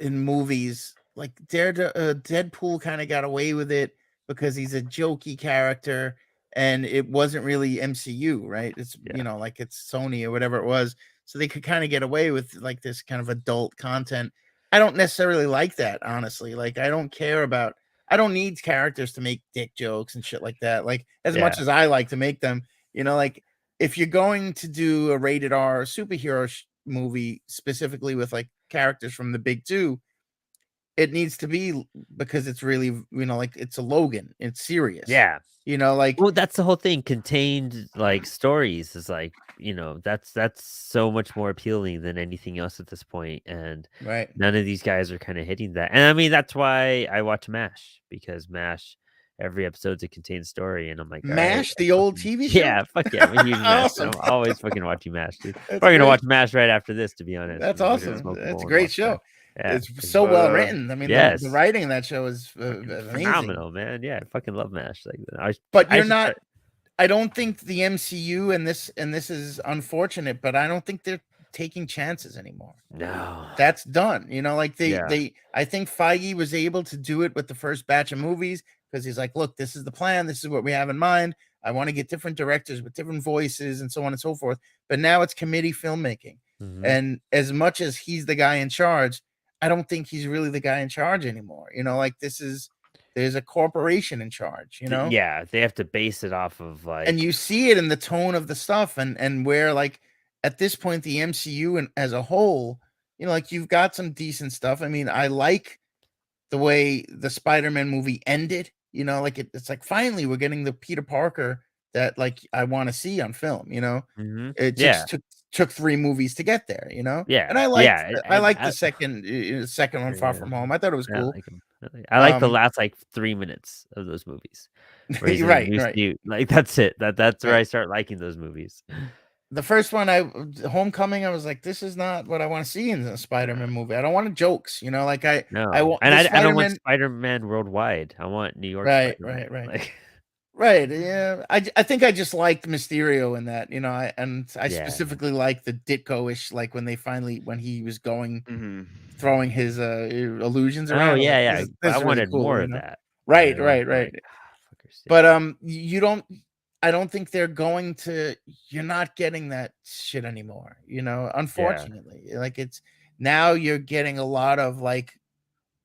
movies. Like Deadpool kind of got away with it because he's a jokey character and it wasn't really MCU, right? It's Yeah. you know, like it's Sony or whatever it was. So they could kind of get away with like this kind of adult content. I don't necessarily like that, honestly. Like I don't need characters to make dick jokes and shit like that. Like as much Yeah. as I like to make them, you know, like if you're going to do a rated R superhero movie specifically with like characters from the big two, it needs to be because it's really, you know, like it's a Logan. It's serious. Yeah. You know, like Well, that's the whole thing. Contained like stories is like, that's so much more appealing than anything else at this point. And right. none of these guys are kind of hitting that. And I mean, that's why I watch MASH, because MASH, every episode's a contained story. And I'm like, all right, MASH, the old TV show. yeah, fuck yeah. I'm a huge MASH. Awesome. I'm always fucking watching MASH, dude. That's Probably gonna great. watch MASH right after this, to be honest. That's I'm gonna awesome. smoke a That's bowl a and great watch show. that. Yeah, It's so well written. I mean, yes. the writing in that show is fucking amazing. phenomenal, man. Yeah, I fucking love MASH. Like, But I you're should not. start- I don't think the MCU and this is unfortunate, but I don't think they're taking chances anymore. No. That's done. You know, like Yeah. I think Feige was able to do it with the first batch of movies because he's like, look, this is the plan. This is what we have in mind. I want to get different directors with different voices and so on and so forth. But now it's committee filmmaking. Mhm. And as much as he's the guy in charge, I don't think he's really the guy in charge anymore. You know, like this is There's a corporation in charge, you know? Yeah, they have to base it off of like, And you see it in the tone of the stuff, and where like at this point the MCU and as a whole, you know, like you've got some decent stuff. I mean, I like the way the Spider-Man movie ended, you know, like it's like finally we're getting the Peter Parker that like I want to see on film, you know. It yeah, just took 3 movies to get there, you know. yeah, And I yeah. liked the second one, Far Yeah, From Home. I thought it was I cool. like 'em. I like the Um, last like 3 minutes of those movies where he's in a right, new right, suit. Like that's it. That's where right. I start liking those movies. The first one, Homecoming, I was like, this is not what I want to see in a Spider-Man Uh, movie. I don't want jokes, you know, like I no, want and the I don't want Spider-Man. Spider-Man worldwide. I want New York Right, Spider-Man. Like, right. Yeah, I think I just liked Mysterio in that, you know. I yeah. specifically like the Ditko-ish, like when he was going Mm-hmm. throwing his illusions Oh around. I was yeah, like, yeah. this I is really wanted cool, more you of know. that. Right, I was right, right. like, fuckers. But Yeah. you don't. I don't think they're going to. You're not getting that shit anymore. You know, Yeah. unfortunately, like it's now you're getting a lot of like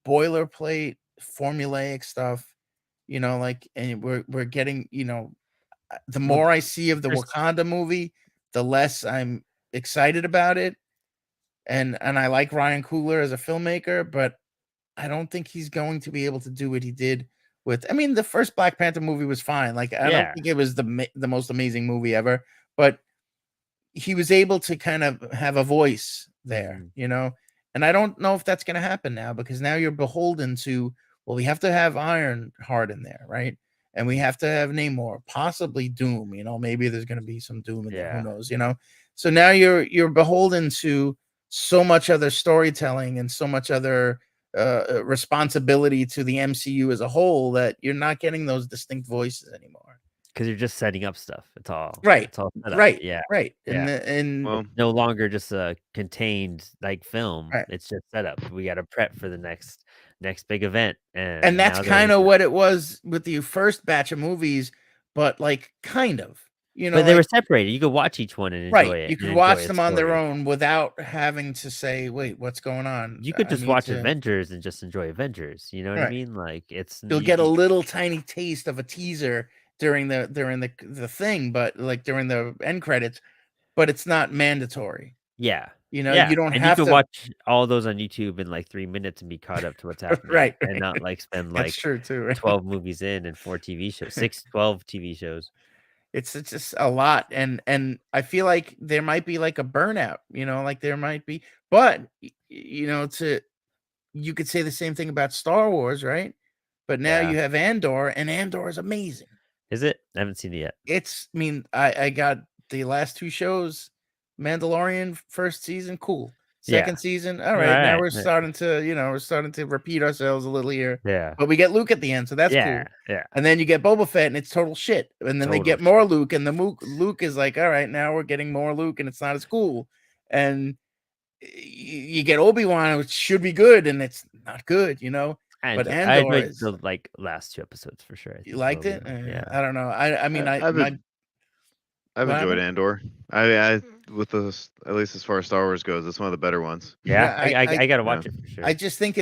boilerplate, formulaic stuff. You know, like, and we're getting. You know, the Well, more I see of the there's Wakanda movie, the less I'm excited about it. And I like Ryan Coogler as a filmmaker, but I don't think he's going to be able to do what he did with. I mean, the first Black Panther movie was fine. Like, I don't yeah. think it was the most amazing movie ever, but he was able to kind of have a voice there, Mhm. you know. And I don't know if that's going to happen now because now you're beholden to. Well, we have to have Ironheart in there, right? And we have to have Namor, possibly Doom. You know, maybe there's going to be some Doom in there. Who Yeah. knows? You know. So now you're beholden to so much other storytelling and so much other responsibility to the MCU as a whole that you're not getting those distinct voices anymore. Because you're just setting up stuff. It's all Right, set up. right, Yeah. right. Yeah. And Well, It's no longer just a contained like film. right. It's just set up. We got to prep for the next big event, And and that's now they're kind of what it was with the first batch of movies, but like kind of, you know, but they were like separated. You could watch each one and right. enjoy it. You And could enjoy watch its them on their story. own without having to say, wait, what's going on? You could I just need watch to Avengers and just enjoy Avengers. You know what I right. mean? Like it's You'll get a little tiny taste of a teaser during the thing, but like during the end credits, but it's not mandatory. yeah. You know, Yeah, you don't and you have could to watch all those on YouTube in like 3 minutes and be caught up to what's happening, right, and right. not like spend That's like true too, right? 12 movies in and 4 TV shows, 12 TV shows. It's just a lot, and I feel like there might be like a burnout, you know, like there might be, but you know, you could say the same thing about Star Wars, right? But now Yeah. you have Andor, and Andor is amazing. Is it? I haven't seen it yet. I mean, I got the last 2 shows, Mandalorian first season, cool. Yeah. Second season, all right. Now Alright. we're starting to, you know, repeat ourselves a little here. Yeah. But we get Luke at the end, so that's Yeah. cool. Yeah. And then you get Boba Fett, and it's total shit. And then they Total get more shit. Luke, and Luke is like, all right, now we're getting more Luke, and it's not as cool. And you get Obi-Wan, which should be good, and it's not good, you know. But I Andor enjoyed is. the like last 2 episodes for sure. I You think liked it'll it? be- yeah. I don't know. I mean, I've what enjoyed happened? Andor. I with the at least as far as Star Wars goes, it's one of the better ones. Yeah, Yeah, I gotta watch Yeah. it for sure. I just think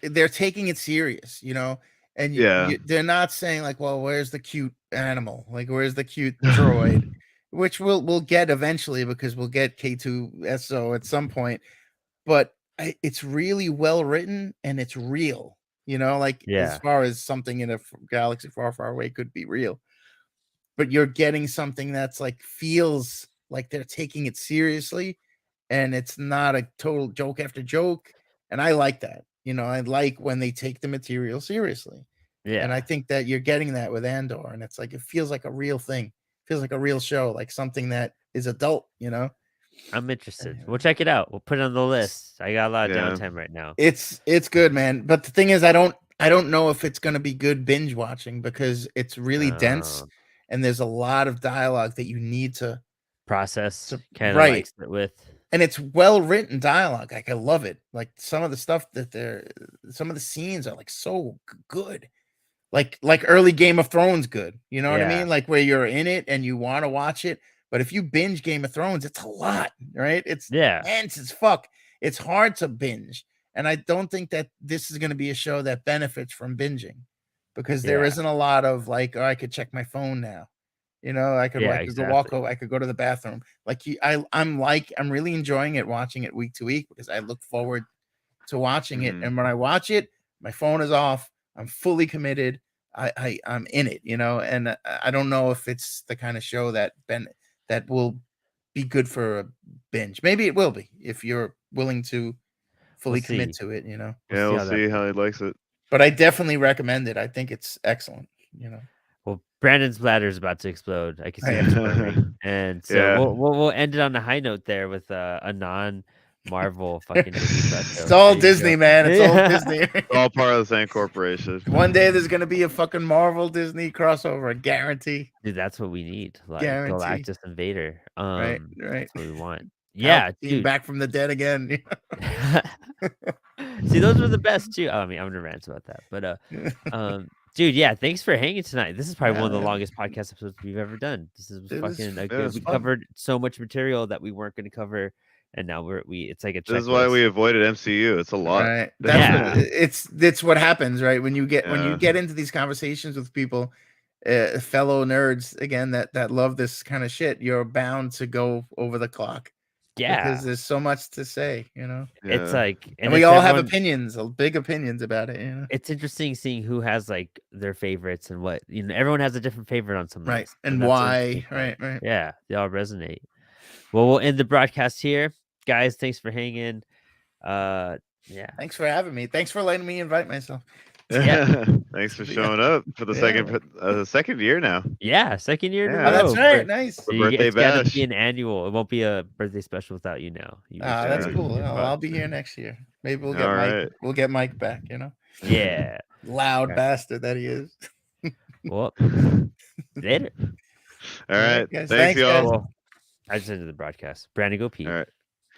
they're taking it serious, you know, and Yeah. they're not saying like, well, where's the cute animal? Like, where's the cute droid? Which we'll get eventually because we'll get K2SO at some point. But it's really well written and it's real, you know, like as Yeah. far as something in a galaxy far, far away could be real. But you're getting something that's like feels like they're taking it seriously and it's not a total joke after joke. And I like that. You know, I like when they take the material seriously. And I Yeah. think that you're getting that with Andor. And it's like it feels like a real thing, feels like a real show, like something that is adult, you know. I'm interested. We'll check it out. We'll put it on the list. I got a lot of Yeah. downtime right now. It's good, man. But the thing is, I don't know if it's gonna be good binge watching because it's really dense Uh, and there's a lot of dialogue that you need to process kind of right. like sit with. And it's well written dialogue. Like I love it. Like some of the stuff that some of the scenes are like so good. Like early Game of Thrones good. You know what I Yeah. mean? Like where you're in it and you want to watch it. But if you binge Game of Thrones, it's a lot, right? It's Yeah. dense as fuck. It's hard to binge. And I don't think that this is going to be a show that benefits from binging. because there Yeah. isn't a lot of like, oh, I could check my phone now. You know, I could Yeah, go walk exactly. over, I could go to the bathroom. Like I'm really enjoying it, watching it week to week, because I look forward to watching it. And when I watch it, my phone is off. I'm fully committed. I'm in it, you know. And I don't know if it's the kind of show that will be good for a binge. Maybe it will be if you're willing to fully commit to it, you know. Yeah, we'll see how he likes it. But I definitely recommend it. I think it's excellent, you know. Well, Brandon's bladder is about to explode. I can see Yeah. it squirming. And so Yeah. we'll end it on a high note there with a non-Marvel fucking Disney Plus show. It's all There you Disney, go. man. It's all Yeah. Disney. It's all part of the same corporation. One day there's gonna be a fucking Marvel Disney crossover, I guarantee. Dude, that's what we need. Like Guarantee. Galactus and Vader. Right. That's what we want. Yeah, Palpatine dude. back from the dead again. See, those were the best too. I mean, I'm gonna rant about that, but dude, yeah, thanks for hanging tonight. This is probably one of the longest podcast episodes we've ever done. This is fucking good. We covered so much material that we weren't going to cover, and now it's like a checklist. This is why we avoided MCU. It's a lot. Right. It's what happens, right? When you get into these conversations with people, fellow nerds again that love this kind of shit, you're bound to go over the clock. Yeah, because there's so much to say, you know. It's like, and we all have opinions, big opinions about it. You know, it's interesting seeing who has like their favorites and what, you know. Everyone has a different favorite on something, right? And why, right? Yeah, they all resonate. Well, we'll end the broadcast here, guys. Thanks for hanging. Yeah, thanks for having me. Thanks for letting me invite myself. Yeah, thanks for showing up for the second year now. Yeah, second year. Yeah, that's right. Nice. For birthday bash. It's be an annual. It won't be a birthday special without you now. That's cool. I'll be here next year. Maybe we'll get Mike. Right. We'll get Mike back. You know. Yeah. Loud bastard that he is. Well, later. All right. Guys. Thanks, y'all. Well, I just ended the broadcast. Brandon, go pee. All right.